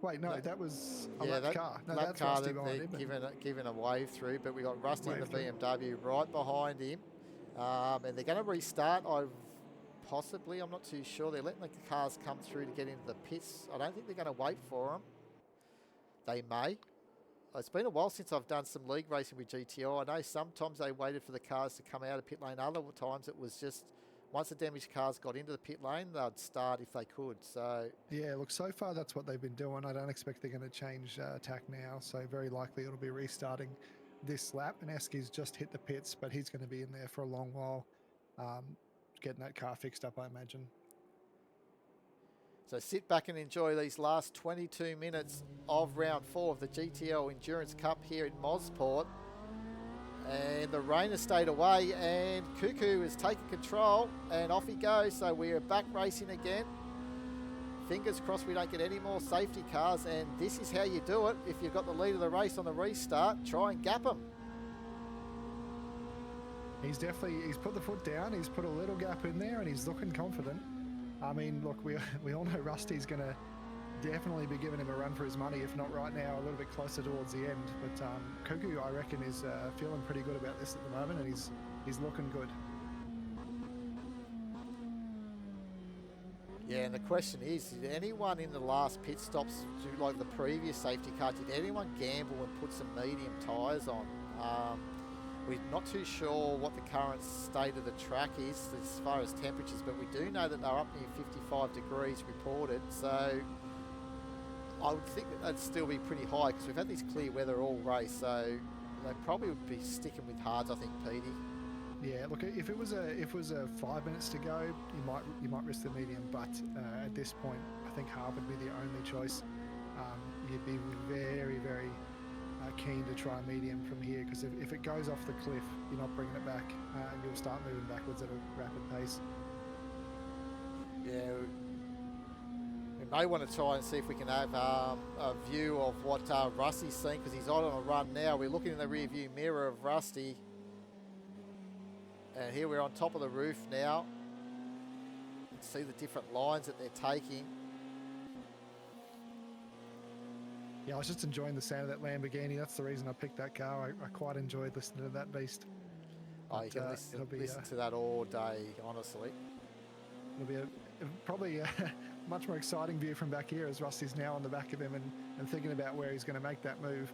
Wait, no, that was a lap car. No, lap that's car Rusty that behind him. giving a wave through, but we got Rusty in the BMW right behind him, and they're going to restart. I'm not too sure. They're letting the cars come through to get into the pits. I don't think they're going to wait for them. They may. It's been a while since I've done some league racing with GTL. I know sometimes they waited for the cars to come out of pit lane. Other times it was just once the damaged cars got into the pit lane, they'd start if they could. So yeah, look, so far that's what they've been doing. I don't expect they're going to change tack now. So very likely it'll be restarting this lap. And Esky's just hit the pits, but he's going to be in there for a long while, getting that car fixed up, I imagine. So sit back and enjoy these last 22 minutes of round 4 of the GTL Endurance Cup here at Mosport. And the rain has stayed away, and Cuckoo has taken control, and off he goes. So we are back racing again. Fingers crossed we don't get any more safety cars, and this is how you do it. If you've got the lead of the race on the restart, try and gap them. He's put the foot down, he's put a little gap in there, and he's looking confident. I mean, look, we all know Rusty's going to definitely be giving him a run for his money, if not right now, a little bit closer towards the end. But Cuckoo, I reckon, is feeling pretty good about this at the moment, and he's looking good. Yeah, and the question is, did anyone in the last pit stops, like the previous safety car, did anyone gamble and put some medium tyres on? We're not too sure what the current state of the track is as far as temperatures, but we do know that they're up near 55 degrees reported. So I would think that that'd still be pretty high because we've had this clear weather all race. So they probably would be sticking with hards, I think, Petey. Yeah, look, if it was a 5 minutes to go, you might risk the medium, but at this point, I think hard would be the only choice. You'd be very, very keen to try medium from here, because if it goes off the cliff, you're not bringing it back, and you'll start moving backwards at a rapid pace. Yeah, we may want to try and see if we can have a view of what Rusty's seeing, because he's on a run now. We're looking in the rear view mirror of Rusty, and here we're on top of the roof now. You can see the different lines that they're taking. Yeah, I was just enjoying the sound of that Lamborghini. That's the reason I picked that car. I quite enjoyed listening to that beast. Oh, you can listen to that all day, honestly. It'll be probably a much more exciting view from back here, as Rusty's now on the back of him and thinking about where he's going to make that move,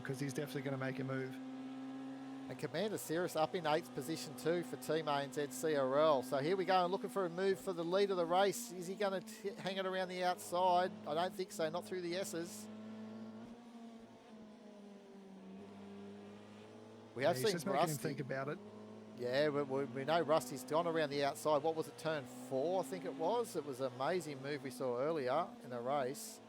because he's definitely going to make a move. And Commander Cirrus up in 8th position too for Team ANZ CRL. So here we go, and looking for a move for the lead of the race. Is he going to hang it around the outside? I don't think so, not through the S's. We have seen just making him Rusty think about it. Yeah, we know Rusty's gone around the outside. What was it, turn 4, I think it was? It was an amazing move we saw earlier in the race.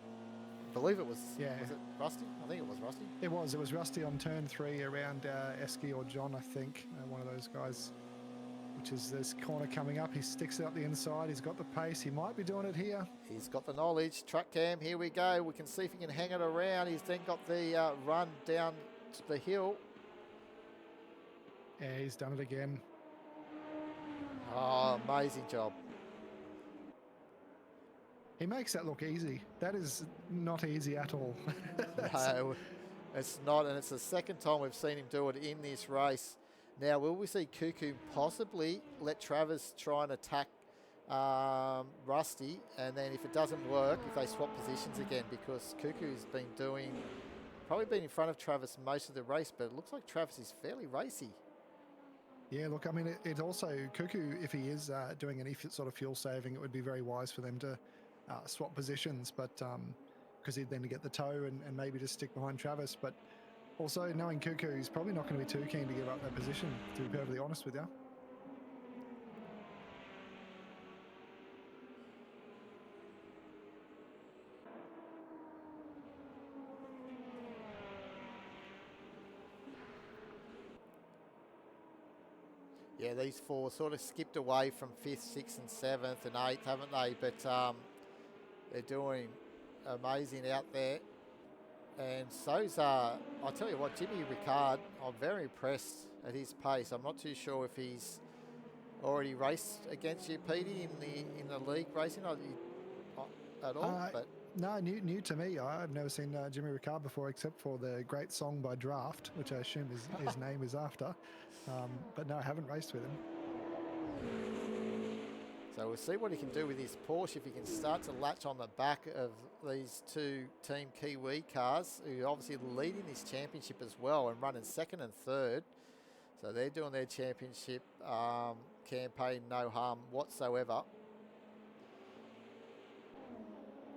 I believe it was, Yeah. was it Rusty? I think it was Rusty. It was Rusty on turn 3 around Esky or John, I think, one of those guys, which is this corner coming up. He sticks out the inside. He's got the pace. He might be doing it here. He's got the knowledge. Track cam, here we go. We can see if he can hang it around. He's then got the run down to the hill. Yeah, he's done it again. Oh, amazing job. He makes that look easy. That is not easy at all. No, it's not, and it's the second time we've seen him do it in this race. Now, will we see Cuckoo possibly let Travis try and attack Rusty, and then if it doesn't work, if they swap positions again, because Cuckoo's probably been in front of Travis most of the race, but it looks like Travis is fairly racy. Yeah, look, I mean, it also, Cuckoo, if he is doing any sort of fuel saving, it would be very wise for them to swap positions, but because he'd then get the tow and maybe just stick behind Travis. But also, knowing Cuckoo, he's probably not going to be too keen to give up that position, to be perfectly honest with you. Yeah, these four sort of skipped away from 5th, 6th and 7th and 8th, haven't they? But they're doing amazing out there. And so's, I'll tell you what, Jimmy Ricard, I'm very impressed at his pace. I'm not too sure if he's already raced against you, Petey, in the league racing at all. But no, new to me. I've never seen Jimmy Ricard before, except for the great song by Draft, which I assume his name is after. But no, I haven't raced with him. So we'll see what he can do with his Porsche, if he can start to latch on the back of these two Team Kiwi cars, who are obviously leading this championship as well and running 2nd and 3rd. So they're doing their championship campaign, no harm whatsoever.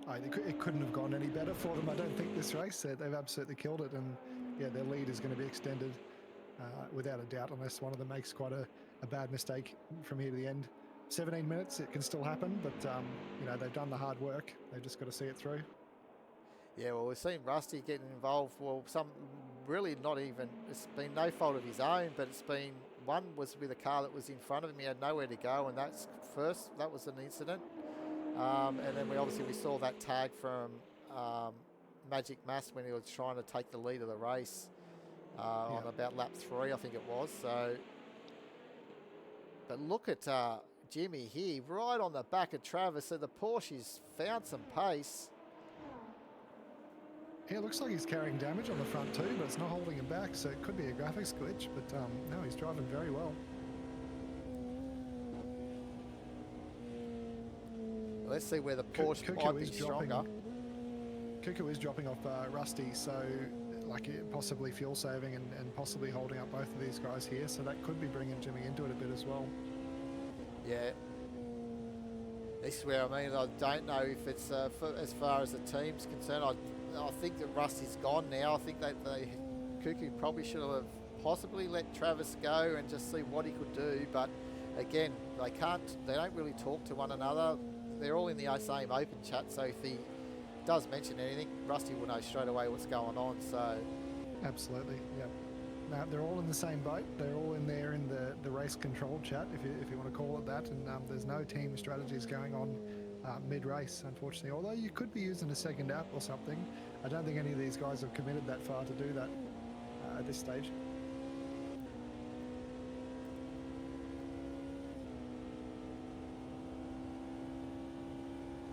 It couldn't have gone any better for them, I don't think, this race. They've absolutely killed it, and yeah, their lead is going to be extended without a doubt, unless one of them makes quite a bad mistake from here to the end. 17 minutes, it can still happen, but you know, they've done the hard work. They've just got to see it through. Yeah, well, we've seen Rusty getting involved. Well, really not even, it's been no fault of his own, but it's been, one was with a car that was in front of him. He had nowhere to go, and that was an incident. And then we saw that tag from Magic Mass when he was trying to take the lead of the race on about lap 3, I think it was. So, but look at Jimmy here, right on the back of Travis. So the Porsche's found some pace. Yeah, it looks like he's carrying damage on the front too, but it's not holding him back, so it could be a graphics glitch, but no, he's driving very well. Let's see where the Porsche might be stronger. Cuckoo is dropping off Rusty, so like possibly fuel saving and possibly holding up both of these guys here, so that could be bringing Jimmy into it a bit as well. Yeah. This is where, I don't know if it's, as far as the team's concerned, I think that Rusty's gone now. I think that Cuckoo probably should have possibly let Travis go and just see what he could do, but again, they don't really talk to one another. They're all in the same open chat, so if he does mention anything, Rusty will know straight away what's going on. So, absolutely, yeah. Now they're all in the same boat. They're all in there in the race control chat, if you want to call it that. And there's no team strategies going on mid-race, unfortunately. Although you could be using a second app or something. I don't think any of these guys have committed that far to do that at this stage.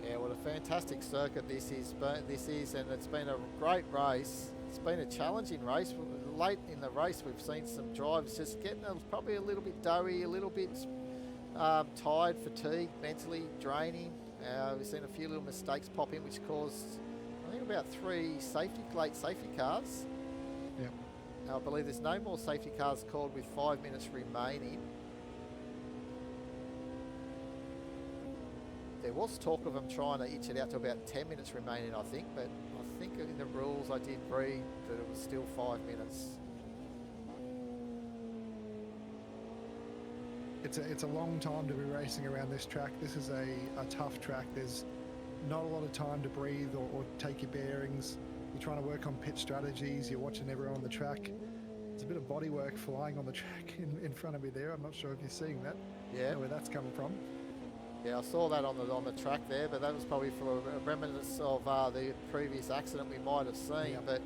yeah, what a fantastic circuit this is, and it's been a great race. It's been a challenging race. Late in the race, we've seen some drivers just getting probably a little bit doughy, a little bit tired, fatigued, mentally draining. We've seen a few little mistakes pop in, which caused, I think, about 3 late safety cars. Yep. I believe there's no more safety cars called with 5 minutes remaining. There was talk of them trying to itch it out to about 10 minutes remaining, I think, but I think in the rules I did read that it was still 5 minutes. it's a long time to be racing around this track. This is a tough track. There's not a lot of time to breathe or take your bearings. You're trying to work on pit strategies. You're watching everyone on the track. There's a bit of body work flying on the track in front of me there. I'm not sure if you're seeing that. Yeah. Where that's coming from. Yeah, I saw that on the track there, but that was probably for a remnants of the previous accident we might have seen, Yep. but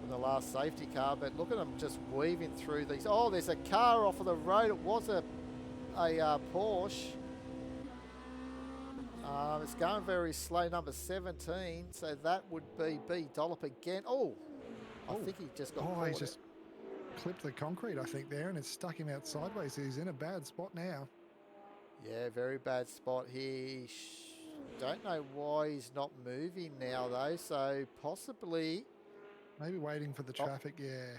from the last safety car. But look at them just weaving through these. Oh, there's a car off of the road. It was a Porsche. It's going very slow, number 17. So that would be B. Dollop again. Oh, I think he just got caught. He's just clipped the concrete, I think, there, and it's stuck him out sideways. He's in a bad spot now. Yeah, very bad spot here. Don't know why he's not moving now, though. So possibly... Maybe waiting for the traffic, yeah.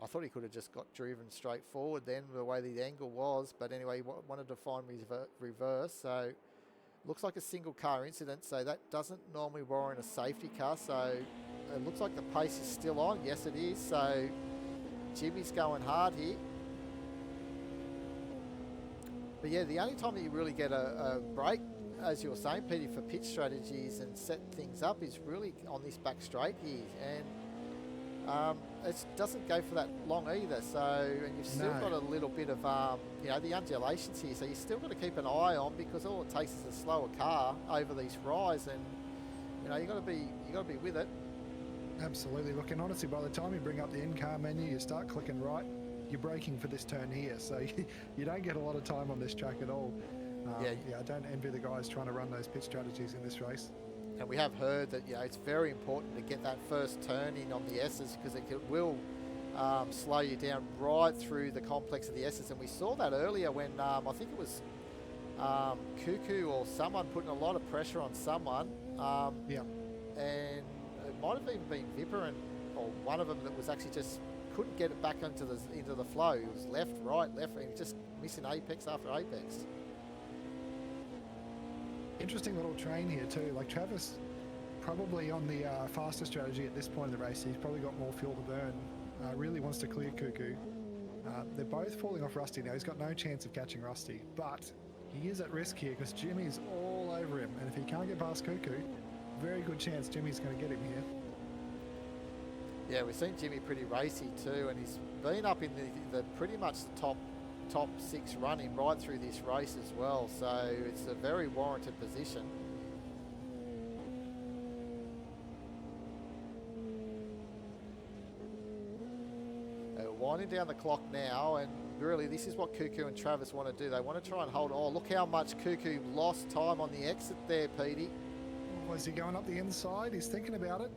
I thought he could have just got driven straight forward then, the way the angle was. But anyway, he wanted to find reverse. So looks like a single car incident. So that doesn't normally warrant a safety car. So it looks like the pace is still on. Yes, it is. So Jimmy's going hard here. But yeah, the only time that you really get a break, as you were saying, Petey, for pitch strategies and set things up is really on this back straight here. And it doesn't go for that long either. So, and you've still got a little bit of, the undulations here. So you've still got to keep an eye on, because all it takes is a slower car over these rise, and you got to be with it. Absolutely. Look, and honestly, by the time you bring up the in-car menu, you start clicking right, you're braking for this turn here, so you don't get a lot of time on this track at all. I don't envy the guys trying to run those pit strategies in this race. And we have heard that it's very important to get that first turn in on the S's, because it will slow you down right through the complex of the S's. And we saw that earlier when I think it was Cuckoo or someone putting a lot of pressure on someone. And it might have even been Vipper or one of them that was actually just couldn't get it back into the flow. It was left, right, and just missing apex after apex. Interesting little train here too. Like Travis, probably on the faster strategy at this point in the race. He's probably got more fuel to burn. Really wants to clear Cuckoo. They're both falling off Rusty now. He's got no chance of catching Rusty, but he is at risk here because Jimmy's all over him. And if he can't get past Cuckoo, very good chance Jimmy's going to get him here. Yeah, we've seen Jimmy pretty racy too, and he's been up in the pretty much the top 6 running right through this race as well. So it's a very warranted position. Winding down the clock now, and really this is what Cuckoo and Travis want to do. They want to try and hold. Oh, look how much Cuckoo lost time on the exit there, Petey. Oh, is he going up the inside? He's thinking about it.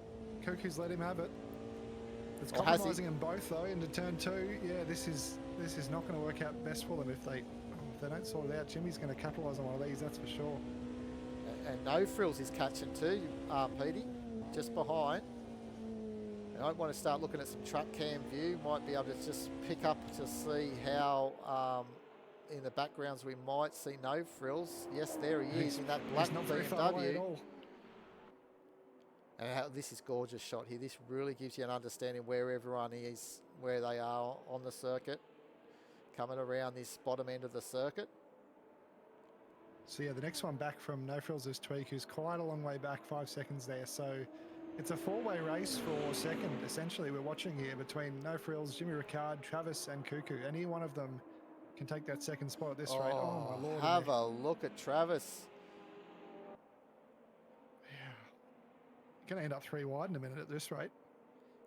Cuckoo's let him have it. It's compromising them both though into turn 2. Yeah, this is not going to work out best for them if they don't sort it out. Jimmy's going to capitalise on one of these, that's for sure. And No Frills is catching too, Petey, just behind. I don't want to start looking at some track cam view. Might be able to just pick up to see how in the backgrounds we might see No Frills. Yes, there he is in that black BMW. And this is gorgeous shot here. This really gives you an understanding where everyone is, where they are on the circuit, coming around this bottom end of the circuit. So yeah, the next one back from No Frills is Tweak, who's quite a long way back, 5 seconds there. So it's a 4-way race for second, essentially, we're watching here between No Frills, Jimmy Ricard, Travis and Cuckoo. Any one of them can take that second spot at this rate. Oh, my Lord. Have a look at Travis. Going to end up 3 wide in a minute at this rate.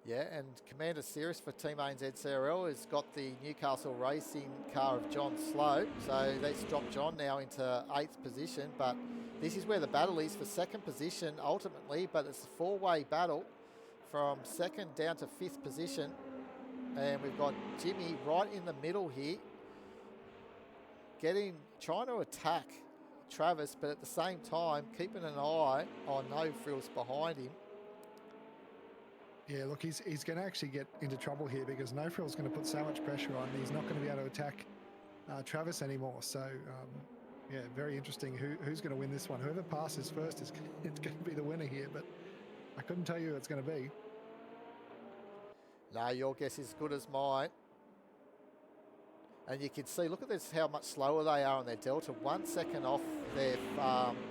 Yeah, and Commander Cirrus for Team ANZ CRL has got the Newcastle Racing car of John Slope. So that's dropped John now into 8th position, but this is where the battle is for second position ultimately, but it's a 4-way battle from second down to 5th position. And we've got Jimmy right in the middle here, trying to attack Travis, but at the same time, keeping an eye on No Frills behind him. Yeah, look, he's going to actually get into trouble here because No Frills going to put so much pressure on. He's not going to be able to attack Travis anymore. So, yeah, very interesting. Who's going to win this one? Whoever passes first it's going to be the winner here, but I couldn't tell you who it's going to be. No, your guess is as good as mine. And you can see, look at this, how much slower they are on their delta. 1 second off their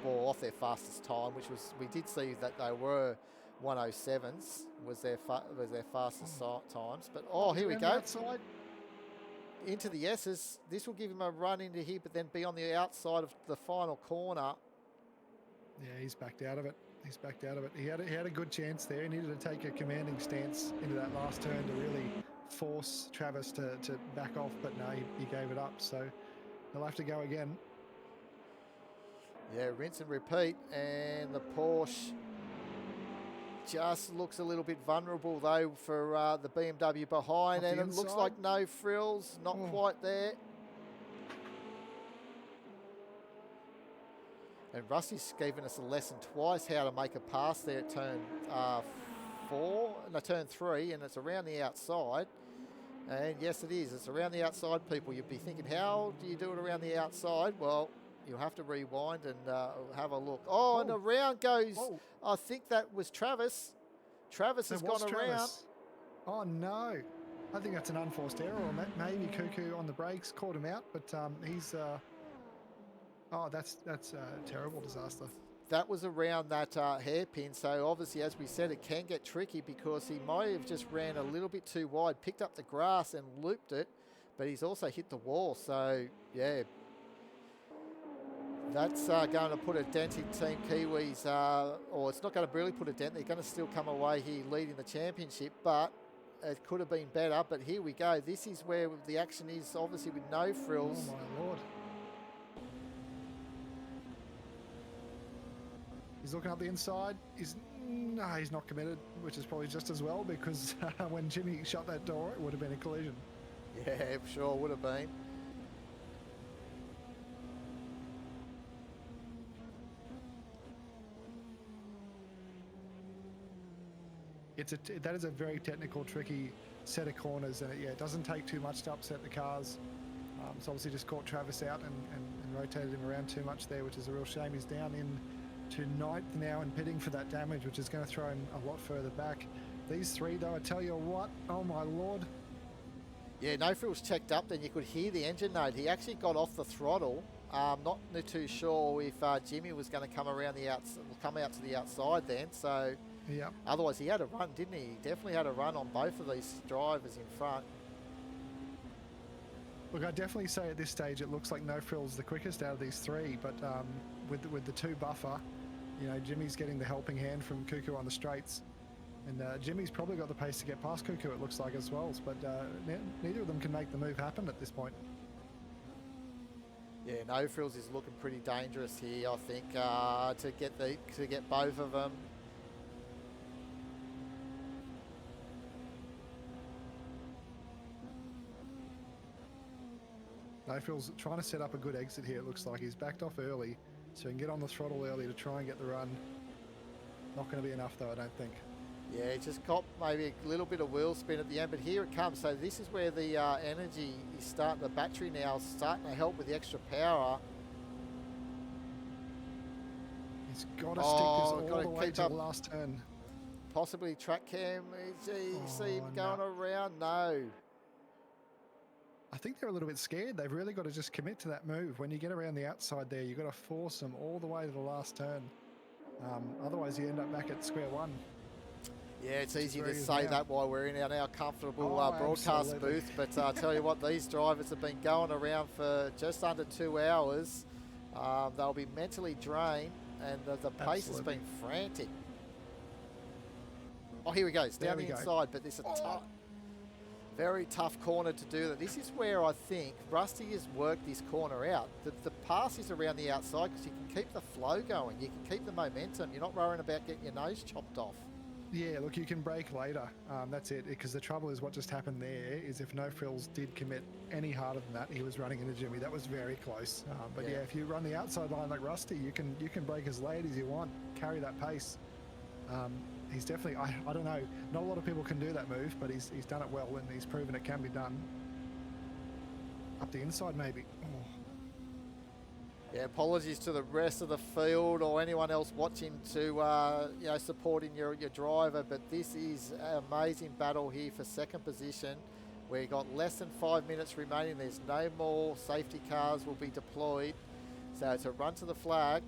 off their fastest time, which was, we did see that they were 107s was their fastest times. But here we go. Outside. Into the S's. This will give him a run into here, but then be on the outside of the final corner. Yeah, he's backed out of it. He's backed out of it. He had a good chance there. He needed to take a commanding stance into that last turn to really force Travis to back off, but no, he gave it up. So they'll have to go again. Yeah, rinse and repeat. And the Porsche just looks a little bit vulnerable though for the BMW behind, and it looks like no frills, not quite there. And Rusty's given us a lesson twice how to make a pass there at turn turn 3, and it's around the outside. And yes, it is. It's around the outside, people. You'd be thinking, how do you do it around the outside? Well, you'll have to rewind and have a look. And around goes, I think that was Travis. Travis has gone around. Oh, no. I think that's an unforced error, or maybe Cuckoo on the brakes caught him out, but he's... that's a terrible disaster. That was around that hairpin, so obviously, as we said, it can get tricky because he might have just ran a little bit too wide, picked up the grass and looped it, but he's also hit the wall, so yeah. That's going to put a dent in Team Kiwis, or it's not going to really put a dent. They're going to still come away here leading the championship, but it could have been better. But here we go. This is where the action is, obviously with no frills. Oh, my Lord. He's looking up the inside. He's not committed, which is probably just as well, because when Jimmy shut that door, it would have been a collision. Yeah, sure would have been. That is a very technical, tricky set of corners, and it doesn't take too much to upset the cars. So obviously just caught Travis out and rotated him around too much there, which is a real shame. He's down to 9th now and pitting for that damage, which is going to throw him a lot further back. These three, though, I tell you what, oh my Lord. Yeah, no frills checked up, then you could hear the engine note. He actually got off the throttle. Not too sure if Jimmy was going to come out to the outside then. So yeah. Otherwise, he had a run, didn't he? He definitely had a run on both of these drivers in front. Look, I definitely say at this stage it looks like No Frills the quickest out of these three, but with the 2 buffer, Jimmy's getting the helping hand from Cuckoo on the straights, and Jimmy's probably got the pace to get past Cuckoo, it looks like, as well. But neither of them can make the move happen at this point. Yeah, No Frills is looking pretty dangerous here, I think, to get both of them. No Frills trying to set up a good exit here. It looks like he's backed off early, so he can get on the throttle early to try and get the run. Not going to be enough, though, I don't think. Yeah, just got maybe a little bit of wheel spin at the end, but here it comes. So this is where the energy is starting, the battery now is starting to help with the extra power. He's got to stick this all the way to the last turn. Possibly track cam. You see him going around? No. I think they're a little bit scared. They've really got to just commit to that move. When you get around the outside there, you've got to force them all the way to the last turn. Otherwise, you end up back at square one. Yeah, it's easy to say that while we're in our now comfortable broadcast booth. But I tell you what, these drivers have been going around for just under 2 hours. They'll be mentally drained, and the pace has been frantic. Oh, here he goes, down the inside, but this is a very tough corner to do that. This is where I think Rusty has worked this corner out. The pass is around the outside because you can keep the flow going. You can keep the momentum. You're not worrying about getting your nose chopped off. Yeah, look, you can brake later. That's it. Because the trouble is what just happened there is if No Frills did commit any harder than that, he was running into Jimmy. That was very close. But yeah, if you run the outside line like Rusty, you can brake as late as you want, carry that pace. He's definitely, I don't know, not a lot of people can do that move, but he's done it well, and he's proven it can be done. Up the inside, maybe. Oh. Yeah, apologies to the rest of the field or anyone else watching to, supporting your driver, but this is an amazing battle here for second position. We've got less than 5 minutes remaining. There's no more safety cars will be deployed. So it's a run to the flag.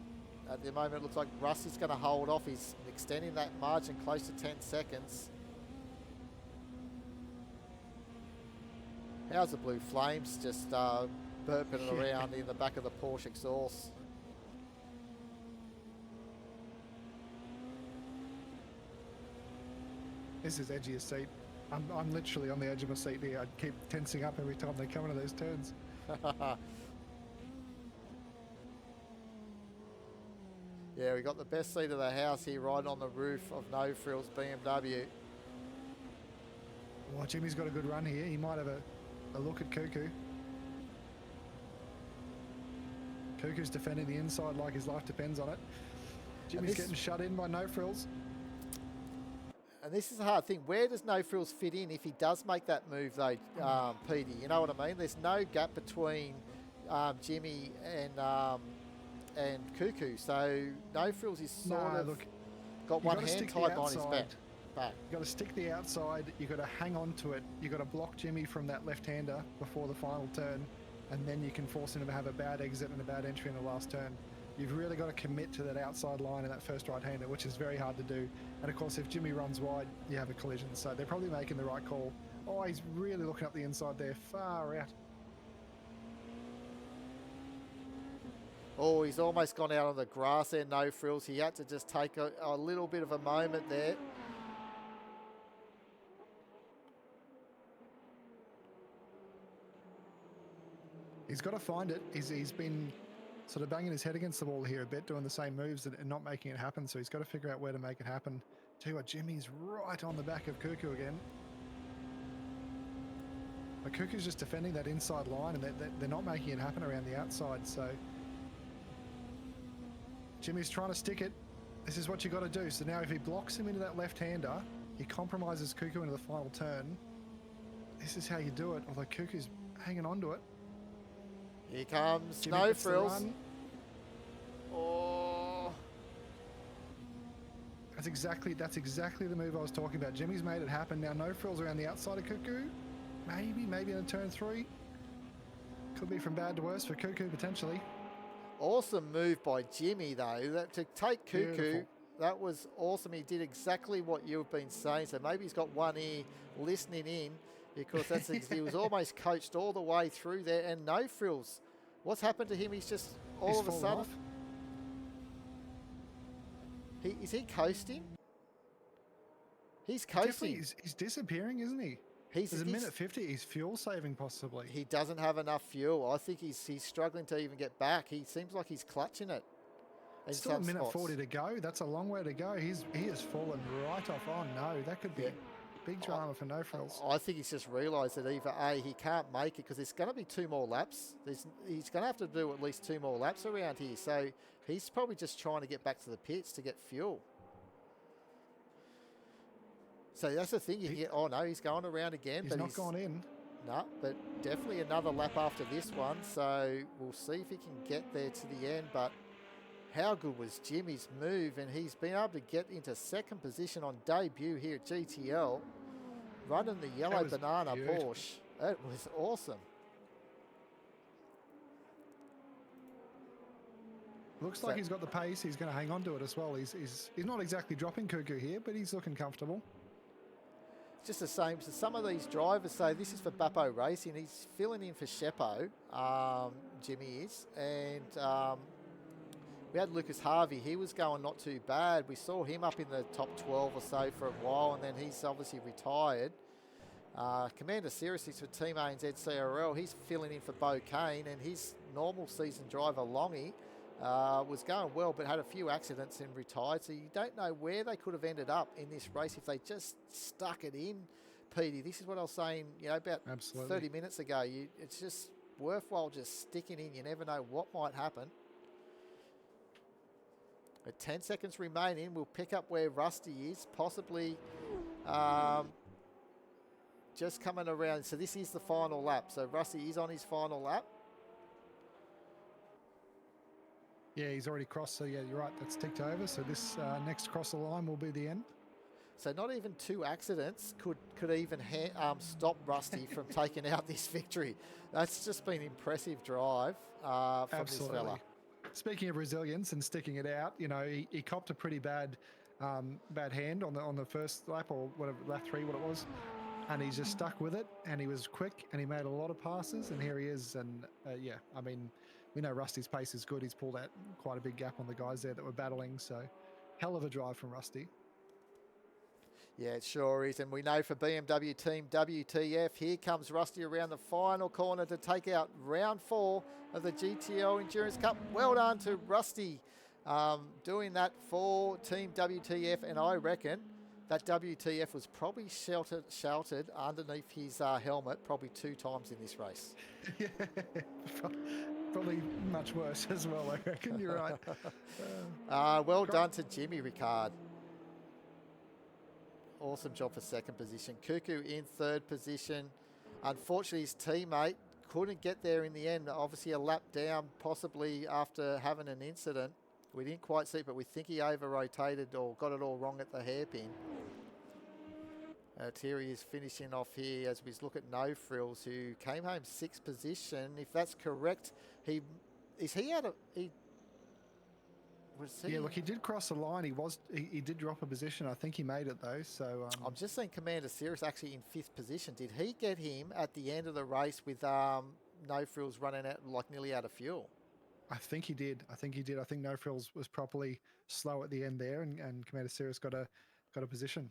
At the moment, it looks like Rusty's going to hold off. He's extending that margin close to 10 seconds. How's the blue flames just burping around in the back of the Porsche exhaust? This is edgy as seat. I'm literally on the edge of my seat here. I keep tensing up every time they come into those turns. Yeah, we got the best seat of the house here right on the roof of No Frills BMW. Well, Jimmy's got a good run here. He might have a look at Cuckoo. Cuckoo's defending the inside like his life depends on it. Jimmy's getting shut in by No Frills. And this is a hard thing. Where does No Frills fit in if he does make that move, though, Petey? You know what I mean? There's no gap between Jimmy and Cuckoo. So No Frills is sort of got one hand tied behind his back. You've got to stick the outside. You've got to hang on to it. You've got to block Jimmy from that left-hander before the final turn. And then you can force him to have a bad exit and a bad entry in the last turn. You've really got to commit to that outside line in that first right-hander, which is very hard to do. And of course, if Jimmy runs wide, you have a collision. So they're probably making the right call. Oh, he's really looking up the inside there, far out. Oh, he's almost gone out on the grass there, No Frills. He had to just take a little bit of a moment there. He's got to find it. He's been sort of banging his head against the wall here a bit, doing the same moves and not making it happen. So he's got to figure out where to make it happen. Tell you what, Jimmy's right on the back of Cuckoo again. But Cuckoo's just defending that inside line, and they're not making it happen around the outside. So Jimmy's trying to stick it. This is what you got to do. So now if he blocks him into that left-hander, he compromises Cuckoo into the final turn. This is how you do it, although Cuckoo's hanging on to it. Here comes Jimmy No gets the Frills. run. Oh. That's exactly the move I was talking about. Jimmy's made it happen. Now No Frills around the outside of Cuckoo. Maybe in a turn 3. Could be from bad to worse for Cuckoo potentially. Awesome move by Jimmy, though. To take Cuckoo, Beautiful. that was awesome. He did exactly what you've been saying. So maybe he's got one ear listening in, because he was almost coached all the way through there. And No Frills, what's happened to him? He's just all of a sudden. Off. Is he coasting? He's coasting. He's disappearing, isn't he? There's a minute 50. He's fuel saving possibly. He doesn't have enough fuel. I think he's struggling to even get back. He seems like he's clutching it. Still a minute 40 to go. That's a long way to go. He has fallen right off. Oh no, that could be big drama for No Frills. I think he's just realised that either A, he can't make it because there's going to be 2 more laps. He's going to have to do at least 2 more laps around here. So he's probably just trying to get back to the pits to get fuel. So that's the thing. Oh no, he's going around again. He's not gone in. No, but definitely another lap after this one. So we'll see if he can get there to the end. But how good was Jimmy's move? And he's been able to get into second position on debut here at GTL, running the yellow banana Porsche. It was awesome. Looks like he's got the pace. He's going to hang on to it as well. He's not exactly dropping Cuckoo here, but he's looking comfortable. Just the same. So some of these drivers say this is for Bappo Racing. He's filling in for Sheppo, Jimmy is. And we had Lucas Harvey. He was going not too bad. We saw him up in the top 12 or so for a while, and then he's obviously retired. Commander Seriously for Team ANZ CRL. He's filling in for Bo Kane, and his normal season driver, Longy, was going well, but had a few accidents and retired. So you don't know where they could have ended up in this race if they just stuck it in, Petey. This is what I was saying, about 30 minutes ago. It's just worthwhile just sticking in. You never know what might happen. But 10 seconds remaining. We'll pick up where Rusty is, possibly just coming around. So this is the final lap. So Rusty is on his final lap. Yeah, he's already crossed, so yeah, you're right, that's ticked over. So this next cross the line will be the end. So not even 2 accidents could even stop Rusty from taking out this victory. That's just been impressive drive from this Absolutely. fella. Speaking of resilience and sticking it out, he copped a pretty bad hand on the first lap, or whatever, lap 3, what it was, and he's just stuck with it, and he was quick, and he made a lot of passes, and here he is. And yeah, I mean, we know Rusty's pace is good. He's pulled out quite a big gap on the guys there that were battling, so hell of a drive from Rusty. Yeah, it sure is. And we know for BMW Team WTF, here comes Rusty around the final corner to take out round 4 of the GTL Endurance Cup. Well done to Rusty doing that for Team WTF. And I reckon that WTF was probably sheltered underneath his helmet probably 2 times in this race. Yeah, probably much worse as well, I reckon. You're right. Well done to Jimmy Ricard. Awesome job for 2nd position. Cuckoo in 3rd position. Unfortunately, his teammate couldn't get there in the end. Obviously, a lap down, possibly after having an incident. We didn't quite see it, but we think he over-rotated or got it all wrong at the hairpin. Thierry is finishing off here as we look at No Frills, who came home 6th position. If that's correct, he yeah, look, he did cross the line. He did drop a position. I think he made it though. So I'm just seeing Commander Cirrus actually in 5th position. Did he get him at the end of the race with No Frills running out like nearly out of fuel? I think he did. I think No Frills was properly slow at the end there, and Commander Cirrus got a position.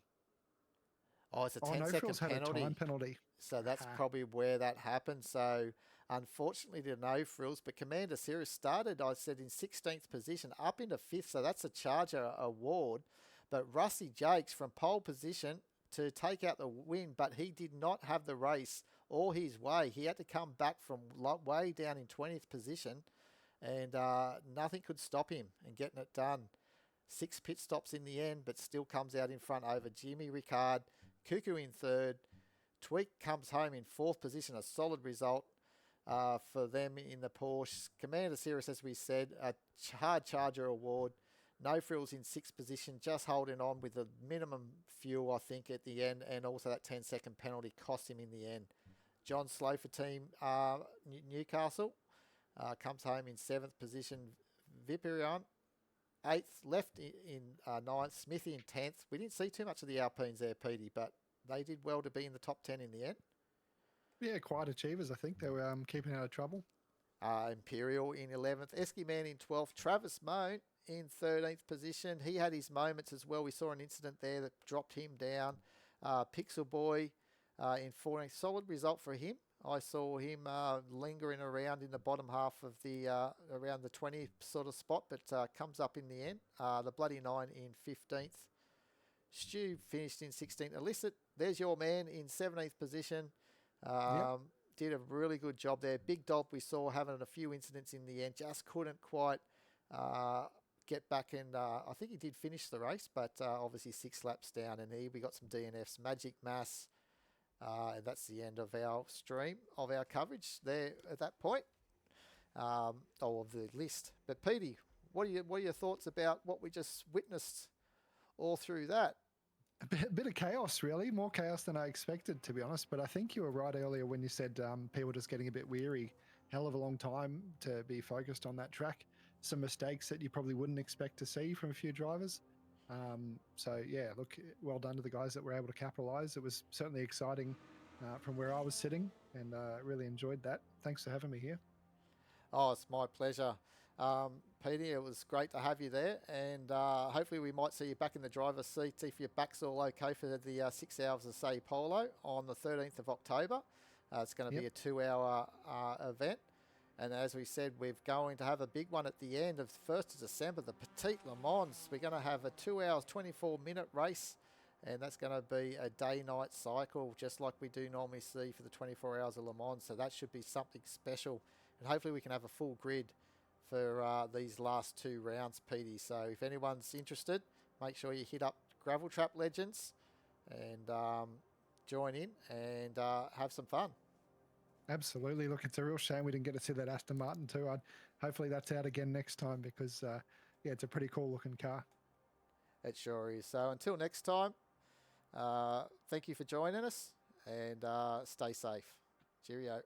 Oh, it's a 10-second No Frills penalty. had a time penalty. So that's probably where that happened. So unfortunately, to No Frills, but Commander Cirrus started, I said, in 16th position, up into 5th. So that's a Charger award. But Rusty Jakes from pole position to take out the win, but he did not have the race all his way. He had to come back from way down in 20th position, and nothing could stop him in getting it done. 6 pit stops in the end, but still comes out in front over Jimmy Ricard. Cuckoo in 3rd. Tweak comes home in 4th position, a solid result for them in the Porsche. Commander Cirrus, as we said, a hard Charger award. No Frills in 6th position, just holding on with the minimum fuel, I think, at the end, and also that 10-second penalty cost him in the end. John Slow for Team Newcastle comes home in 7th position. Viperion 8th, left in 9th, Smithy in 10th. We didn't see too much of the Alpines there, Petey, but they did well to be in the top 10 in the end. Yeah, quite achievers, I think. They were keeping out of trouble. Imperial in 11th, Esky Man in 12th, Travis Moan in 13th position. He had his moments as well. We saw an incident there that dropped him down. Pixel Boy in 14th, solid result for him. I saw him lingering around in the bottom half of the around the 20 sort of spot, but comes up in the end. The Bloody 9 in 15th. Stu finished in 16th. Illicit, there's your man in 17th position. Did a really good job there. Big Dob we saw having a few incidents in the end. Just couldn't quite get back, and I think he did finish the race, but obviously 6 laps down. And we got some DNFs. Magic Mass. And that's the end of our stream, of our coverage there at that point, of the list. But Petey, what are your thoughts about what we just witnessed all through that? A bit of chaos, really. More chaos than I expected, to be honest. But I think you were right earlier when you said people just getting a bit weary. Hell of a long time to be focused on that track. Some mistakes that you probably wouldn't expect to see from a few drivers. So yeah, look, well done to the guys that were able to capitalise. It was certainly exciting from where I was sitting, and really enjoyed that. Thanks for having me here. Oh, it's my pleasure. Petey, it was great to have you there, and hopefully we might see you back in the driver's seat if your back's all okay for the 6 hours of Say Polo on the 13th of October. It's going to be a 2-hour event. And as we said, we're going to have a big one at the end of the 1st of December, the Petite Le Mans. We're going to have a 2 hours, 24-minute race, and that's going to be a day-night cycle, just like we do normally see for the 24 hours of Le Mans. So that should be something special. And hopefully we can have a full grid for these last 2 rounds, Petey. So if anyone's interested, make sure you hit up Gravel Trap Legends and join in and have some fun. Absolutely. Look, it's a real shame we didn't get to see that Aston Martin too. Hopefully that's out again next time because, yeah, it's a pretty cool looking car. It sure is. So until next time, Thank you for joining us, and stay safe. Cheerio.